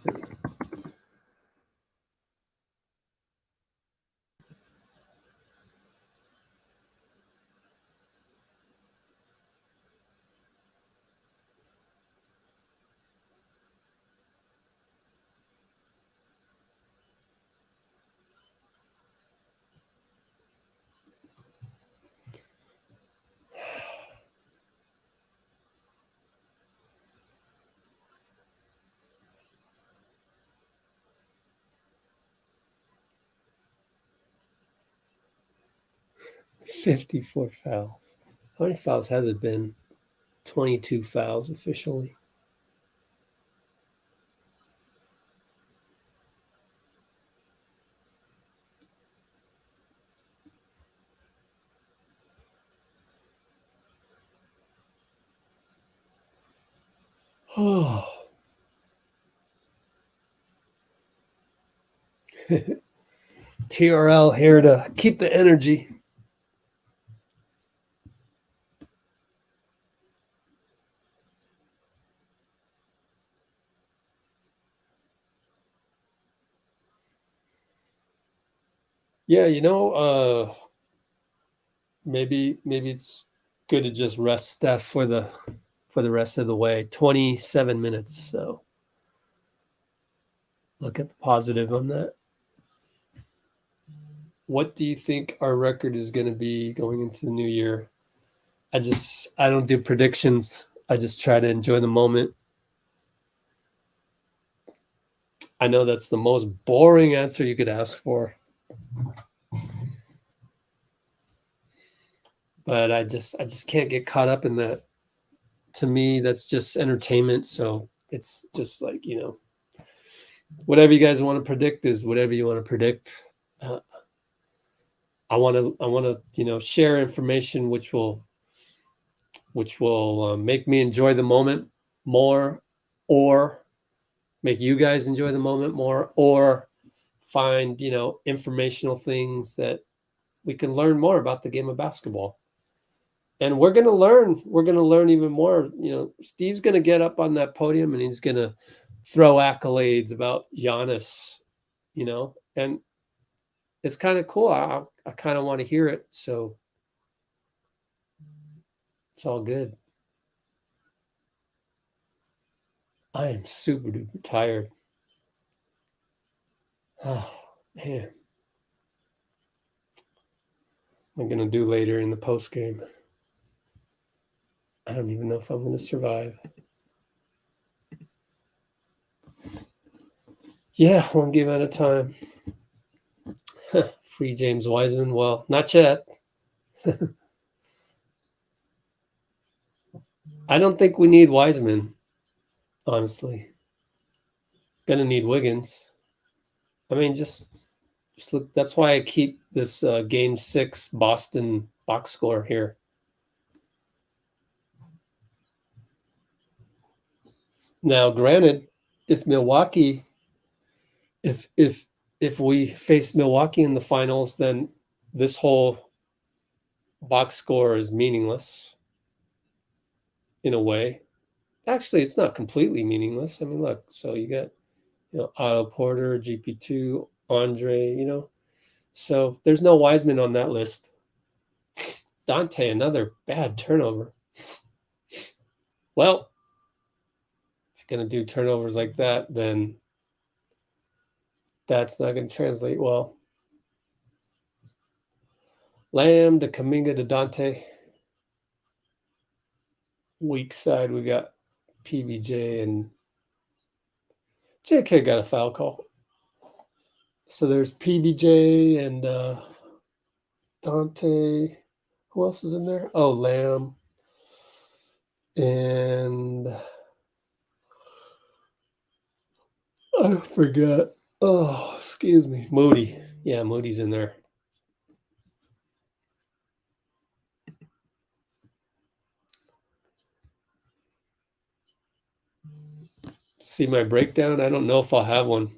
$54 fouls. How many fouls has it been? 22 fouls officially. Oh. TRL here to keep the energy. Yeah, maybe it's good to just rest Steph for the rest of the way. 27 minutes. So look at the positive on that. What do you think our record is going to be going into the new year? I don't do predictions. I just try to enjoy the moment. I know that's the most boring answer you could ask for. But I just can't get caught up in that. To me, that's just entertainment. So it's just like, whatever you guys want to predict is whatever you want to predict. I want to, share information which will make me enjoy the moment more, or make you guys enjoy the moment more, or find, informational things that we can learn more about the game of basketball. And we're going to learn even more. Steve's going to get up on that podium and he's going to throw accolades about Giannis, and it's kind of cool. I kind of want to hear it. So it's all good. I am super duper tired. Oh, man. What am I going to do later in the post game? I don't even know if I'm going to survive. Yeah, one game at a time. Free James Wiseman. Well, not yet. I don't think we need Wiseman, honestly. Gonna need Wiggins. I mean, just look. That's why I keep this Game 6 Boston box score here. Now, granted, if Milwaukee, if we face Milwaukee in the finals, then this whole box score is meaningless. in a way. Actually, it's not completely meaningless. I mean, look, so you got, Otto Porter, GP2, Andre, So there's no Wiseman on that list. Donte, another bad turnover. Well, if you're going to do turnovers like that, then that's not going to translate well. Lamb to Kuminga to Donte. Weak side, we got PVJ and JK got a foul call. So there's PVJ and Donte. Who else is in there? Oh, Lamb. And I forgot. Oh, excuse me. Moody. Yeah, Moody's in there. See my breakdown? I don't know if I'll have one.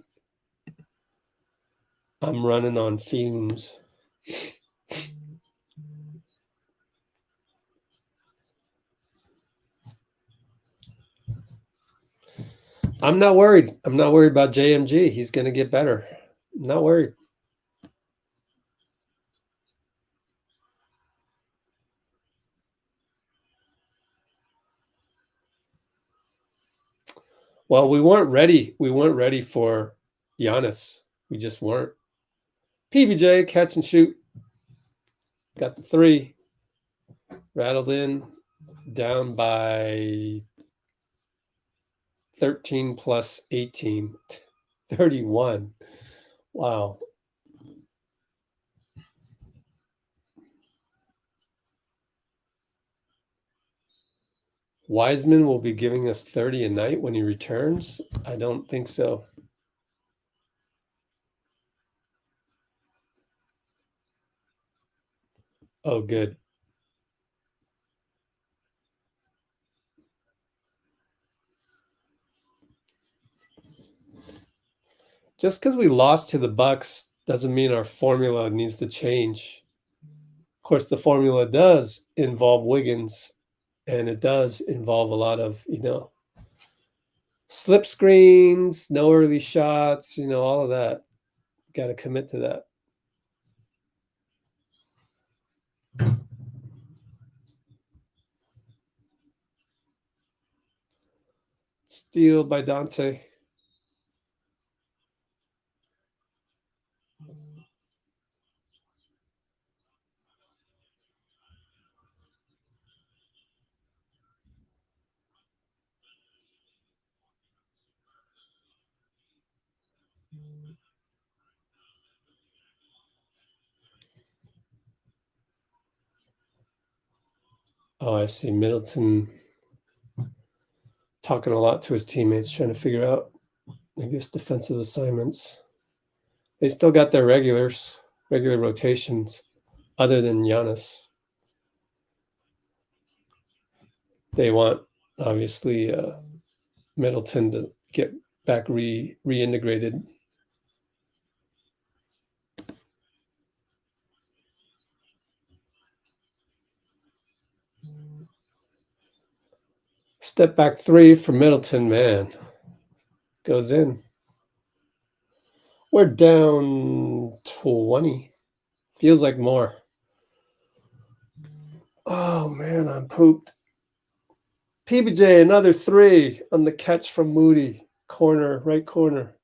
I'm running on fumes. I'm not worried. I'm not worried about JMG. He's going to get better. I'm not worried. Well, we weren't ready. We weren't ready for Giannis. We just weren't. PBJ, catch and shoot. Got the 3. Rattled in. Down by 13 plus 18. 31. Wow. Wiseman will be giving us 30 a night when he returns? I don't think so. Oh, good. Just because we lost to the Bucks doesn't mean our formula needs to change. Of course, the formula does involve Wiggins, and it does involve a lot of, slip screens, no early shots, all of that. Got to commit to that. Steal by Donte. Oh, I see Middleton talking a lot to his teammates, trying to figure out, I guess, defensive assignments. They still got their regular rotations, other than Giannis. They want, obviously, Middleton to get back reintegrated. Step back 3 for Middleton, man. Goes in. We're down 20. Feels like more. Oh, man, I'm pooped. PBJ, another 3 on the catch from Moody. Corner, right corner.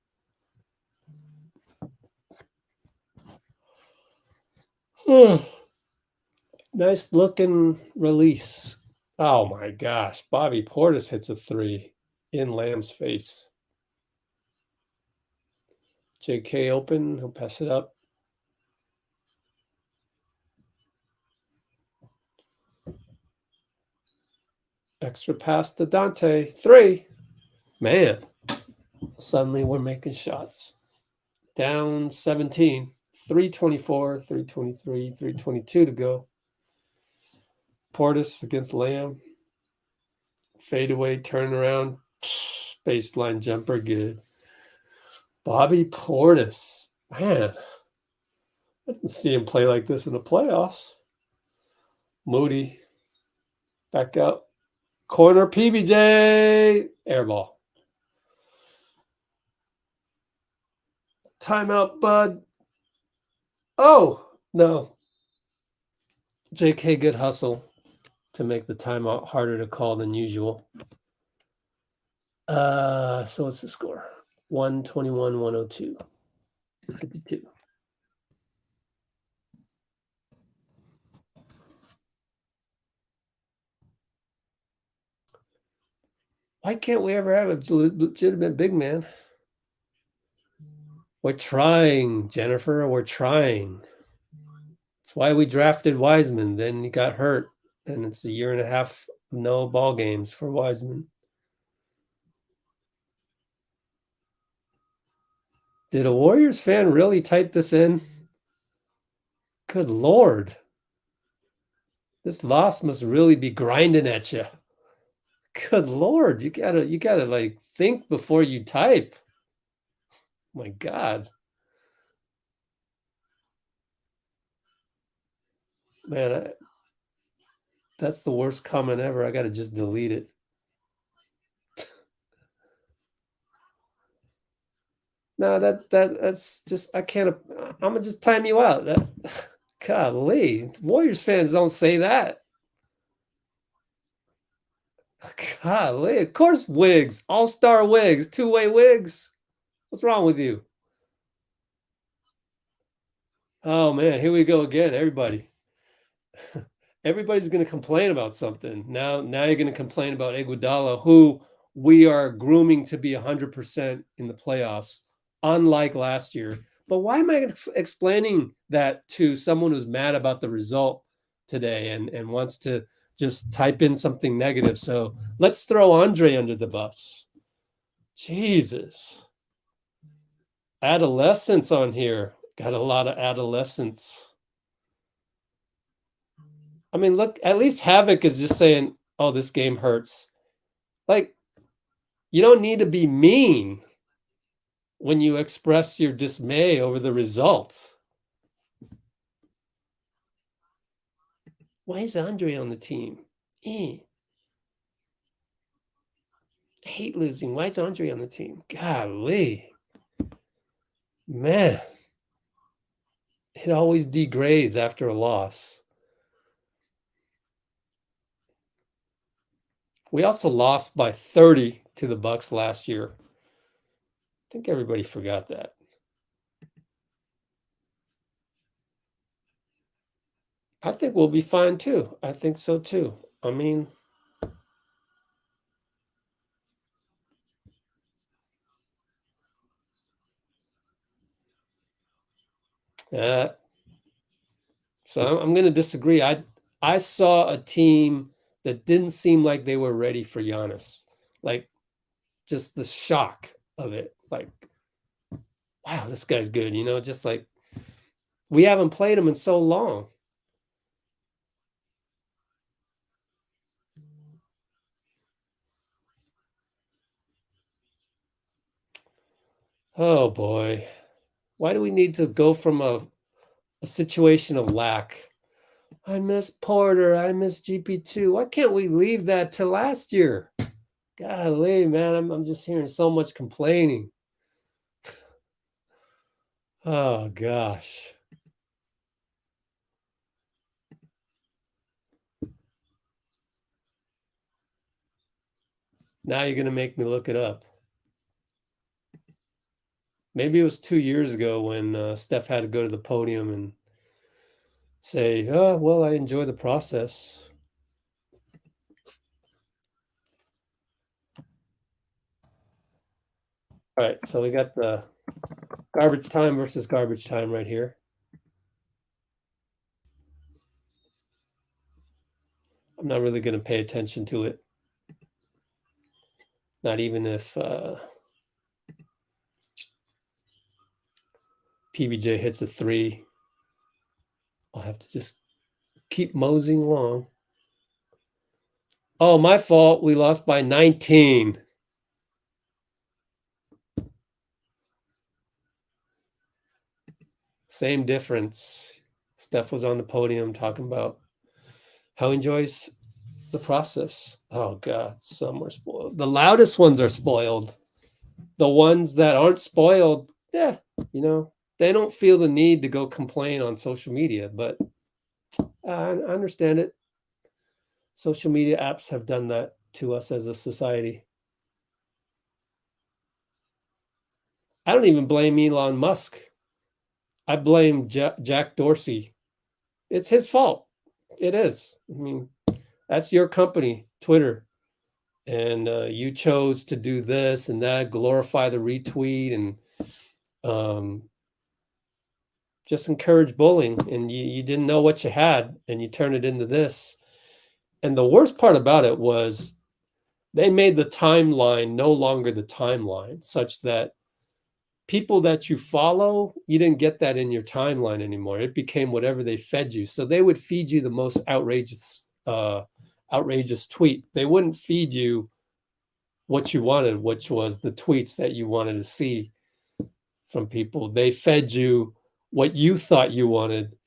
Nice looking release. Oh, my gosh. Bobby Portis hits a 3 in Lamb's face. JK open. He'll pass it up. Extra pass to Donte. 3. Man, suddenly we're making shots. Down 17. 324, 323, 322 to go. Portis against Lamb. Fadeaway, turnaround. Baseline jumper, good. Bobby Portis. Man, I didn't see him play like this in the playoffs. Moody. Back up. Corner PBJ. Air ball. Timeout, bud. Oh, no. JK, good hustle to make the timeout harder to call than usual. So what's the score? 121, 102. 52. Why can't we ever have a legitimate big man? We're trying, Jennifer. We're trying. That's why we drafted Wiseman. Then he got hurt, and it's a year and a half no ball games for Wiseman. Did a Warriors fan really type this in? Good Lord. This loss must really be grinding at you. Good Lord. You gotta like think before you type. My God. Man, that's the worst comment ever. I gotta just delete it. No, that's just I can't. I'm gonna just time you out. That, golly, Warriors fans don't say that. Golly, of course, Wiggs, all-star Wiggs, two-way Wiggs. What's wrong with you? Oh man, here we go again. Everybody's going to complain about something. Now you're going to complain about Iguodala, who we are grooming to be 100% in the playoffs, unlike last year. But why am I explaining that to someone who's mad about the result today and wants to just type in something negative? So let's throw Andre under the bus. Jesus. Adolescence on here. Got a lot of adolescence. I mean, look, at least Havoc is just saying, oh, this game hurts. Like, you don't need to be mean when you express your dismay over the results. Why is Andre on the team? I hate losing. Why is Andre on the team? Golly. Man. It always degrades after a loss. We also lost by 30 to the Bucks last year. I think everybody forgot that. I think we'll be fine too. I think so too. I mean, so I'm going to disagree. I saw a team that didn't seem like they were ready for Giannis. Like, just the shock of it. Like, wow, this guy's good. You know, just like we haven't played him in so long. Oh boy. Why do we need to go from a situation of lack? I miss Porter. I miss GP2. Why can't we leave that to last year? Golly, man, I'm just hearing so much complaining. Oh gosh. Now you're gonna make me look it up. Maybe it was 2 years ago when Steph had to go to the podium and say, oh, well, I enjoy the process. All right, so we got the garbage time versus garbage time right here. I'm not really going to pay attention to it. Not even if PBJ hits a three. I'll have to just keep moseying along. Oh, my fault. We lost by 19. Same difference. Steph was on the podium talking about how he enjoys the process. Oh God, some are spoiled. The loudest ones are spoiled. The ones that aren't spoiled, yeah, you know, they don't feel the need to go complain on social media, but I understand it. Social media apps have done that to us as a society. I don't even blame Elon Musk. I blame Jack Dorsey. It's his fault. It is. I mean, that's your company, Twitter. And you chose to do this and that, glorify the retweet, and just encourage bullying. And you didn't know what you had, and you turned it into this. And the worst part about it was they made the timeline no longer the timeline, such that people that you follow, you didn't get that in your timeline anymore. It became whatever they fed you. So they would feed you the most outrageous tweet. They wouldn't feed you what you wanted, which was the tweets that you wanted to see from people. They fed you what you thought you wanted,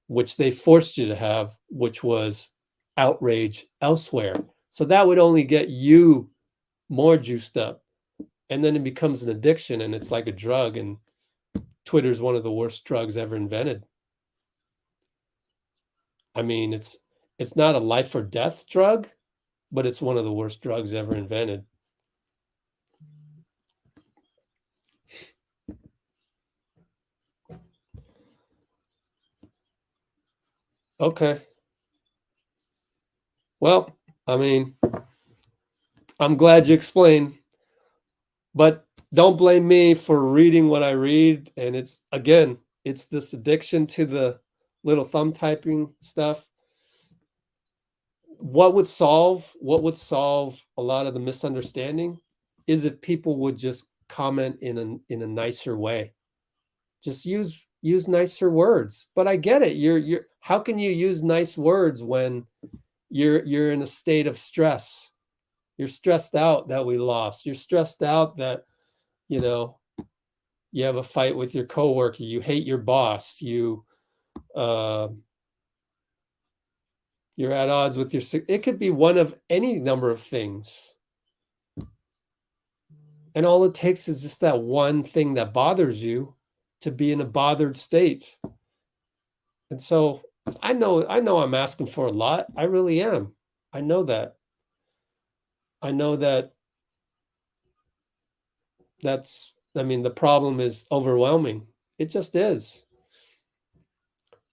which they forced you to have, which was outrage elsewhere. So that would only get you more juiced up. And then it becomes an addiction, and it's like a drug. And Twitter is one of the worst drugs ever invented. I mean, it's not a life or death drug, but it's one of the worst drugs ever invented. Okay. Well, I mean, I'm glad you explained, but don't blame me for reading what I read. And it's, again, it's this addiction to the little thumb typing stuff. What would solve a lot of the misunderstanding is if people would just comment in a nicer way. Just use nicer words. But I get it. You're how can you use nice words when you're in a state of stress? You're stressed out that we lost. You're stressed out that, you know, you have a fight with your coworker. You hate your boss. You're at odds with it could be one of any number of things. And all it takes is just that one thing that bothers you to be in a bothered state. And so I know I'm asking for a lot. I really am. I know that. The problem is overwhelming. It just is.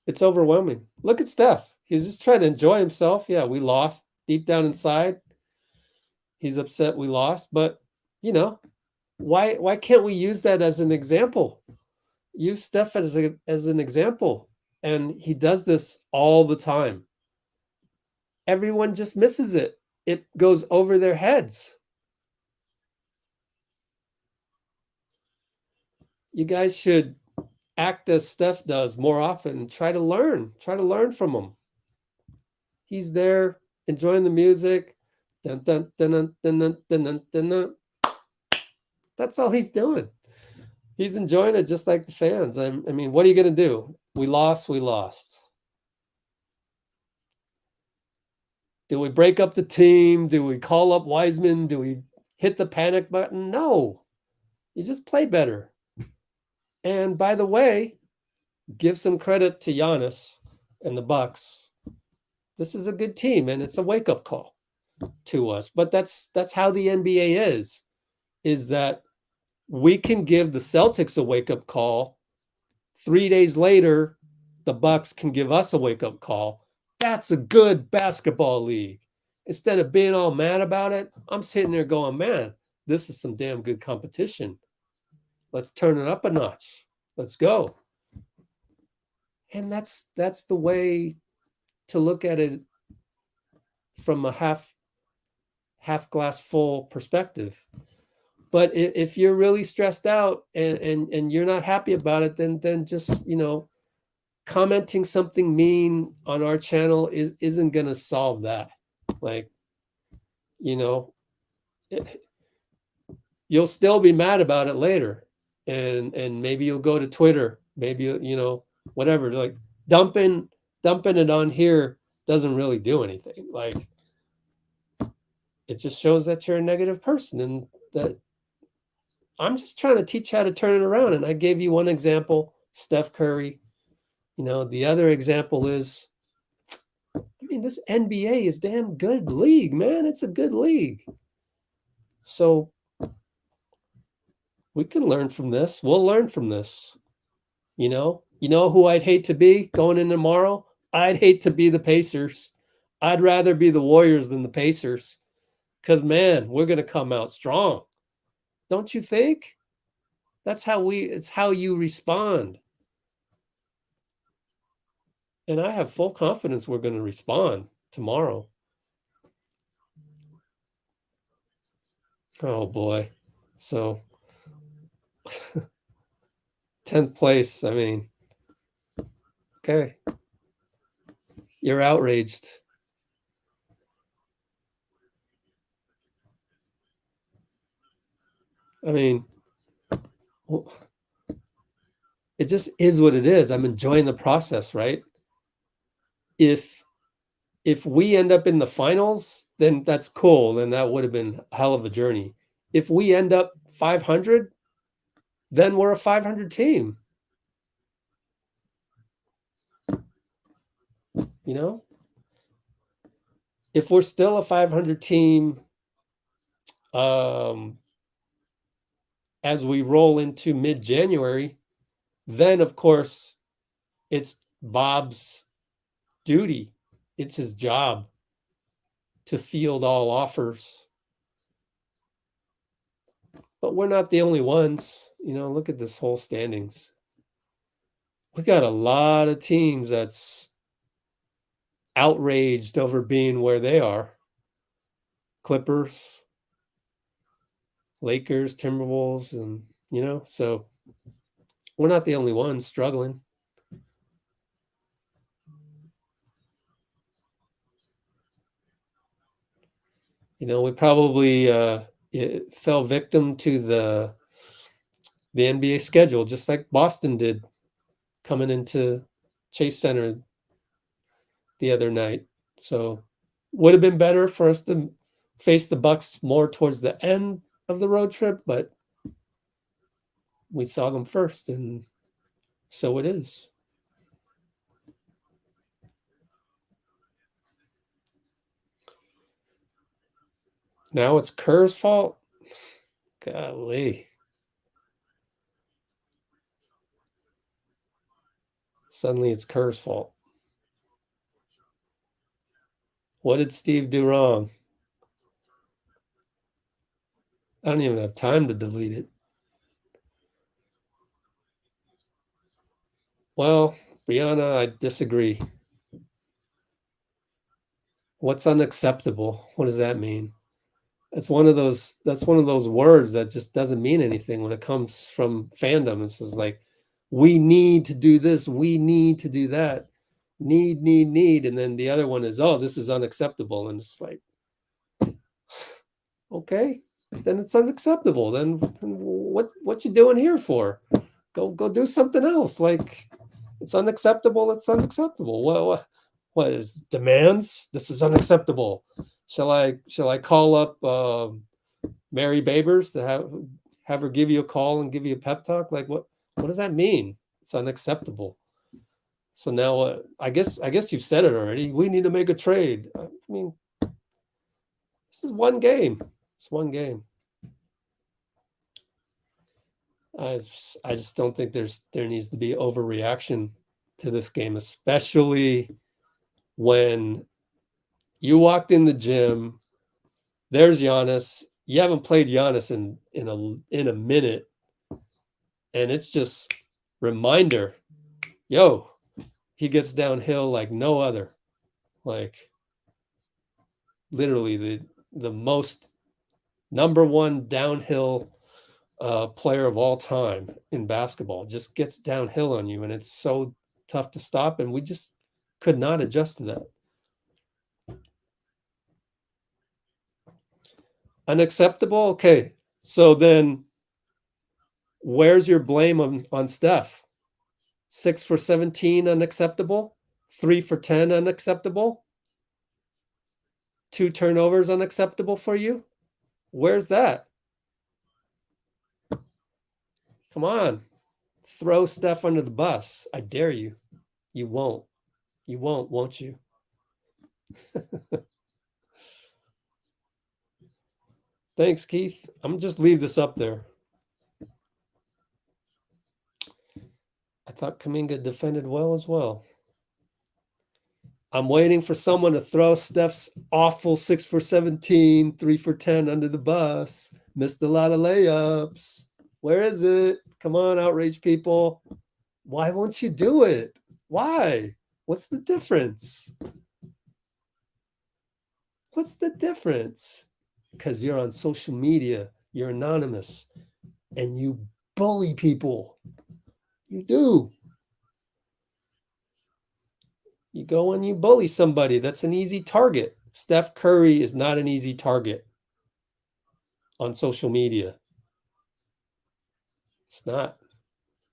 It's overwhelming. Look at Steph. He's just trying to enjoy himself. Yeah, we lost deep down inside. He's upset we lost, but you know, why can't we use that as an example? Use Steph as an example. And he does this all the time. Everyone just misses it. It goes over their heads. You guys should act as Steph does more often. Try to learn from him. He's there enjoying the music. Dun, dun, dun, dun, dun, dun, dun, dun, dun. That's all he's doing. He's enjoying it just like the fans. I mean, what are you going to do? We lost. Do we break up the team? Do we call up Wiseman? Do we hit the panic button? No. You just play better. And by the way, give some credit to Giannis and the Bucks. This is a good team, and it's a wake-up call to us. But that's how the NBA is that we can give the Celtics a wake-up call. 3 days later, the Bucks can give us a wake-up call. That's a good basketball league. Instead of being all mad about it, I'm sitting there going, man, this is some damn good competition. Let's turn it up a notch. Let's go. And that's the way to look at it from a half glass full perspective. But if you're really stressed out and you're not happy about it, then just, you know, commenting something mean on our channel isn't going to solve that. Like, you know, you'll still be mad about it later. And maybe you'll go to Twitter, maybe, you know, whatever, like dumping it on here doesn't really do anything. Like, it just shows that you're a negative person, and that I'm just trying to teach you how to turn it around. And I gave you one example, Steph Curry. The other example is, I mean, this NBA is damn good league, man. It's a good league. So we can learn from this. We'll learn from this. You know who I'd hate to be going in tomorrow? I'd hate to be the Pacers. I'd rather be the Warriors than the Pacers. Because, man, we're going to come out strong. Don't you think? It's how you respond. And I have full confidence we're going to respond tomorrow. Oh, boy. So, 10th place, I mean, okay. You're outraged. I mean, it just is what it is. I'm enjoying the process, right? If we end up in the finals, then that's cool. Then that would have been a hell of a journey. If we end up 500, then we're a 500 team. If we're still a 500 team, as we roll into mid-January, then of course it's Bob's duty. It's his job to field all offers. But we're not the only ones. Look at this whole standings. We got a lot of teams that's outraged over being where they are. Clippers, Lakers, Timberwolves, and so we're not the only ones struggling. We probably fell victim to the NBA schedule, just like Boston did coming into Chase Center the other night. So would have been better for us to face the Bucks more towards the end of the road trip, but we saw them first, and so it is. Now it's Kerr's fault. Golly. Suddenly it's Kerr's fault. What did Steve do wrong? I don't even have time to delete it. Well, Brianna, I disagree. What's unacceptable? What does that mean? That's one of those words that just doesn't mean anything when it comes from fandom. It's just like, we need to do this, we need to do that. Need. And then the other one is, oh, this is unacceptable. And it's like, okay, then it's unacceptable. Then what you doing here for? Go do something else. Like, it's unacceptable. It's unacceptable. What is demands? This is unacceptable. Shall I call up Mary Babers to have her give you a call and give you a pep talk? Like, what does that mean? It's unacceptable. So now I guess you've said it already. We need to make a trade. I mean, this is one game. It's one game. I just don't think there needs to be overreaction to this game, especially when you walked in the gym. There's Giannis. You haven't played Giannis in a minute, and it's just reminder, yo, he gets downhill like no other. Like, literally the most number one downhill player of all time in basketball just gets downhill on you, and it's so tough to stop, and we just could not adjust to that. Unacceptable. Okay, so then where's your blame on Steph? 6 for 17 unacceptable, 3 for 10 unacceptable. 2 turnovers unacceptable for you? Where's that? Come on. Throw Steph under the bus. I dare you. You won't. You won't you? Thanks, Keith. I'm gonna just leave this up there. I thought Kuminga defended well as well. I'm waiting for someone to throw Steph's awful 6 for 17, 3 for 10 under the bus. Missed a lot of layups. Where is it? Come on, outrage people. Why won't you do it? Why? What's the difference? What's the difference? Because you're on social media, you're anonymous, and you bully people. You do. You go and you bully somebody. That's an easy target. Steph Curry is not an easy target on social media. It's not.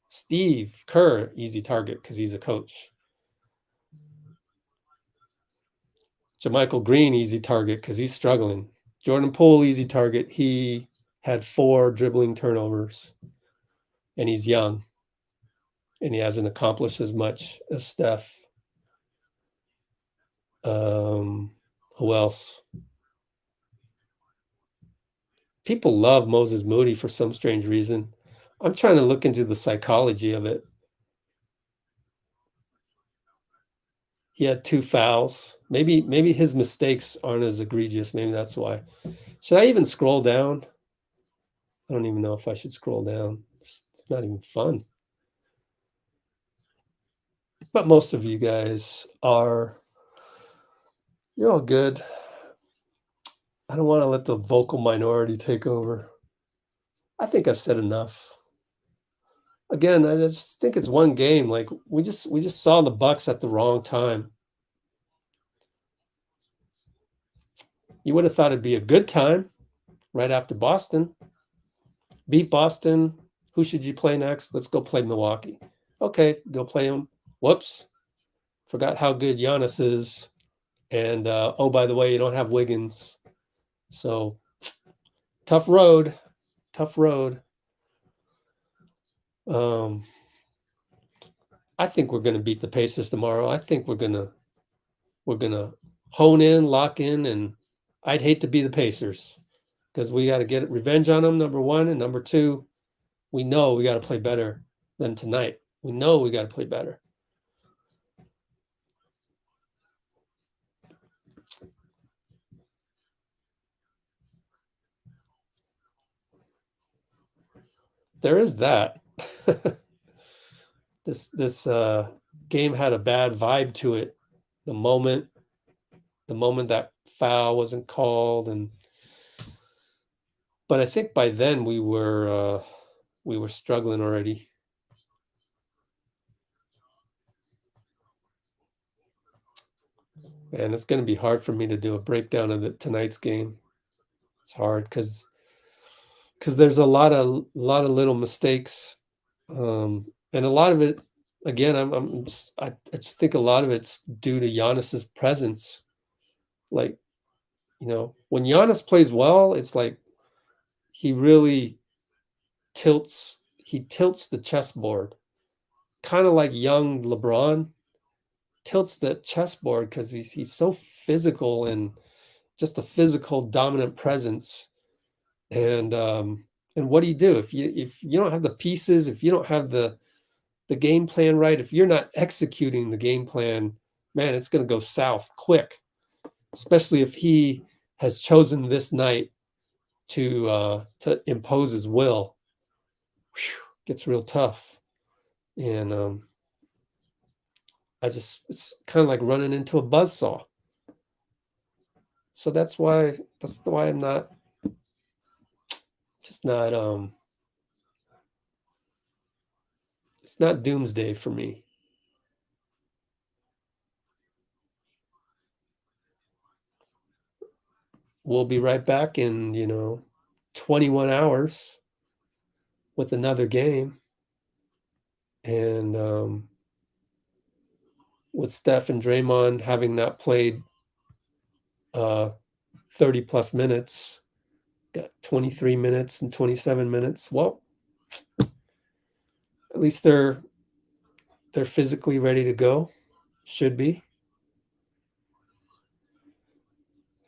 Steve Kerr, easy target because he's a coach. JaMychal Green, easy target because he's struggling. Jordan Poole, easy target. He had 4 dribbling turnovers, and he's young, and he hasn't accomplished as much as Steph. Who else? People love Moses Moody for some strange reason. I'm trying to look into the psychology of it. He had 2 fouls. Maybe his mistakes aren't as egregious. Maybe that's why. Should I even scroll down? I don't even know if I should scroll down. It's not even fun. But most of you guys are, you're all good. I don't want to let the vocal minority take over. I think I've said enough. Again, I just think it's one game. Like we just saw the Bucks at the wrong time. You would have thought it'd be a good time right after Boston. Beat Boston. Who should you play next? Let's go play Milwaukee. Okay, go play them. Whoops. Forgot how good Giannis is. And oh, by the way, you don't have Wiggins. So tough road. Tough road. I think we're going to beat the Pacers tomorrow. I think we're gonna hone in, lock in, and I'd hate to be the Pacers because we got to get revenge on them, number one, and number two, we know we got to play better than tonight. We know we got to play better. There is that. This game had a bad vibe to it. The moment that foul wasn't called, but I think by then we were struggling already. And it's going to be hard for me to do a breakdown of tonight's game. It's hard because there's a lot of little mistakes, and a lot of it, again, I just think a lot of it's due to Giannis's presence. Like, when Giannis plays well, it's like he really tilts the chessboard, kind of like young LeBron tilts the chessboard because he's so physical and just a physical dominant presence. And what do you do if you don't have the pieces, if you don't have the game plan right, if you're not executing the game plan, man, it's going to go south quick, especially if he has chosen this night to impose his will. Whew, gets real tough. And it's kind of like running into a buzzsaw. So that's why I'm not it's not doomsday for me. We'll be right back in 21 hours with another game, and with Steph and Draymond having not played 30 plus minutes, got 23 minutes and 27 minutes. Well, at least they're physically ready to go. Should be.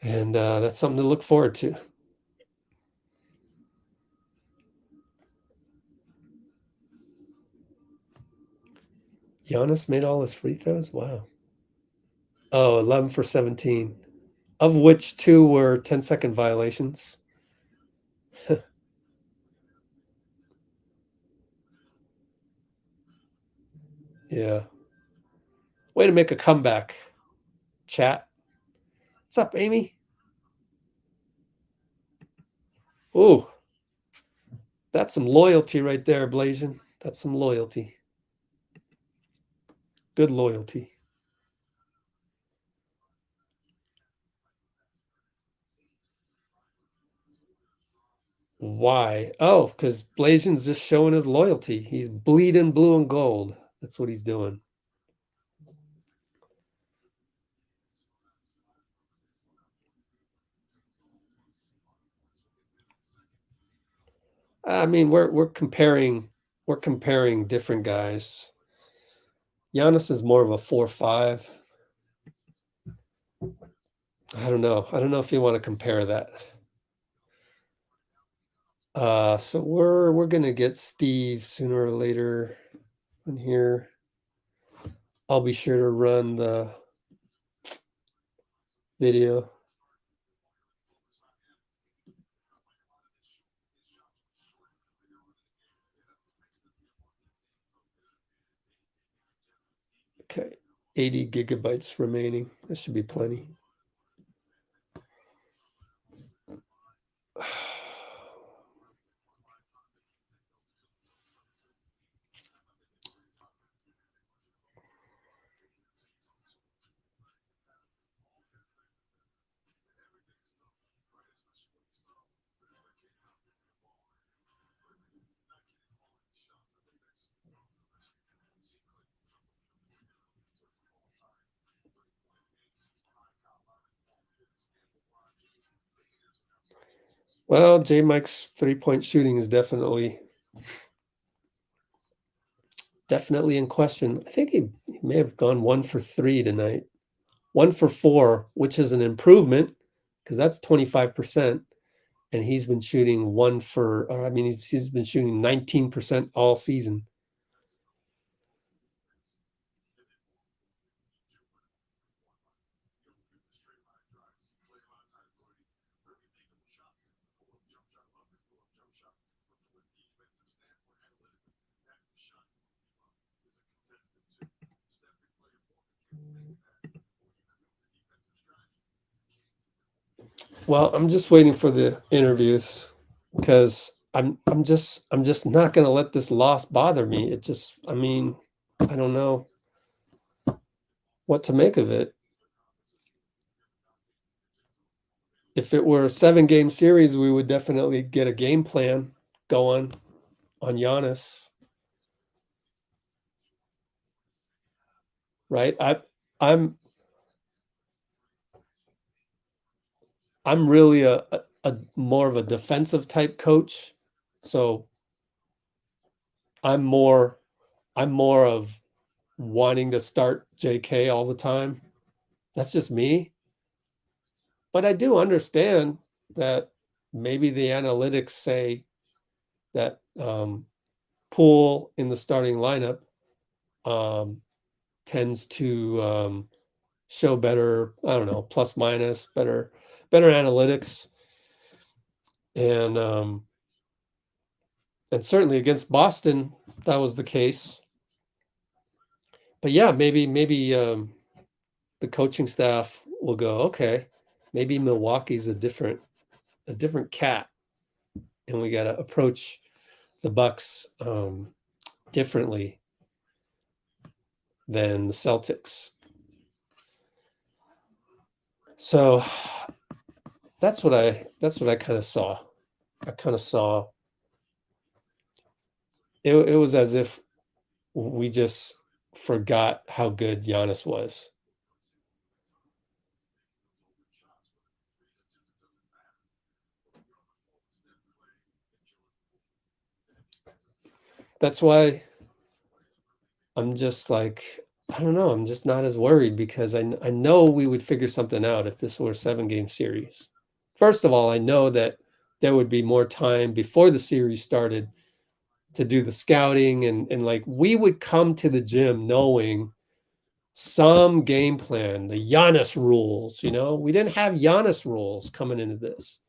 And that's something to look forward to. Giannis made all his free throws? Wow. Oh, 11 for 17, of which 2 were 10-second violations. Yeah. Way to make a comeback, chat. What's up, Amy? Ooh. That's some loyalty right there, Blasian. That's some loyalty. Good loyalty. Why? Oh, because Blasian's just showing his loyalty. He's bleeding blue and gold. That's what he's doing. I mean, we're comparing different guys. Giannis is more of a 4-5. I don't know. I don't know if you want to compare that. So we're gonna get Steve sooner or later in here. I'll be sure to run the video. Okay, 80 gigabytes remaining. That should be plenty. Well, JaMych's 3-point shooting is definitely in question. I think he may have gone 1 for 3 tonight. 1 for 4, which is an improvement because that's 25%. And he's been shooting he's been shooting 19% all season. Well, I'm just waiting for the interviews because I'm just not going to let this loss bother me. It just, I mean, I don't know what to make of it. If it were a 7-game series, we would definitely get a game plan going on Giannis. Right? I'm really a more of a defensive type coach. So I'm more of wanting to start JK all the time. That's just me. But I do understand that maybe the analytics say that Poole in the starting lineup tends to show better, I don't know, plus minus, better analytics. And certainly against Boston, that was the case. But yeah, maybe the coaching staff will go, okay, maybe Milwaukee's a different cat, and we got to approach the Bucks differently than the Celtics. So that's what I kind of saw. I kind of saw it was as if we just forgot how good Giannis was. that's why I'm just like, I don't know. I'm just not as worried because I know we would figure something out if this were a 7-game series. First of all, I know that there would be more time before the series started to do the scouting and like we would come to the gym knowing some game plan, the Giannis rules, you know, we didn't have Giannis rules coming into this.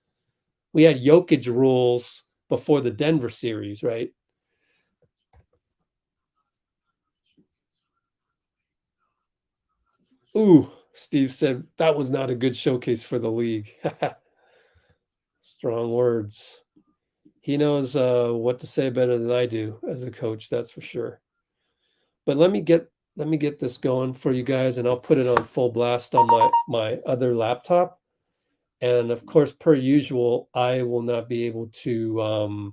We had Jokic rules before the Denver series, right? Ooh, Steve said that was not a good showcase for the league. Strong words. He knows what to say better than I do as a coach, that's for sure. But let me get this going for you guys, and I'll put it on full blast on my other laptop. And of course, per usual, I will not be able to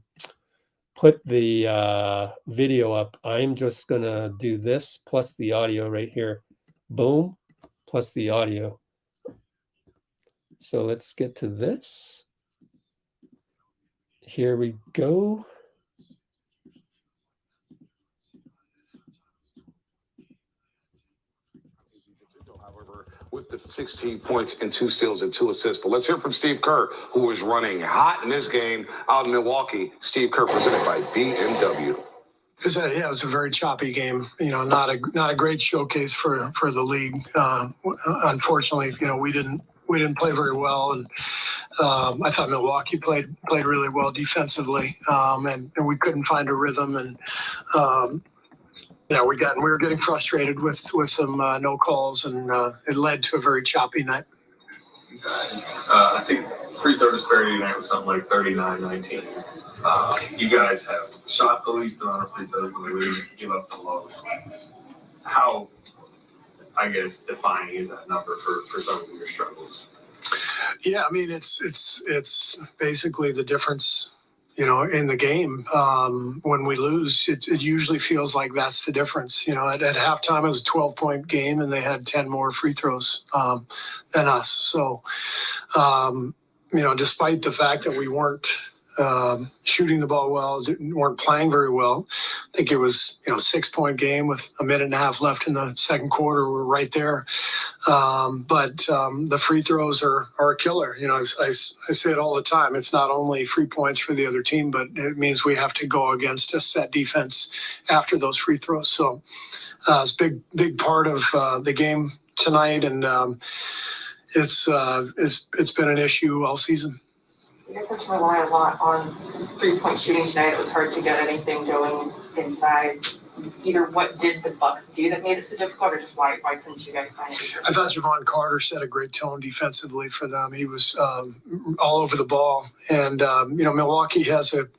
put the video up. I'm just gonna do this plus the audio right here. Boom, plus the audio. So let's get to this. Here we go. With the 16 points and 2 steals and 2 assists. But let's hear from Steve Kerr, who is running hot in this game out in Milwaukee. Steve Kerr, presented by BMW. It was a very choppy game. You know, not a great showcase for the league. Unfortunately, you know, we didn't play very well, and I thought Milwaukee played really well defensively, and we couldn't find a rhythm. And yeah, we were getting frustrated with some no calls, and it led to a very choppy night. I think free throw disparity tonight was something like 39-19. You guys have shot the least amount of free throws, but we give up the most. How, I guess, defining is that number for some of your struggles? Yeah, I mean, it's basically the difference, you know, in the game. When we lose, it usually feels like that's the difference. You know, at halftime, it was a 12-point game, and they had 10 more free throws than us. So, you know, despite the fact that we weren't shooting the ball well, weren't playing very well. I think it was, you know, 6-point game with a minute and a half left in the second quarter. We're right there. But the free throws are a killer. You know, I say it all the time. It's not only free points for the other team, but it means we have to go against a set defense after those free throws. So it's a big part of the game tonight. And it's been an issue all season. You guys have to rely a lot on 3-point shooting tonight. It was hard to get anything going inside. Either what did the Bucks do that made it so difficult, or just why couldn't you guys find it? I thought Javon Carter set a great tone defensively for them. He was all over the ball. And, you know, Milwaukee has a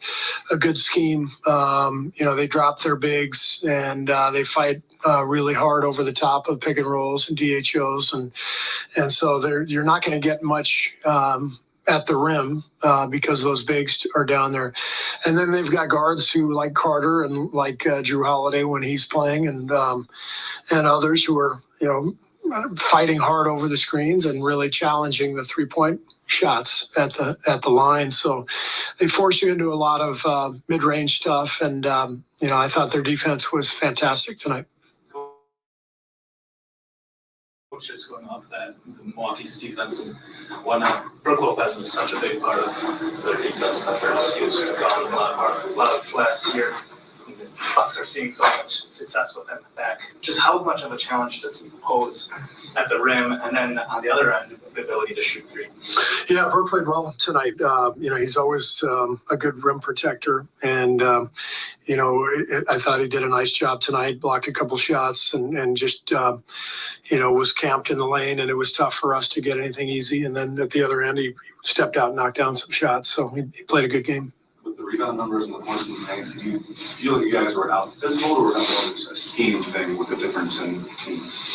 good scheme. You know, they drop their bigs, and they fight really hard over the top of pick and rolls and DHOs. And so you're not going to get much at the rim because those bigs are down there. And then they've got guards who like Carter and like Drew Holiday when he's playing, and others who are, you know, fighting hard over the screens and really challenging the 3-point shots at the line. So they force you into a lot of mid-range stuff. And, you know, I thought their defense was fantastic tonight. Just going off that, Milwaukee's defense and whatnot. Brook Lopez is such a big part of their defense. That their excuse have gone a lot of last year. The Bucks are seeing so much success with him back. Just how much of a challenge does he pose at the rim, and then on the other end, the ability to shoot 3? Yeah, Brook played well tonight. You know, he's always a good rim protector, and you know, I thought he did a nice job tonight. Blocked a couple shots, and just you know, was camped in the lane, and it was tough for us to get anything easy. And then at the other end, he stepped out and knocked down some shots. So he played a good game. With the rebound numbers and the points in the paint, do you feel like you guys were out physical, or was that more just a scheme thing with the difference in teams?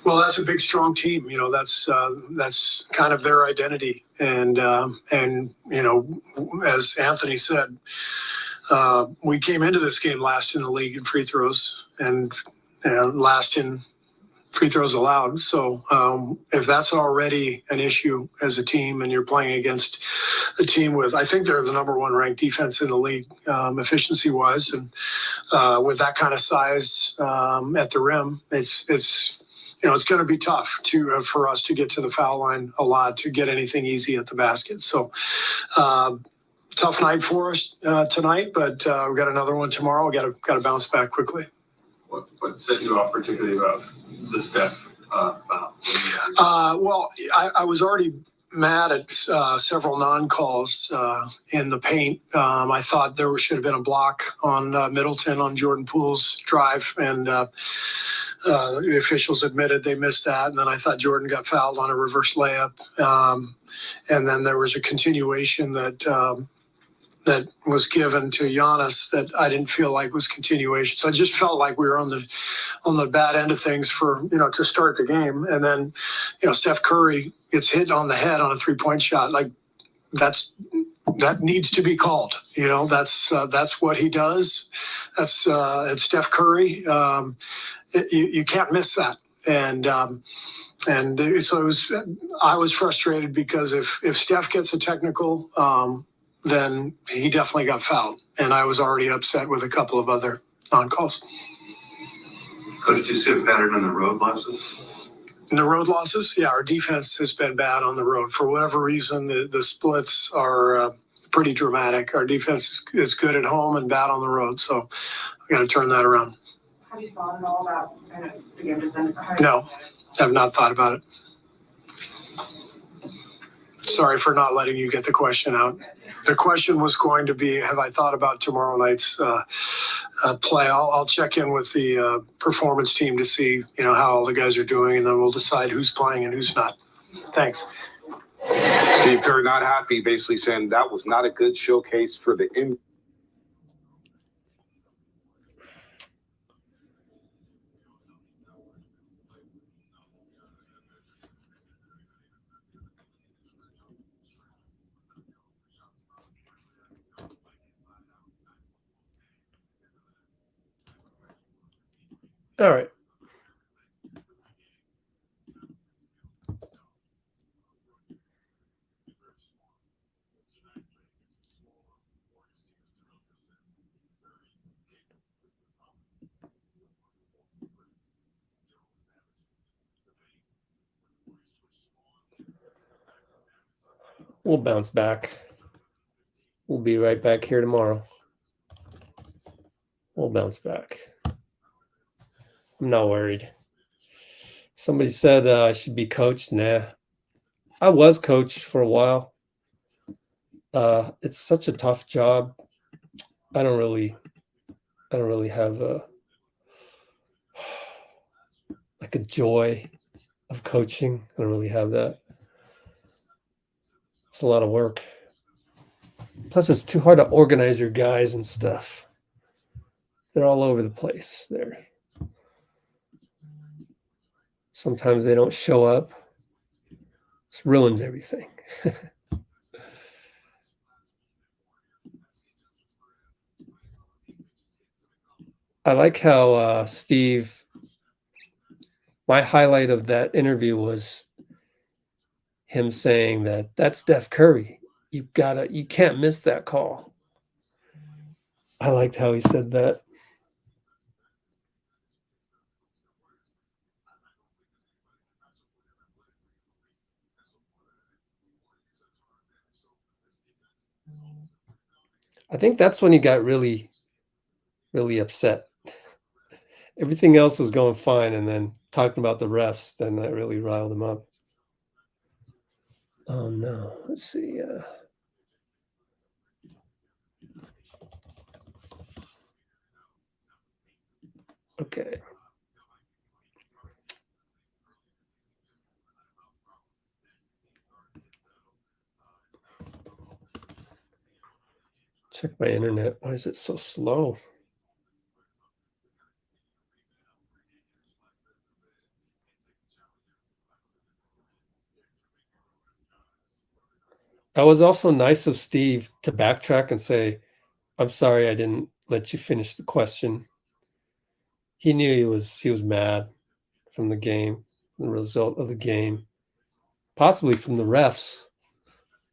Well, that's a big, strong team. You know, that's kind of their identity. And you know, as Anthony said, we came into this game last in the league in free throws and last in free throws allowed. So if that's already an issue as a team, and you're playing against a team with, I think they're the number one ranked defense in the league, efficiency wise. And with that kind of size at the rim, it's going to be tough for us to get to the foul line a lot, to get anything easy at the basket. So tough night for us tonight, but we've got another one tomorrow. We got to bounce back quickly. What set you off particularly about the Steph foul? Well, I was already mad at several non-calls in the paint. I thought there should have been a block on Middleton on Jordan Poole's drive, and the officials admitted they missed that. And then I thought Jordan got fouled on a reverse layup. And then there was a continuation that was given to Giannis that I didn't feel like was continuation. So I just felt like we were on the bad end of things for, to start the game. And then, Steph Curry gets hit on the head on a 3-point shot. Like that needs to be called. That's what he does. It's Steph Curry. You can't miss that. And so I was frustrated because if Steph gets a technical, then he definitely got fouled. And I was already upset with a couple of other non-calls. Coach, did you see a pattern in the road losses? In the road losses? Yeah, our defense has been bad on the road. For whatever reason, the splits are pretty dramatic. Our defense is good at home and bad on the road. So we got to turn that around. Have you thought at all about, I know the game just ended. No, have not thought about it. Sorry for not letting you get the question out. The question was going to be, have I thought about tomorrow night's play? I'll check in with the performance team to see, how all the guys are doing, and then we'll decide who's playing and who's not. Thanks. Steve Kerr not happy, basically saying that was not a good showcase for the All right. We'll bounce back. We'll be right back here tomorrow. We'll bounce back. I'm not worried. Somebody said I should be coached. Nah. I was coached for a while. It's such a tough job. I don't really have a joy of coaching. I don't really have that. It's a lot of work. Plus, it's too hard to organize your guys and stuff. They're all over the place. Sometimes they don't show up. This ruins everything. I like how Steve, my highlight of that interview was him saying that's Steph Curry. You can't miss that call. I liked how he said that. I think that's when he got really, really upset. Everything else was going fine, and then talking about the refs, then that really riled him up. Oh no, let's see. Okay. Check my internet. Why is it so slow? That was also nice of Steve to backtrack and say, I'm sorry I didn't let you finish the question. He knew he was mad from the game, the result of the game, possibly from the refs.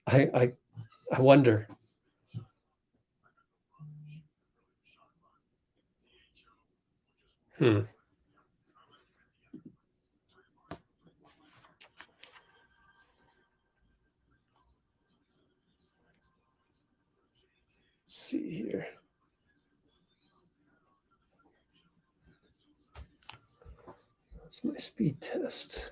I I wonder. Let's see here. That's my speed test.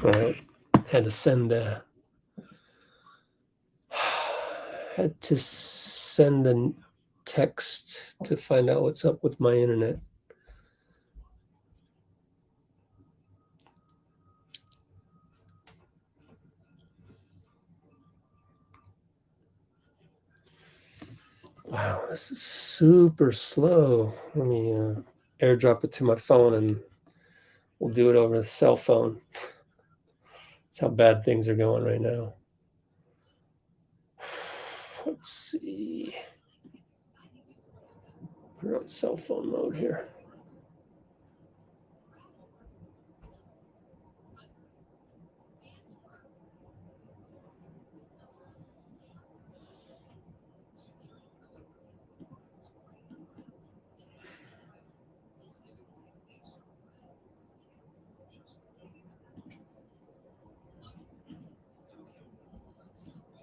All right, had to send a text to find out what's up with my internet. Wow, this is super slow. Let me airdrop it to my phone and we'll do it over the cell phone. That's how bad things are going right now. Let's see. We're on cell phone mode here.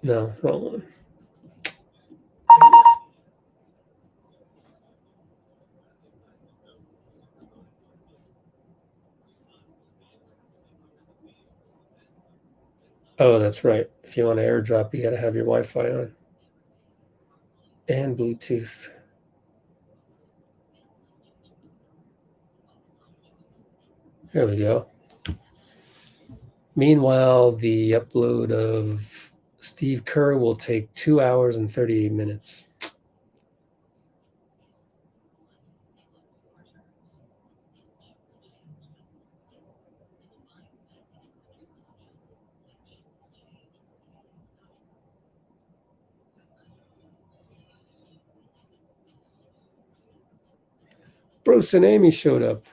No, wrong one. Oh, that's right. If you want to airdrop, you got to have your Wi-Fi on and Bluetooth. There we go. Meanwhile, the upload of Steve Kerr will take 2 hours and 38 minutes. Bruce and Amy showed up.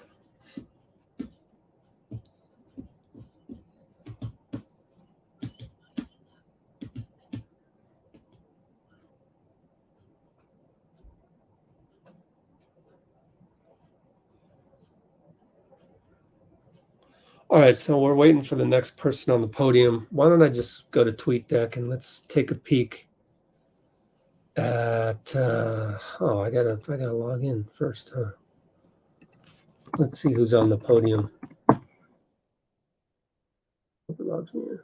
All right, so we're waiting for the next person on the podium. Why don't I just go to TweetDeck and let's take a peek at I gotta log in first, huh? Let's see who's on the podium. Log me in.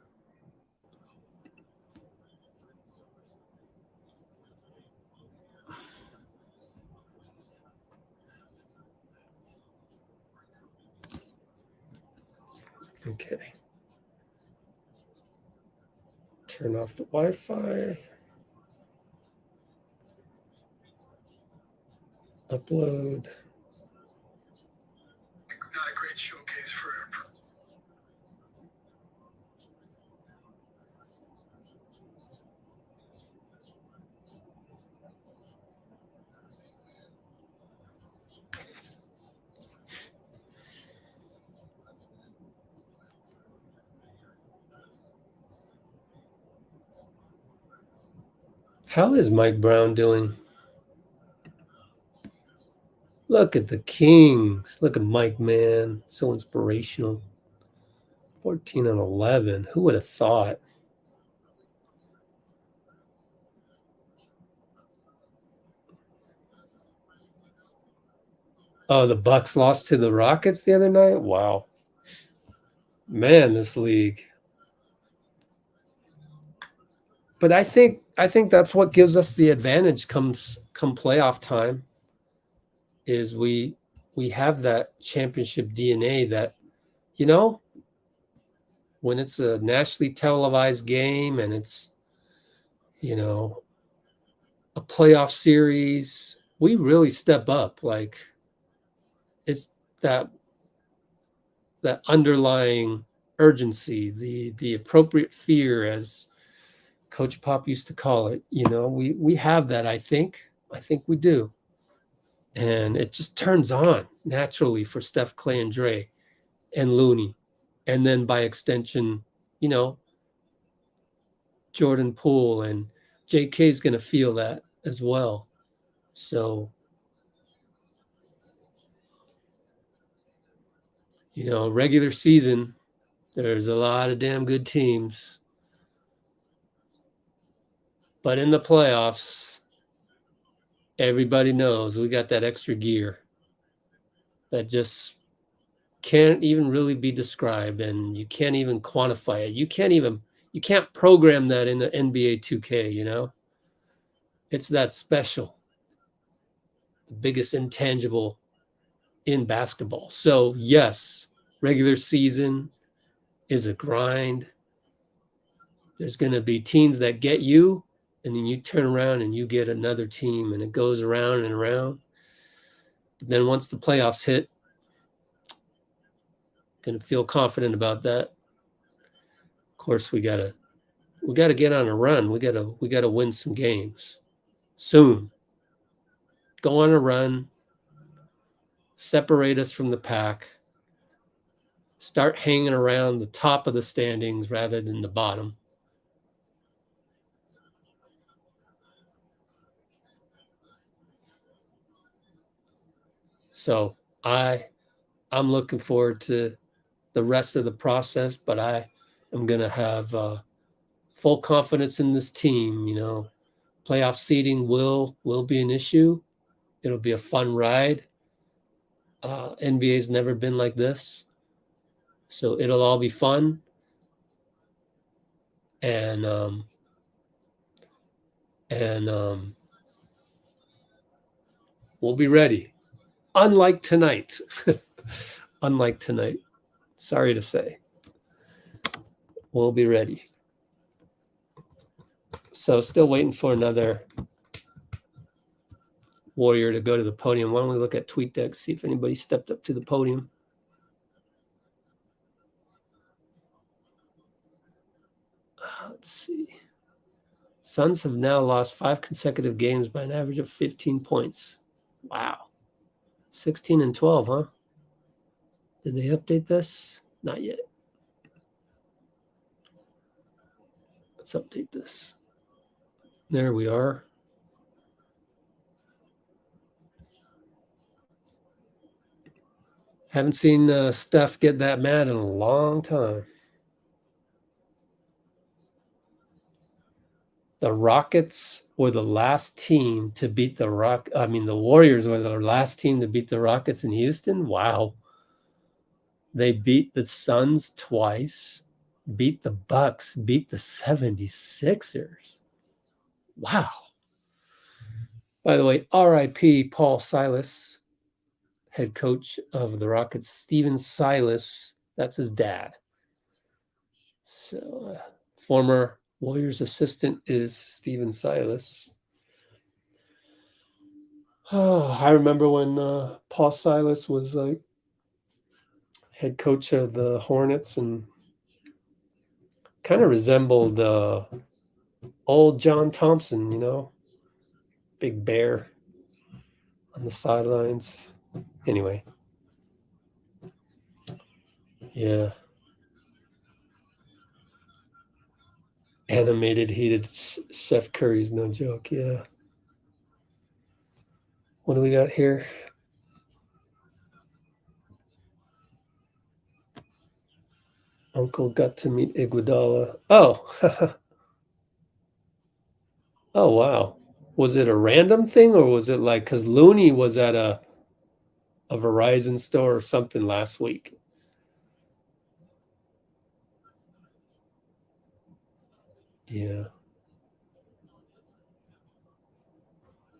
Okay. Turn off the Wi-Fi. Upload. Not a great showcase for. How is Mike Brown doing? Look at the Kings. Look at Mike, man. So inspirational. 14 and 11. Who would have thought? Oh, the Bucks lost to the Rockets the other night? Wow. Man, this league. But I think that's what gives us the advantage come playoff time. Is we have that championship DNA that, you know, when it's a nationally televised game and it's, you know, a playoff series, we really step up. Like, it's that underlying urgency, the appropriate fear, as Coach Pop used to call it. You know, we have that. I think we do, and it just turns on naturally for Steph, Clay, and Dre, and Looney, and then by extension, you know, Jordan Poole, and JK is going to feel that as well. So, you know, regular season, there's a lot of damn good teams. But in the playoffs, everybody knows we got that extra gear that just can't even really be described, and you can't even quantify it. You can't program that in the NBA 2K, you know? It's that special. The biggest intangible in basketball. So, yes, regular season is a grind. There's going to be teams that get you, and then you turn around and you get another team, and it goes around and around. But then once the playoffs hit, going to feel confident about that. Of course, we got to get on a run. We got to win some games soon. Go on a run. Separate us from the pack. Start hanging around the top of the standings rather than the bottom. So I'm looking forward to the rest of the process, but I am going to have full confidence in this team. You know, playoff seeding will be an issue. It'll be a fun ride. NBA's never been like this, so it'll all be fun. And we'll be ready. Unlike tonight. Unlike tonight. Sorry to say. We'll be ready. So still waiting for another Warrior to go to the podium. Why don't we look at TweetDeck, see if anybody stepped up to the podium. Let's see. Suns have now lost 5 consecutive games by an average of 15 points. Wow. 16 and 12, huh? Did they update this? Not yet. Let's update this. There we are. Haven't seen Steph get that mad in a long time. The Rockets were the last team to beat the Warriors were the last team to beat the Rockets in Houston. Wow. They beat the Suns twice, beat the Bucks, beat the 76ers. Wow. By the way, RIP Paul Silas, head coach of the Rockets. Steven Silas, that's his dad. So, former Warriors assistant is Steven Silas. Oh, I remember when Paul Silas was like head coach of the Hornets and kind of resembled old John Thompson, you know, big bear on the sidelines. Anyway, yeah. Animated, heated Steph Curry's no joke, yeah. What do we got here? Uncle got to meet Iguodala. Oh. Oh, wow. Was it a random thing, or was it like, because Looney was at a Verizon store or something last week? Yeah.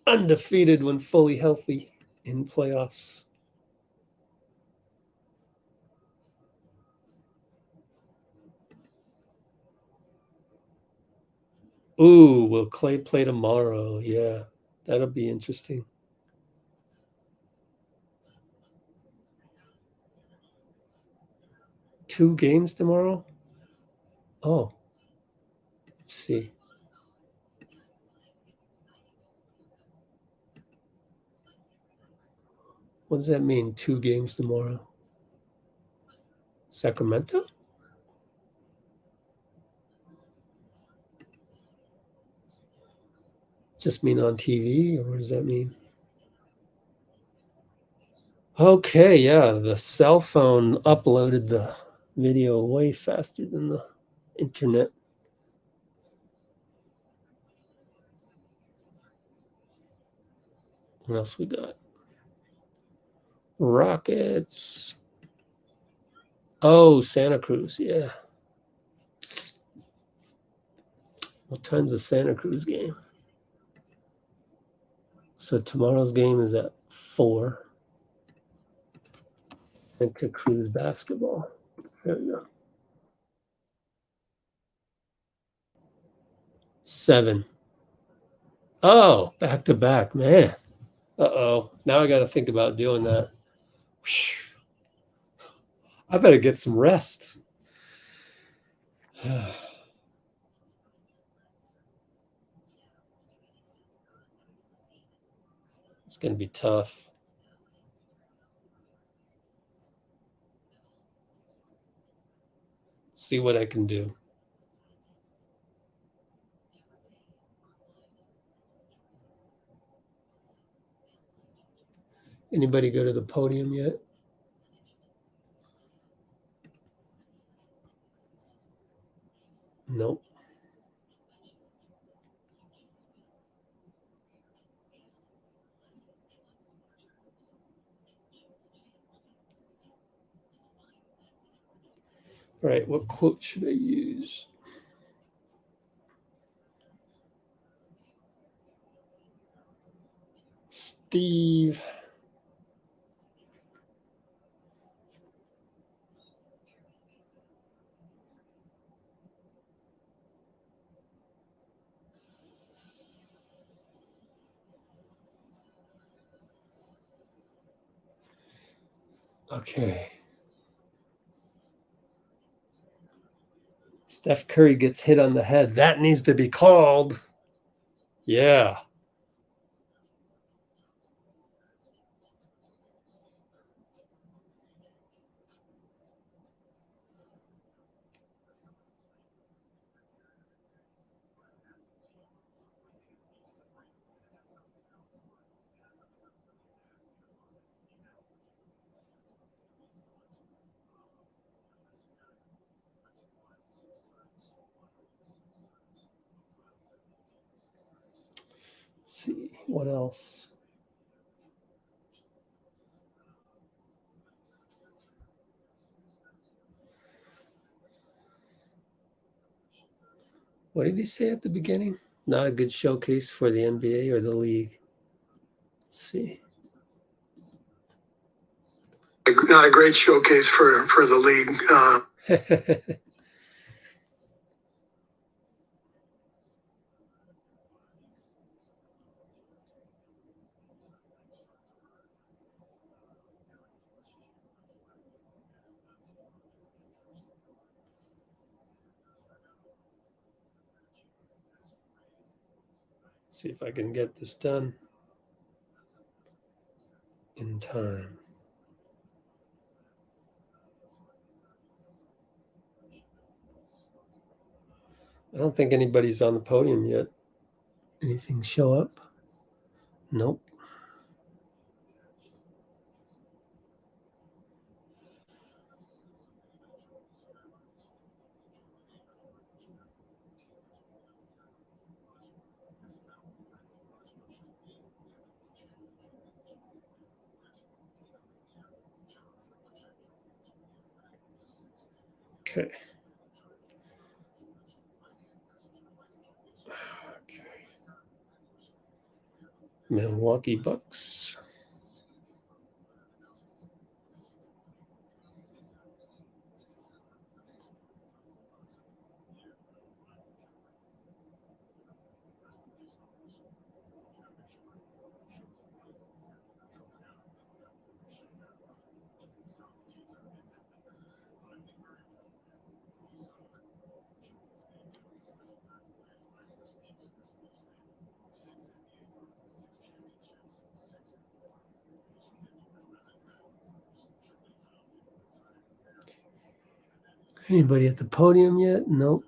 Undefeated when fully healthy in playoffs. Ooh, will Clay play tomorrow? Yeah, that'll be interesting. Two games tomorrow? Oh, let's see. What does that mean? Two games tomorrow? Sacramento? Just mean on TV, or what does that mean? Okay, yeah, the cell phone uploaded the video way faster than the internet. What else we got? Rockets. Oh, Santa Cruz, yeah. What time's the Santa Cruz game? So tomorrow's game is at 4. Santa Cruz basketball. There we go. 7. Oh, back to back, man. Uh-oh. Now I got to think about doing that. I better get some rest. It's going to be tough. See what I can do. Anybody go to the podium yet? Nope. All right, what quote should I use? Steve. Okay. Steph Curry gets hit on the head. That needs to be called. Yeah. Let's see, what else? What did he say at the beginning? Not a good showcase for the NBA or the league. Let's see. Not a great showcase for the league. See if I can get this done in time. I don't think anybody's on the podium yet. Anything show up? Nope. Okay. Milwaukee Bucks. Anybody at the podium yet? Nope.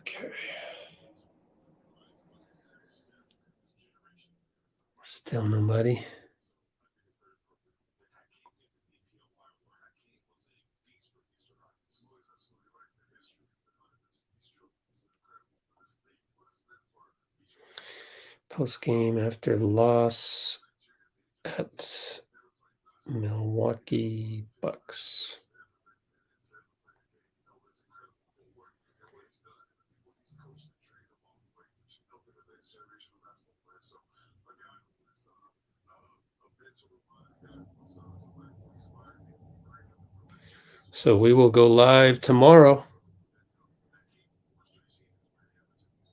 Okay. Still nobody. Post game after loss at Milwaukee Bucks. So we will go live tomorrow,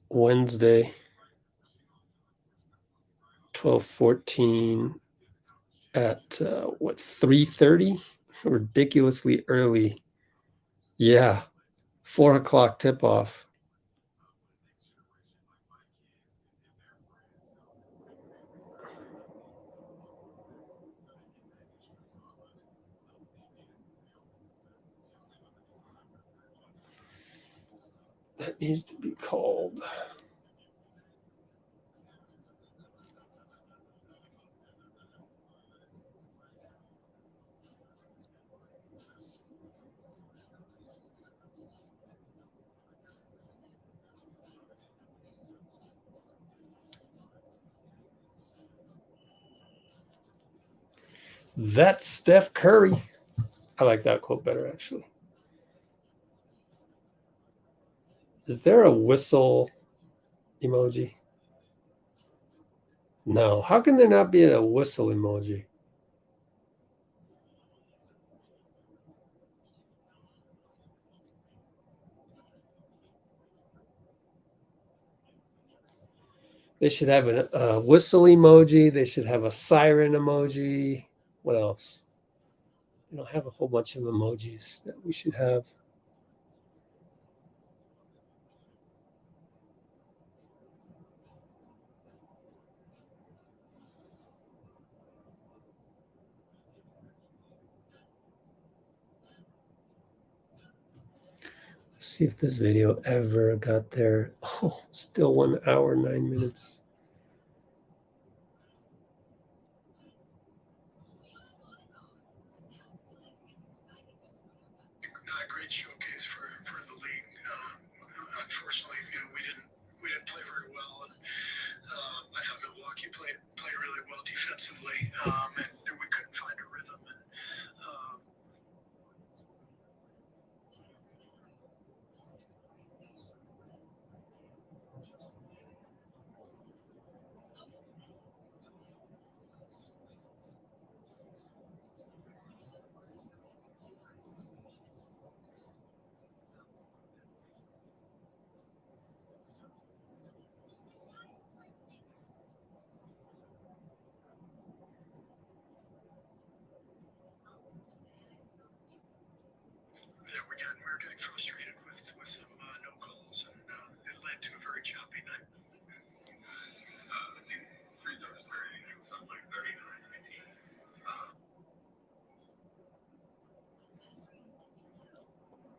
Wednesday, 12/14 at 3:30? Ridiculously early. Yeah, 4:00 tip off. That needs to be called. That's Steph Curry. I like that quote better, actually. Is there a whistle emoji? No. How can there not be a whistle emoji? They should have a whistle emoji. They should have a siren emoji. What else? They don't have a whole bunch of emojis that we should have. See if this video ever got there. Oh, still 1 hour, 9 minutes. Not a great showcase for the league. Unfortunately, we didn't play very well, and I thought Milwaukee played really well defensively, and we couldn't find a rhythm. And we were getting frustrated with some no calls, and it led to a very choppy night. I think free throws were something like 39-19.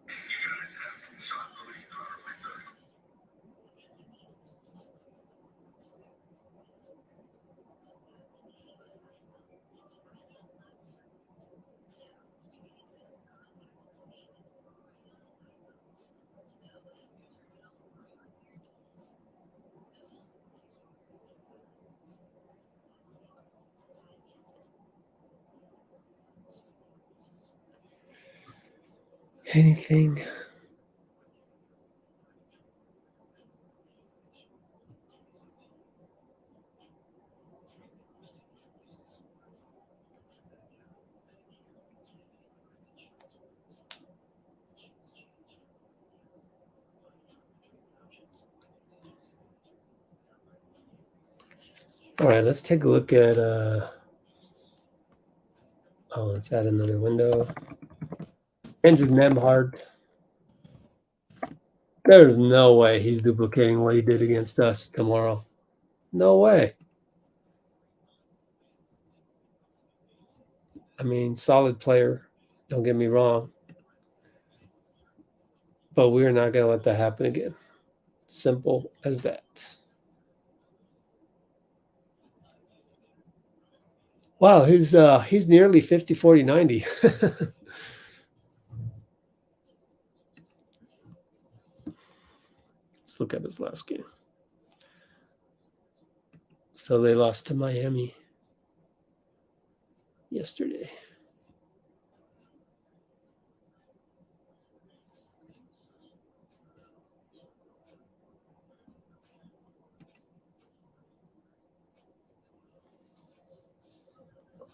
You guys have shot the least amount of free throws. Anything? All right, let's take a look at let's add another window. Andrew Nemhard. There's no way he's duplicating what he did against us tomorrow. No way. I mean, solid player, don't get me wrong. But we're not going to let that happen again. Simple as that. Wow, he's nearly 50, 40, 90. Let's look at his last game. So they lost to Miami yesterday.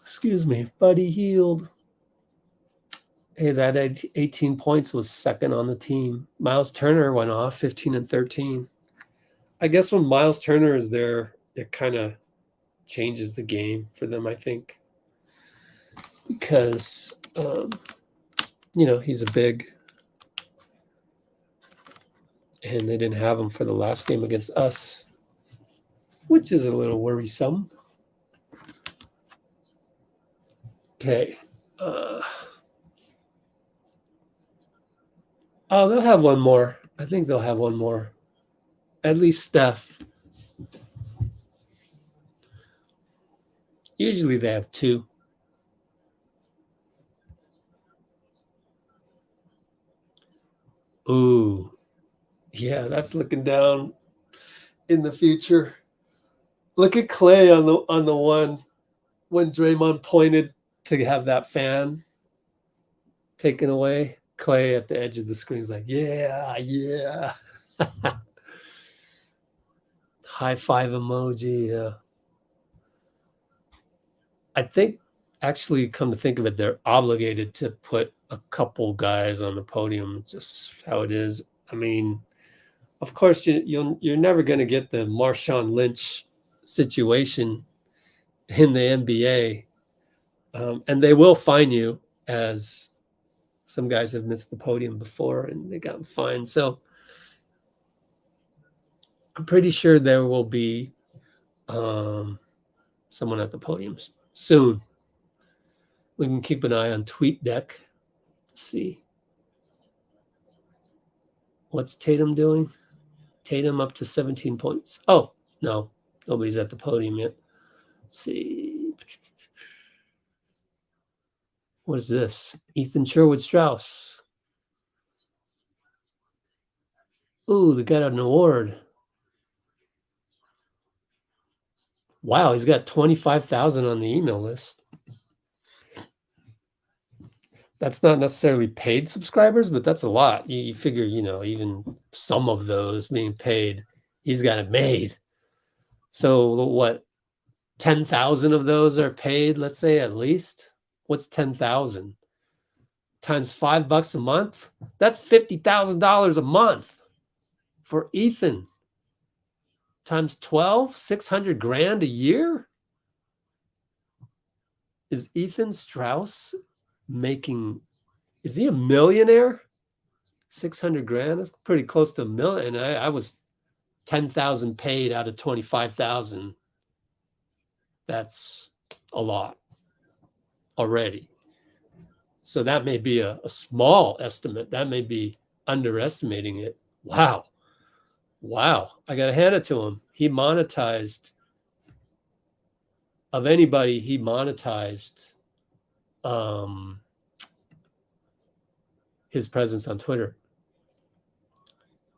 Excuse me, Buddy Hield. Hey, that 18 points was second on the team. Miles Turner went off 15 and 13. I guess when Miles Turner is there, it kind of changes the game for them, I think. Because, he's a big. And they didn't have him for the last game against us, which is a little worrisome. Okay. They'll have one more. I think they'll have one more. At least Steph. Usually they have two. Ooh. Yeah, that's looking down in the future. Look at Clay on the one when Draymond pointed to have that fan taken away. Clay at the edge of the screen is like, yeah. High five emoji. Yeah. I think, actually, come to think of it, they're obligated to put a couple guys on the podium, just how it is. I mean, of course, you're never going to get the Marshawn Lynch situation in the NBA, and they will fine you, as some guys have missed the podium before and they got fined. So I'm pretty sure there will be someone at the podiums soon. We can keep an eye on TweetDeck to see what's Tatum doing. Tatum up to 17 points. Oh, no, nobody's at the podium yet. Let's see. What is this? Ethan Sherwood-Strauss. Ooh, they got an award. Wow, he's got 25,000 on the email list. That's not necessarily paid subscribers, but that's a lot. You figure, even some of those being paid, he's got it made. So what, 10,000 of those are paid, let's say, at least? What's 10,000? Times $5 a month? That's $50,000 a month for Ethan. Times 12, 600 grand a year? Is Ethan Strauss making, is he a millionaire? 600 grand? That's pretty close to a million. I was 10,000 paid out of 25,000. That's a lot already. So that may be a small estimate. That may be underestimating it. Wow. I got to hand it to him. He monetized, of anybody, he monetized his presence on Twitter.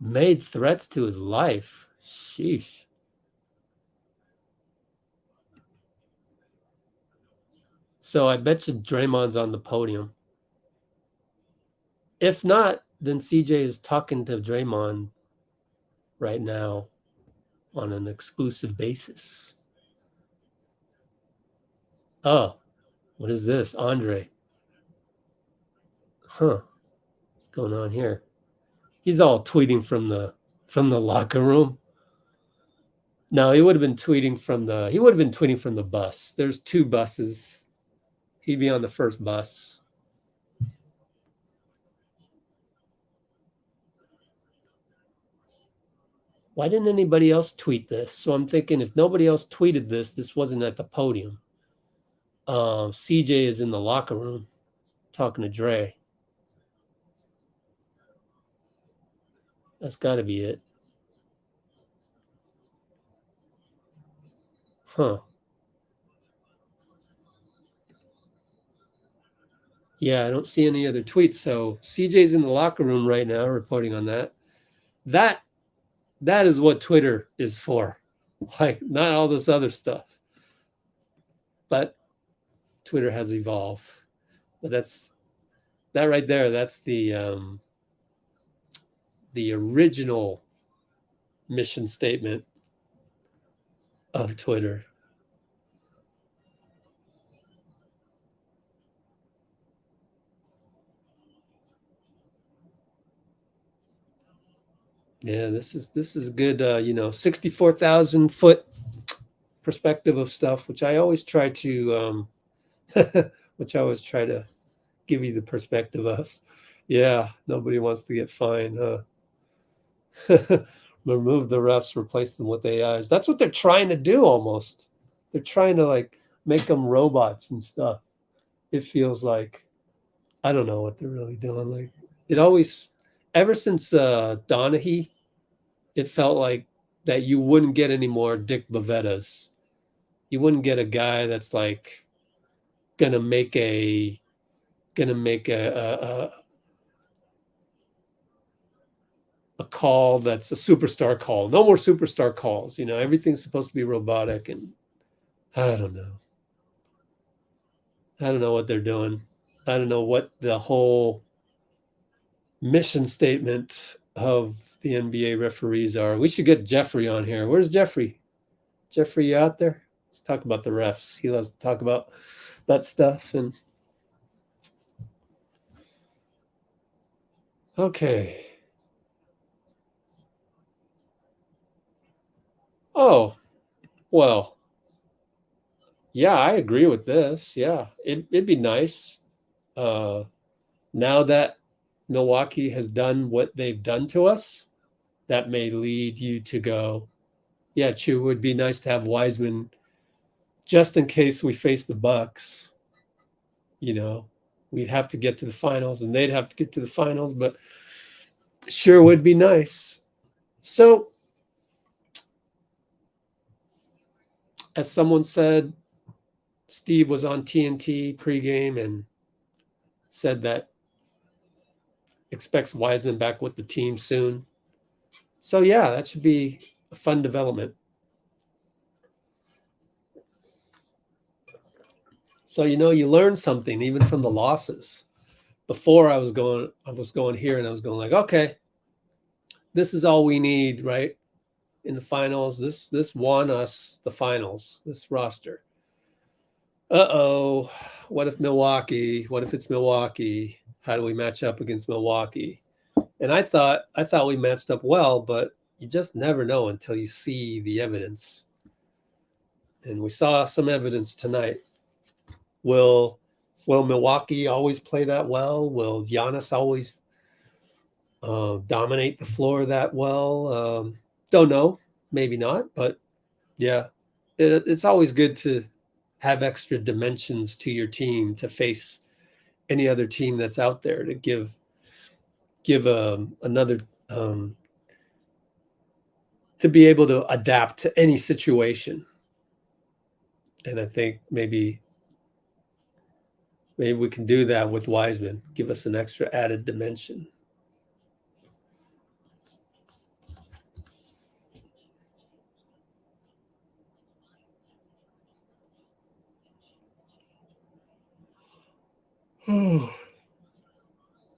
Made threats to his life. Sheesh. So I bet you Draymond's on the podium. If not, then CJ is talking to Draymond right now on an exclusive basis. Oh, what is this? Andre. What's going on here? He's all tweeting from the locker room. No, he would have been tweeting from the bus. There's 2 buses. He'd be on the first bus. Why didn't anybody else tweet this? So I'm thinking if nobody else tweeted this, this wasn't at the podium. CJ is in the locker room talking to Dre. That's got to be it. Huh. Yeah, I don't see any other tweets. So CJ's in the locker room right now reporting on that. That is what Twitter is for. Like, not all this other stuff. But Twitter has evolved. But that right there, that's the original mission statement of Twitter. Yeah, this is good. 64,000 foot perspective of stuff, which I always try to, give you the perspective of. Yeah, nobody wants to get fined. Remove the refs, replace them with AIs. That's what they're trying to do almost. They're trying to like make them robots and stuff. It feels like, I don't know what they're really doing. Like it always, ever since Donaghy, it felt like that you wouldn't get any more Dick Bavettas. You wouldn't get a guy that's like gonna make a call that's a superstar call. No more superstar calls. Everything's supposed to be robotic, and I don't know. I don't know what they're doing. I don't know what the whole mission statement of the NBA referees are. We should get Jeffrey on here. Where's Jeffrey? Jeffrey, you out there? Let's talk about the refs. He loves to talk about that stuff. And okay. Oh, well, yeah, I agree with this. Yeah, it'd be nice. Now that Milwaukee has done what they've done to us, that may lead you to go, yeah, it would be nice to have Wiseman just in case we face the Bucks. We'd have to get to the finals and they'd have to get to the finals, but sure would be nice. So, as someone said, Steve was on TNT pregame and said that expects Wiseman back with the team soon. So yeah, that should be a fun development. So you learn something even from the losses. Before I was going here and I was going like, okay, this is all we need, right? In the finals, this won us the finals, this roster. What if it's Milwaukee? How do we match up against Milwaukee? And I thought we matched up well, but you just never know until you see the evidence. And we saw some evidence tonight. Will Milwaukee always play that well? Will Giannis always dominate the floor that well? Don't know. Maybe not. But yeah, it's always good to have extra dimensions to your team to face any other team that's out there, to give another to be able to adapt to any situation. And I think maybe we can do that with Wiseman, give us an extra added dimension. Oh,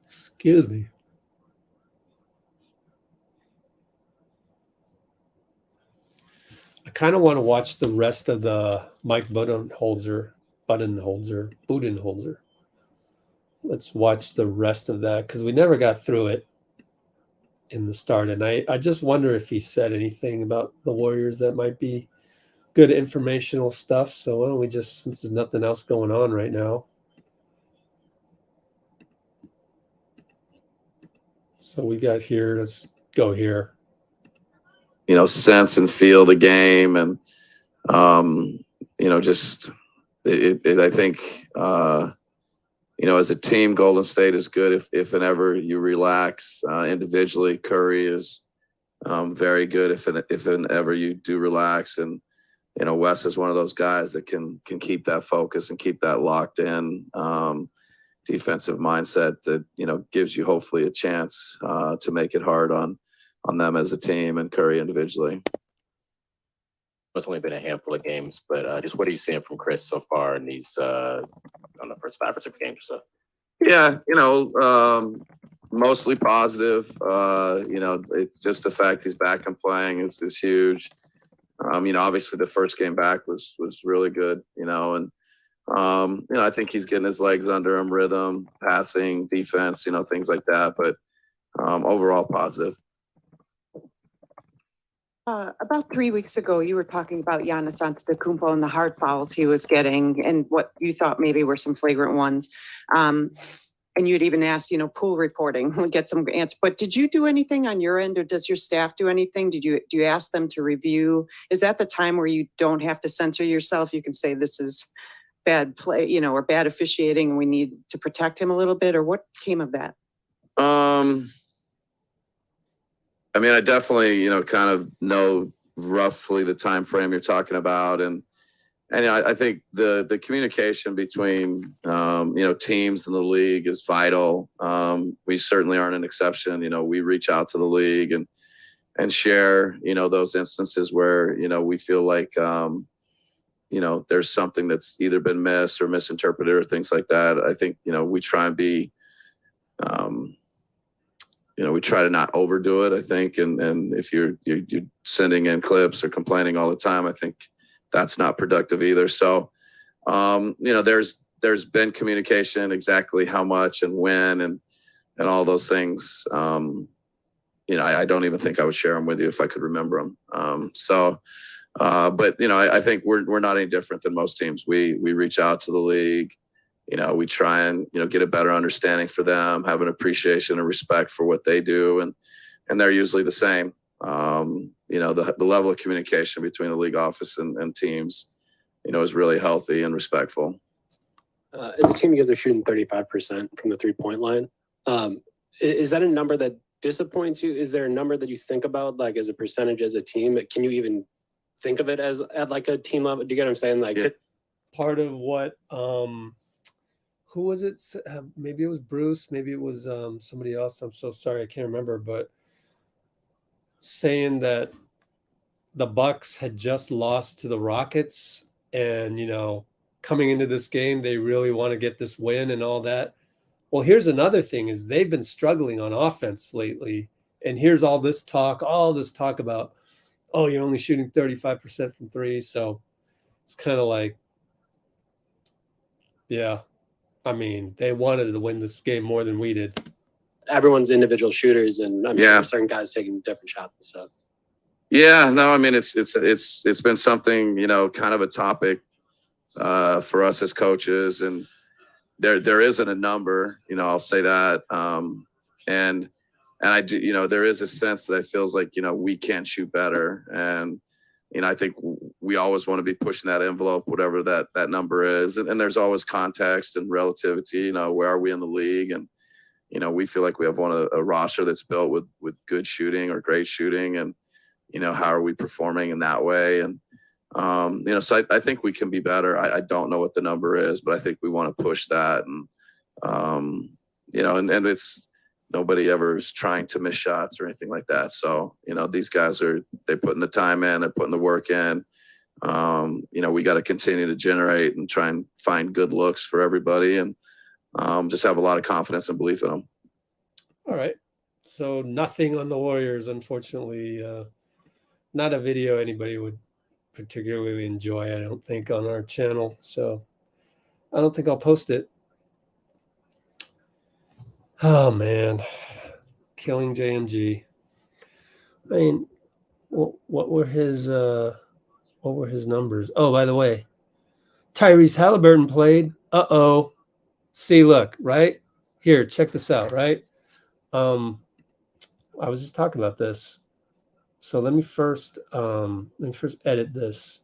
excuse me. I kind of want to watch the rest of the Mike Budenholzer. Let's watch the rest of that because we never got through it. in the start. And I just wonder if he said anything about the Warriors that might be good informational stuff. So why don't we just, since there's nothing else going on right now. So we got here, let's go here. Sense and feel the game. And, just I think, as a team, Golden State is good if and ever you relax. Individually, Curry is very good if and ever you do relax. And, Wes is one of those guys that can keep that focus and keep that locked in defensive mindset that, gives you hopefully a chance to make it hard on them as a team and Curry individually. It's only been a handful of games, but just what are you seeing from Chris so far in these, first 5 or 6 games or so? Yeah, mostly positive. It's just the fact he's back and playing is huge. Obviously the first game back was really good, and I think he's getting his legs under him, rhythm, passing, defense, things like that. But overall positive. About 3 weeks ago, you were talking about Giannis Antetokounmpo and the hard fouls he was getting and what you thought maybe were some flagrant ones. And you'd even asked, Poole reporting, we'll get some answers. But did you do anything on your end, or does your staff do anything? Do you ask them to review? Is that the time where you don't have to censor yourself? You can say this is bad play, or bad officiating, and we need to protect him a little bit, or what came of that? I definitely, kind of know roughly the time frame you're talking about, and I think the communication between teams in the league is vital. We certainly aren't an exception. We reach out to the league and share those instances where we feel like there's something that's either been missed or misinterpreted or things like that. I think we try and be we try to not overdo it, I think. And if you're sending in clips or complaining all the time, I think that's not productive either. So, there's been communication, exactly how much and when and all those things. I don't even think I would share them with you if I could remember them. But I think we're not any different than most teams. We reach out to the league. We try and, get a better understanding for them, have an appreciation and respect for what they do. And they're usually the same. The level of communication between the league office and teams, is really healthy and respectful. As a team, you guys are shooting 35% from the 3-point line. Is that a number that disappoints you? Is there a number that you think about, like as a percentage as a team? Can you even think of it as at like a team level? Do you get what I'm saying? Like part of what, who was it? Maybe it was Bruce. Maybe it was somebody else. I'm so sorry. I can't remember, but saying that the Bucks had just lost to the Rockets and, coming into this game, they really want to get this win and all that. Well, here's another thing is they've been struggling on offense lately. And here's all this talk about, oh, you're only shooting 35% from 3. So it's kind of like, yeah. They wanted to win this game more than we did. Everyone's individual shooters, and I'm sure certain guys taking different shots and stuff. Yeah, no, it's been something, kind of a topic for us as coaches, and there isn't a number, I'll say that. And I do, there is a sense that it feels like, we can shoot better. And, I think we always want to be pushing that envelope, whatever that number is. And there's always context and relativity, where are we in the league? And, we feel like we have a roster that's built with good shooting or great shooting. And, how are we performing in that way? And, so I think we can be better. I don't know what the number is, but I think we want to push that. And, and it's, nobody ever is trying to miss shots or anything like that. So, these guys they're putting the time in, they're putting the work in. We got to continue to generate and try and find good looks for everybody and just have a lot of confidence and belief in them. All right. So nothing on the Warriors, unfortunately. Not a video anybody would particularly enjoy, I don't think, on our channel. So I don't think I'll post it. Oh, man. Killing JMG. I mean, what were his numbers? Oh, by the way, Tyrese Haliburton played. Uh-oh. See, look, right? Here, check this out, right? I was just talking about this. So let me first edit this.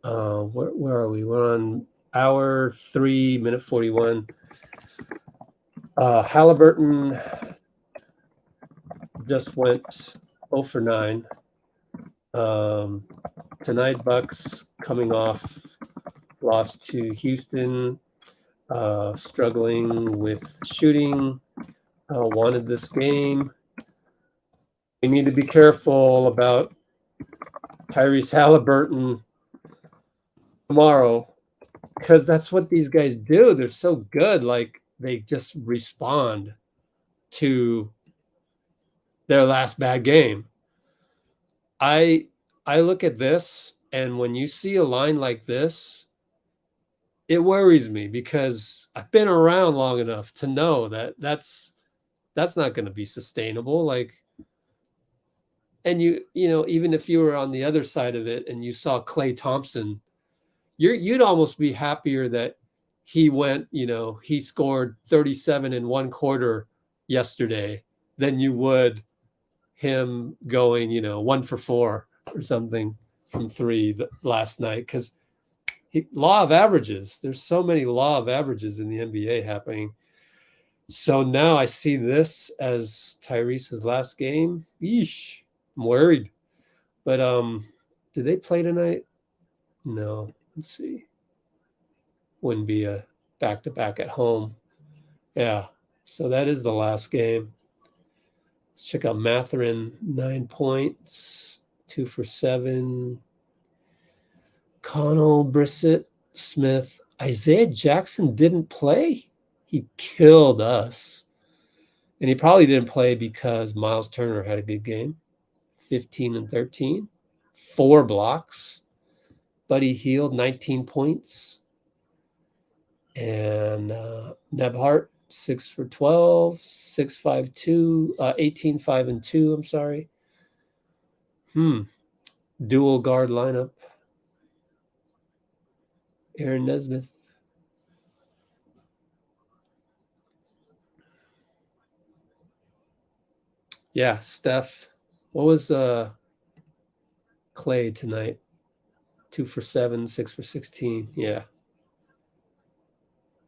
Where are we? We're on hour 3, minute 41. Haliburton just went 0 for 9. Tonight, Bucks coming off loss to Houston, struggling with shooting, wanted this game. We need to be careful about Tyrese Haliburton tomorrow, because that's what these guys do. They're so good. Like, they just respond to their last bad game. I look at this, and when you see a line like this, it worries me, because I've been around long enough to know that that's not going to be sustainable. Like, and you know, even if you were on the other side of it and you saw Klay Thompson, you'd almost be happier that he went, he scored 37 in one quarter yesterday than you would him going, 1 for 4 or something from 3 last night. Because law of averages, there's so many law of averages in the NBA happening. So now I see this as Tyrese's last game. Yeesh, I'm worried. But do they play tonight? No. Let's see. Wouldn't be a back-to-back at home. Yeah. So that is the last game. Let's check out Matherin, 9 points, 2 for 7. Connell, Brissett, Smith. Isaiah Jackson didn't play. He killed us. And he probably didn't play because Miles Turner had a good game. 15 and 13. 4 blocks. Buddy Hield, 19 points. And Nebhart, 6 for 12, 6, 5, 2, 18, 5, and 2, I'm sorry. Dual guard lineup. Aaron Nesmith. Yeah, Steph. What was Klay tonight? 2 for 7, 6 for 16. Yeah.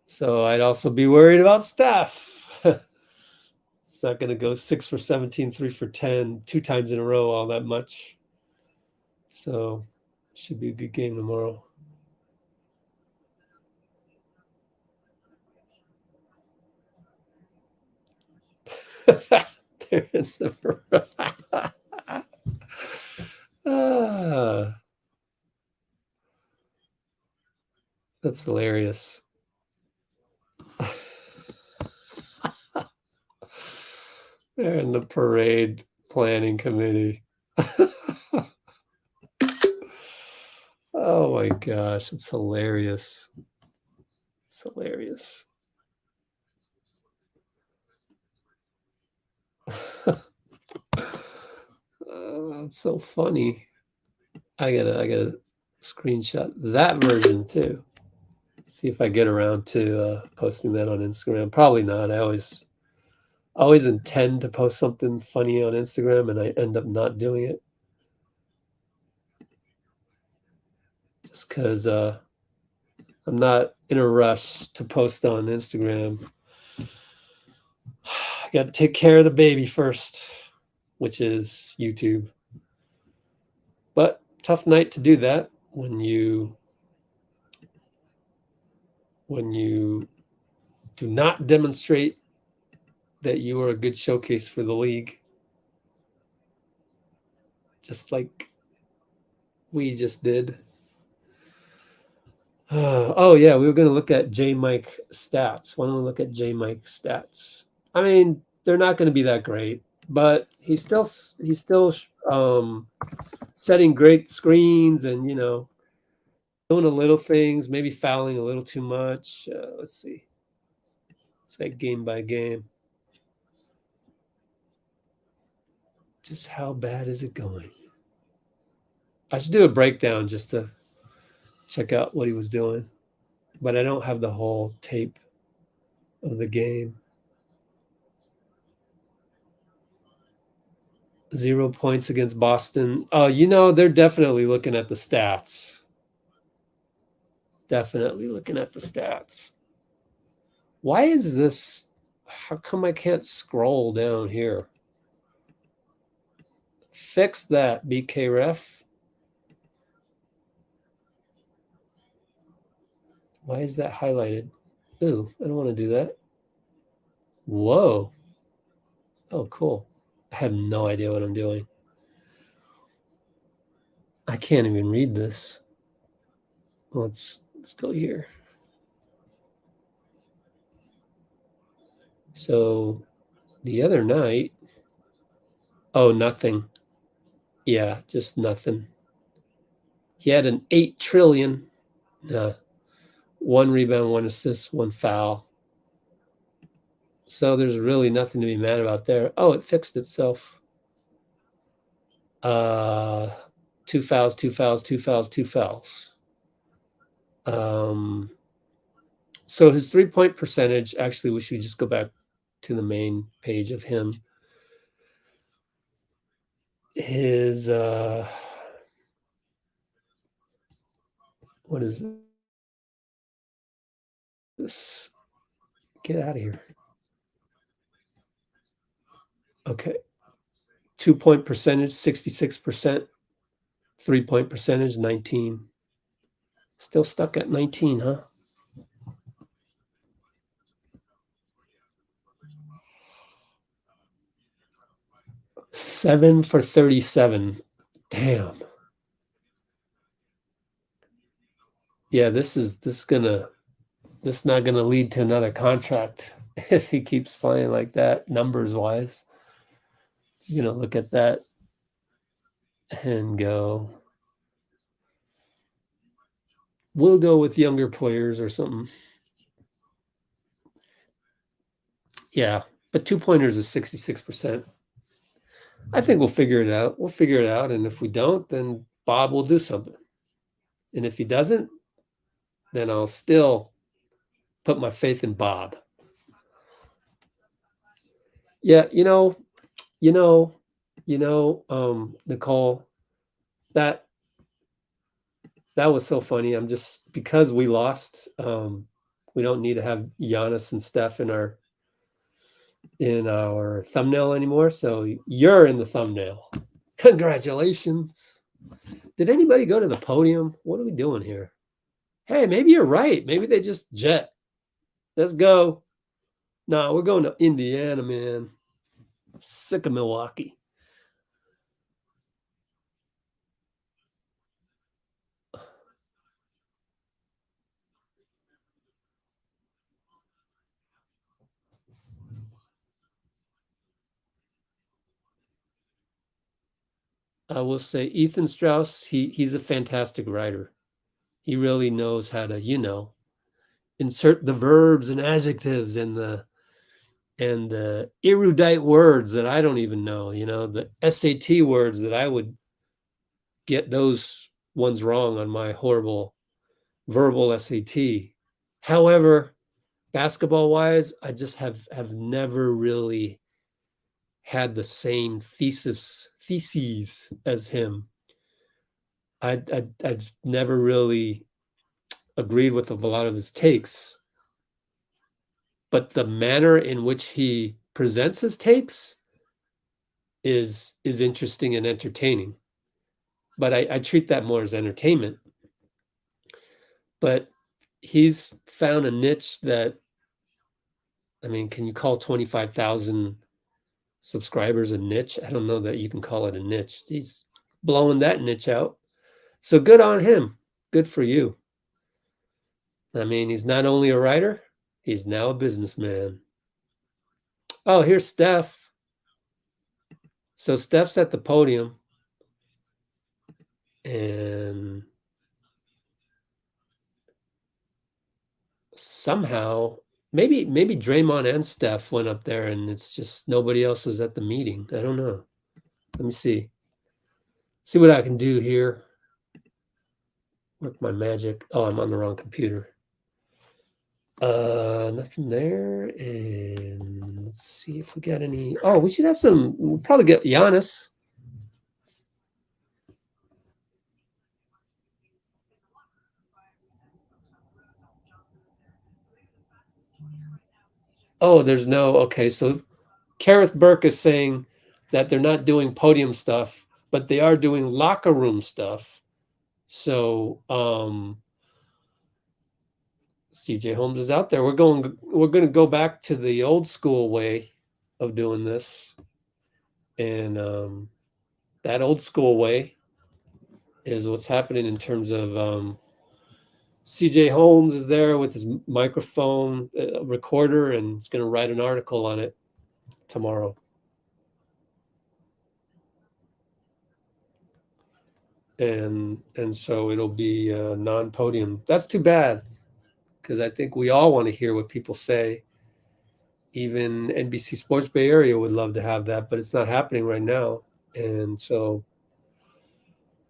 So I'd also be worried about Steph. It's not going to go 6 for 17, 3 for 10, 2 times in a row, all that much. So should be a good game tomorrow. They're in the that's hilarious. They're in the parade planning committee. Oh my gosh, it's hilarious. It's hilarious. It's so funny. I gotta screenshot that version too. See if I get around to posting that on Instagram. Probably not. I always intend to post something funny on Instagram, and I end up not doing it. Just because I'm not in a rush to post on Instagram. I got to take care of the baby first, which is YouTube. But tough night to do that when you do not demonstrate that you are a good showcase for the league. Just like we just did. Oh, yeah, we were going to look at JaMychal stats. Why don't we look at JaMychal stats? I mean, they're not going to be that great, but he's still setting great screens and, doing a little things, maybe fouling a little too much. Let's see. It's like game by game. Just how bad is it going? I should do a breakdown just to check out what he was doing, but I don't have the whole tape of the game. 0 points against Boston. Oh, you know, they're definitely looking at the stats. Definitely looking at the stats. Why is this? How come I can't scroll down here? Fix that, BK Ref. Why is that highlighted? Ooh, I don't want to do that. Whoa. Oh, cool. I have no idea what I'm doing. I can't even read this. Let's go here. So the other night, oh, nothing. Yeah, just nothing. He had an 8 trillion. 1 rebound, 1 assist, 1 foul. So there's really nothing to be mad about there. Oh, it fixed itself. 2 fouls, 2 fouls, 2 fouls, 2 fouls. So his 3-point percentage, actually, we should just go back to the main page of him. His, what is this? Get out of here. Okay. 2-point percentage, 66%. 3-point percentage, 19. Still stuck at 19, huh? Seven for 37. Damn. Yeah, this not gonna lead to another contract if he keeps playing like that, numbers wise. You're gonna look at that and go, we'll go with younger players or something. Yeah, but 2-pointers is 66%. I think we'll figure it out. We'll figure it out. And if we don't, then Bob will do something. And if he doesn't, then I'll still put my faith in Bob. Yeah, Nicole, that was so funny. I'm just, because we lost, we don't need to have Giannis and Steph in our thumbnail anymore. So you're in the thumbnail. Congratulations. Did anybody go to the podium? What are we doing here? Hey, maybe you're right. Maybe they just jet. Let's go. No, we're going to Indiana, man. I'm sick of Milwaukee. I will say Ethan Strauss, he's a fantastic writer. He really knows how to, insert the verbs and adjectives and the erudite words that I don't even know, the SAT words that I would get those ones wrong on my horrible verbal SAT. However, basketball wise, I just have never really had the same theses as him. I've never really agreed with a lot of his takes, but the manner in which he presents his takes is interesting and entertaining. But I treat that more as entertainment. But he's found a niche that, I mean, can you call 25,000 subscribers a niche? I don't know that you can call it a niche. He's blowing that niche out. So good on him. Good for you. I mean, he's not only a writer, he's now a businessman. Oh, here's Steph. So Steph's at the podium. And somehow, maybe Draymond and Steph went up there and it's just nobody else was at the meeting. I don't know. Let me see. See what I can do here. Work my magic. Oh, I'm on the wrong computer. Nothing there. And let's see if we got any. Oh, we should have some. We'll probably get Giannis. Oh, there's no. Okay, so Kareth Burke is saying that they're not doing podium stuff, but they are doing locker room stuff. So CJ Holmes is out there. We're going to go back to the old school way of doing this. And that old school way is what's happening in terms of CJ Holmes is there with his microphone recorder, and he's going to write an article on it tomorrow. And so it'll be non-podium. That's too bad, because I think we all want to hear what people say. Even NBC Sports Bay Area would love to have that, but it's not happening right now. And so,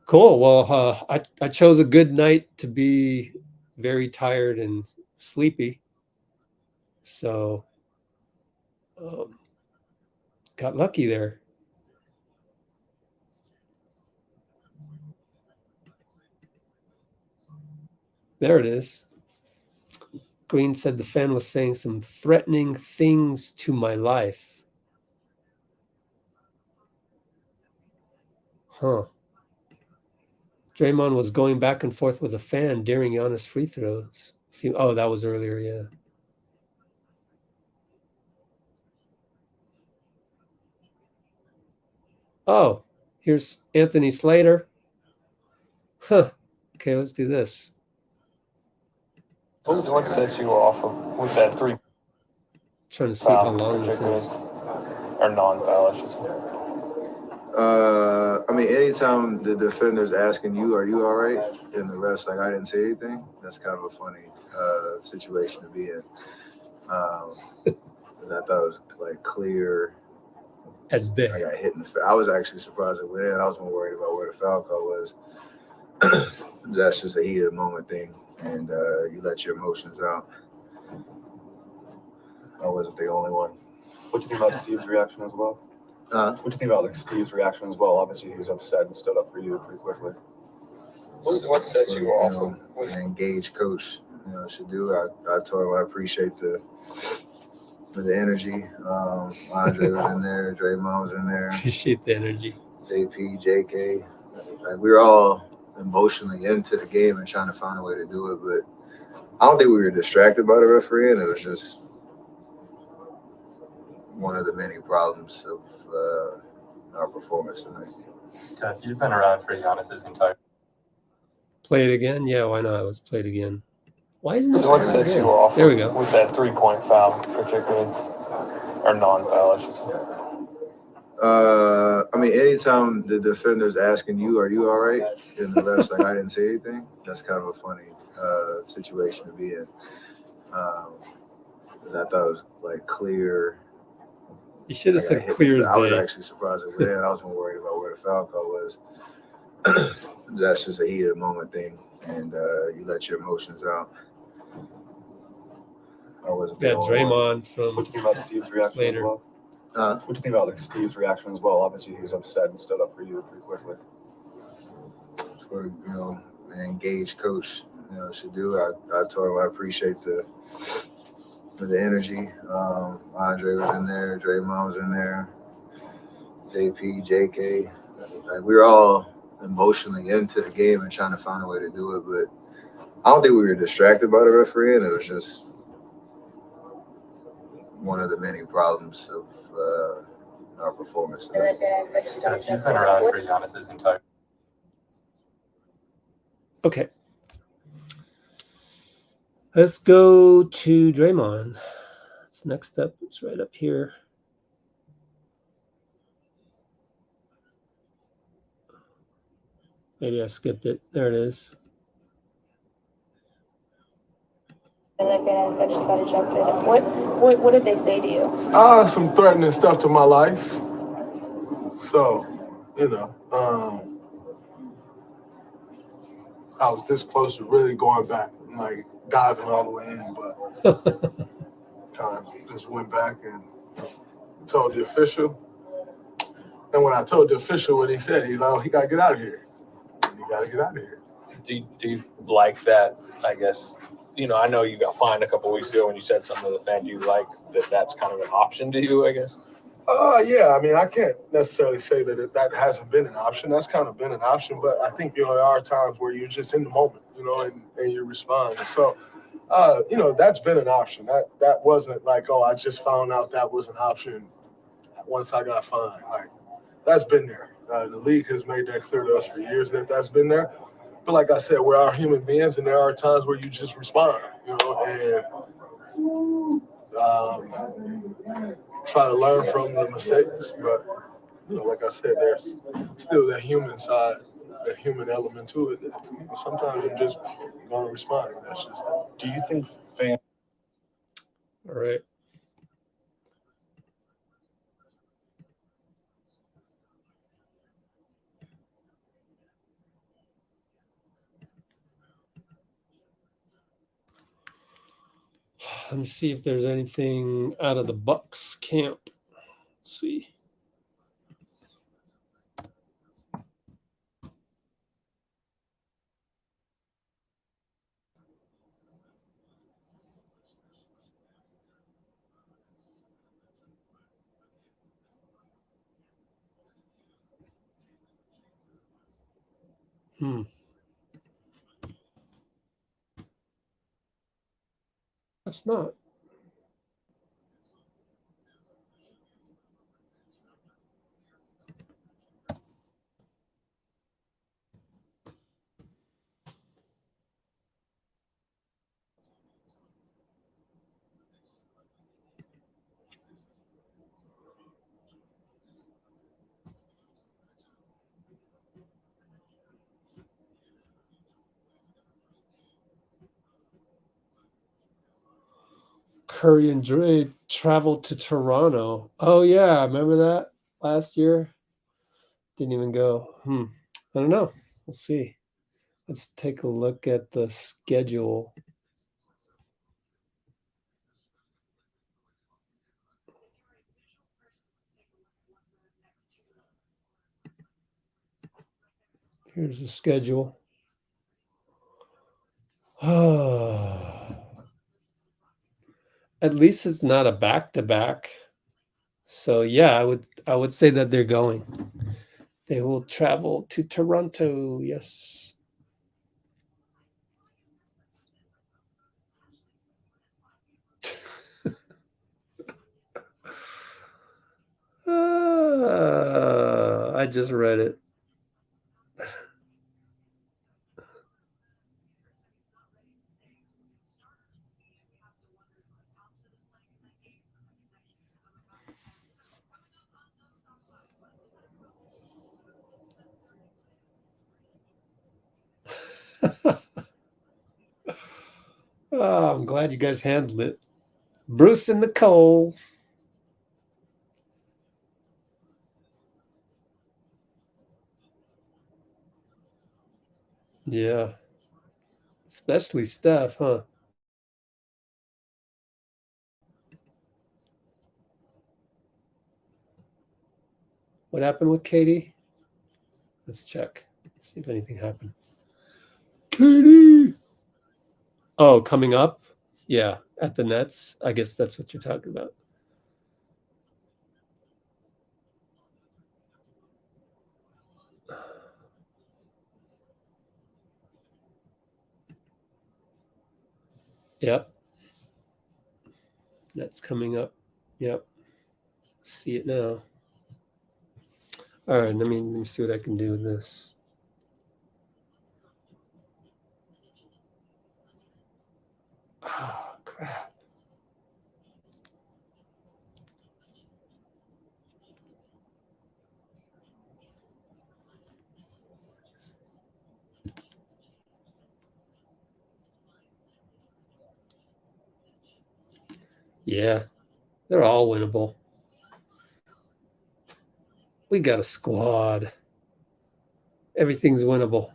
cool. Well, I chose a good night to be very tired and sleepy. So, got lucky there. There it is. Green said the fan was saying some threatening things to my life. Huh. Draymond was going back and forth with a fan during Giannis free throws. Oh, that was earlier, yeah. Oh, here's Anthony Slater. Huh. Okay, let's do this. What sets you off with that three? Trying to see how long this is. Or non-foul, I should say. I mean, anytime the defender's asking you, "Are you all right?" and the ref's like, "I didn't say anything," that's kind of a funny situation to be in. I thought it was like clear. As day. I got hit in the face. I was actually surprised it went in. I was more worried about where the foul call was. That's just a heat of the moment thing, and you let your emotions out. I wasn't the only one. What do you think about Steve's reaction as well? What do you think about like Steve's reaction as well? Obviously, he was upset and stood up for you pretty quickly. What set you off? An engaged coach, should do. I told him I appreciate the energy. Andre was in there, Draymond was in there. Appreciate the energy. JP, JK, like we were all emotionally into the game and trying to find a way to do it, but I don't think we were distracted by the referee, and it was just one of the many problems of our performance tonight. Steph, you've been around for Giannis's entire. Play it again? Yeah, why not? Let's play it again. Why isn't So what sets you off? There we go. With that 3-point foul, particularly, or non-foul, I should say. I mean, anytime the defender's asking you, "Are you all right?" and the ref's like, "I didn't say anything," that's kind of a funny situation to be in. I thought it was like clear. You should have said clear as day. I was actually surprised it went in. I was more worried about where the foul call was. That's just a heat of the moment thing, and you let your emotions out. I wasn't. Yeah, Draymond from. What do you think about Steve's reaction later. as well? What do you think about like Steve's reaction as well? Obviously, he was upset and stood up for you pretty quickly. That's what an engaged coach should do. I told him I appreciate the energy. Andre was in there, Draymond was in there, JP, JK. Like we were all emotionally into the game and trying to find a way to do it, but I don't think we were distracted by the referee, and it was just one of the many problems of our performance tonight. You've been around for Giannis's entire. Okay. Let's go to Draymond. It's next up. It's right up here. Maybe I skipped it. There it is. And their fan eventually got ejected. What did they say to you? Some threatening stuff to my life. So You know, I was this close to really going back, and, like diving all the way in, but kind of just went back and told the official. And when I told the official what he said, he's like, "Oh, he got to get out of here. He got to get out of here." Do you like that? I guess, you know, I know you got fined a couple weeks ago when you said something to the fan. Do you like that that's kind of an option to you, I guess? Yeah. I mean, I can't necessarily say that that hasn't been an option. That's kind of been an option, but I think, you know, there are times where you're just in the moment, you know, and you respond. And so, you know, that's been an option. That wasn't like, oh, I just found out that was an option once I got fined. Like, that's been there. The league has made that clear to us for years that that's been there. But like I said, we are human beings, and there are times where you just respond, you know, and try to learn from the mistakes. But, you know, like I said, there's still that human side, that human element to it. That sometimes you're just going to respond. That's just that. Do you think fans? All right. Let me see if there's anything out of the Bucks camp. Let's see. That's not. Curry and Dre traveled to Toronto. Oh yeah, remember that last year? Didn't even go. I don't know. We'll see. Let's take a look at the schedule. Here's the schedule. At least it's not a back-to-back. So yeah, I would say that they're going. They will travel to Toronto. Yes. I just read it. Oh, I'm glad you guys handled it. Bruce and Nicole. Yeah. Especially Steph, huh? What happened with Katie? Let's check. See if anything happened. Katie! Oh, coming up? Yeah, at the Nets. I guess that's what you're talking about. Yep. That's coming up. Yep. See it now. All right, let me see what I can do with this. Oh, crap. Yeah, they're all winnable. We got a squad. Everything's winnable.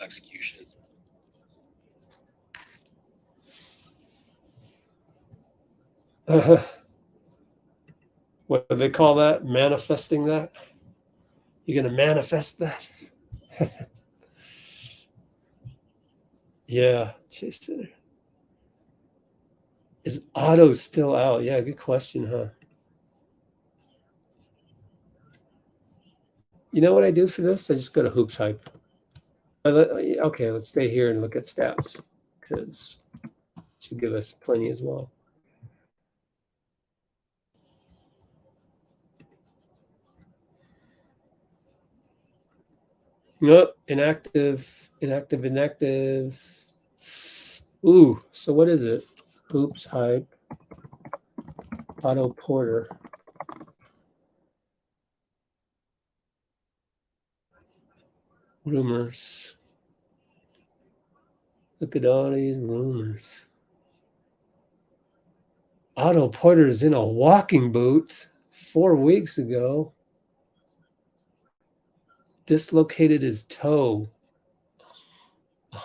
Execution. What do they call that? Manifesting that? You're going to manifest that? Yeah. Jason. Is Otto still out? Yeah, good question, huh? You know what I do for this? I just go to Hoops Hype. Okay, let's stay here and look at stats because it should give us plenty as well. Nope, inactive. Ooh, so what is it? Hoops Hype. Otto Porter. Rumors. Look at all these rumors. Otto Porter is in a walking boot 4 weeks ago. Dislocated his toe.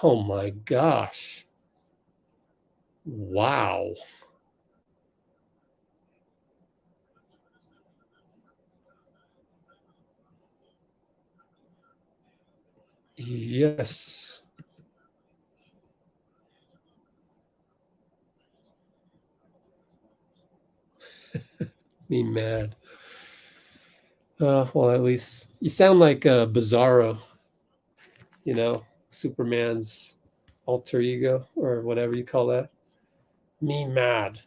Oh my gosh. Wow. Yes. Me mad. Well, at least you sound like Bizarro, you know, Superman's alter ego or whatever you call that. Me mad.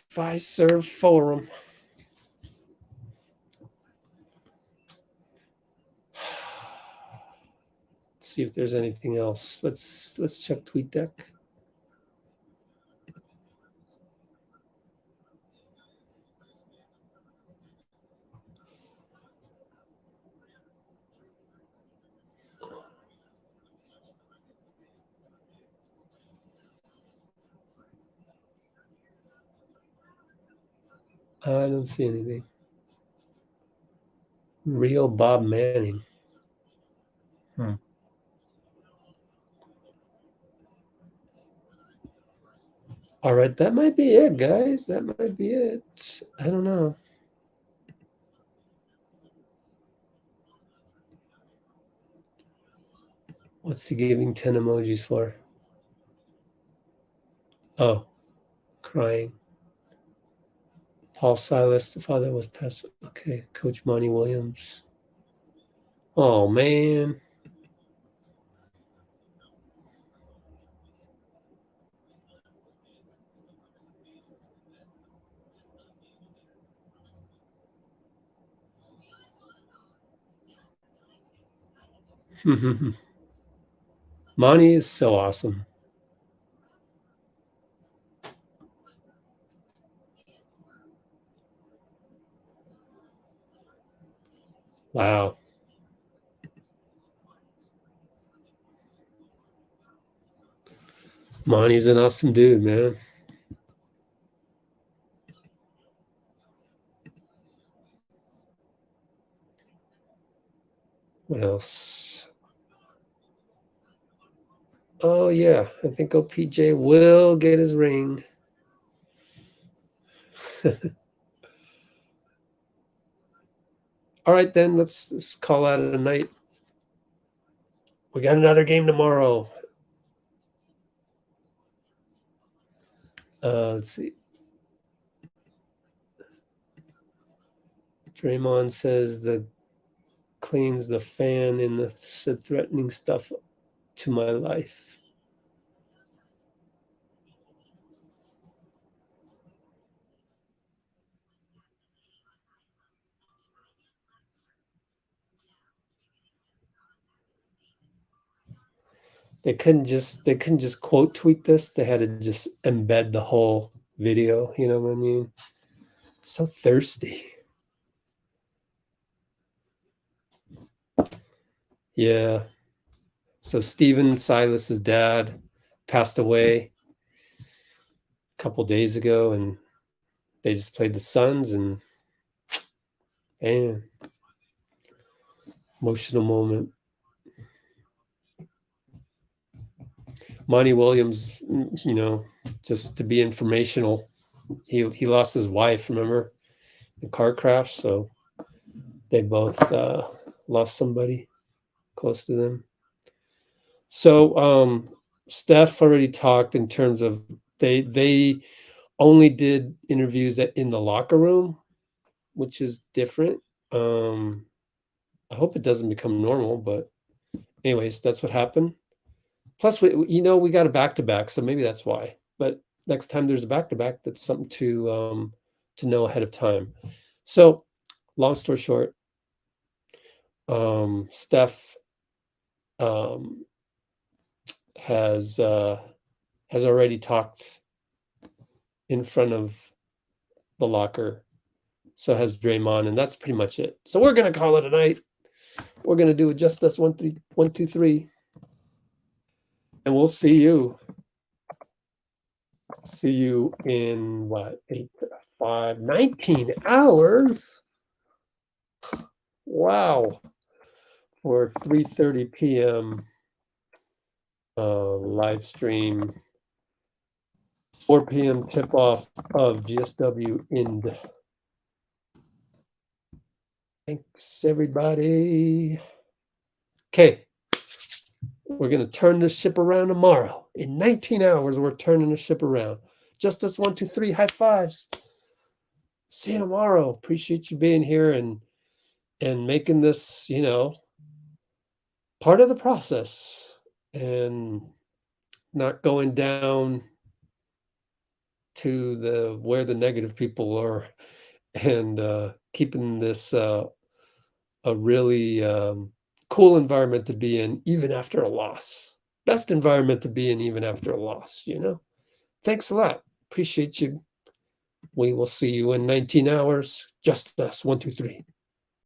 5-serve forum. Let's see if there's anything else. Let's check TweetDeck. I don't see anything. Real Bob Manning. All right, that might be it, guys. That might be it. I don't know. What's he giving 10 emojis for? Oh, crying. Paul Silas, the father was passed. Okay, Coach Monty Williams. Oh, man. Monty is so awesome. Wow. Monty's an awesome dude, man. What else? Oh, yeah. I think OPJ will get his ring. All right, then. Let's call out a night. We got another game tomorrow. Let's see. Draymond says claims the fan in the said threatening stuff to my life. They couldn't just quote tweet this. They had to just embed the whole video. You know what I mean? So thirsty. Yeah. So Steven Silas's dad passed away a couple days ago, and they just played the Suns, and emotional moment. Monty Williams, you know, just to be informational, he lost his wife, remember, in a car crash. So they both lost somebody close to them. So Steph already talked in terms of they only did interviews in the locker room, which is different. I hope it doesn't become normal, but anyways, that's what happened. Plus, we got a back-to-back, so maybe that's why. But next time there's a back-to-back, that's something to know ahead of time. So, long story short, Steph has already talked in front of the locker. So has Draymond, and that's pretty much it. So we're gonna call it a night. We're gonna do just us 1, 2, 3. And we'll see you. See you in what? 8, 5, 19 hours. Wow. For 3:30 p.m. Live stream. 4 p.m. tip off of GSW Ind. Thanks, everybody. Okay. We're going to turn this ship around tomorrow. In 19 hours, we're turning the ship around. Just us 1, 2, 3 high fives. See you tomorrow. Appreciate you being here and making this, part of the process and not going down to where the negative people are, and keeping this a really cool environment to be in, even after a loss. Best environment to be in, even after a loss, Thanks a lot. Appreciate you. We will see you in 19 hours. Just us. 1, 2, 3.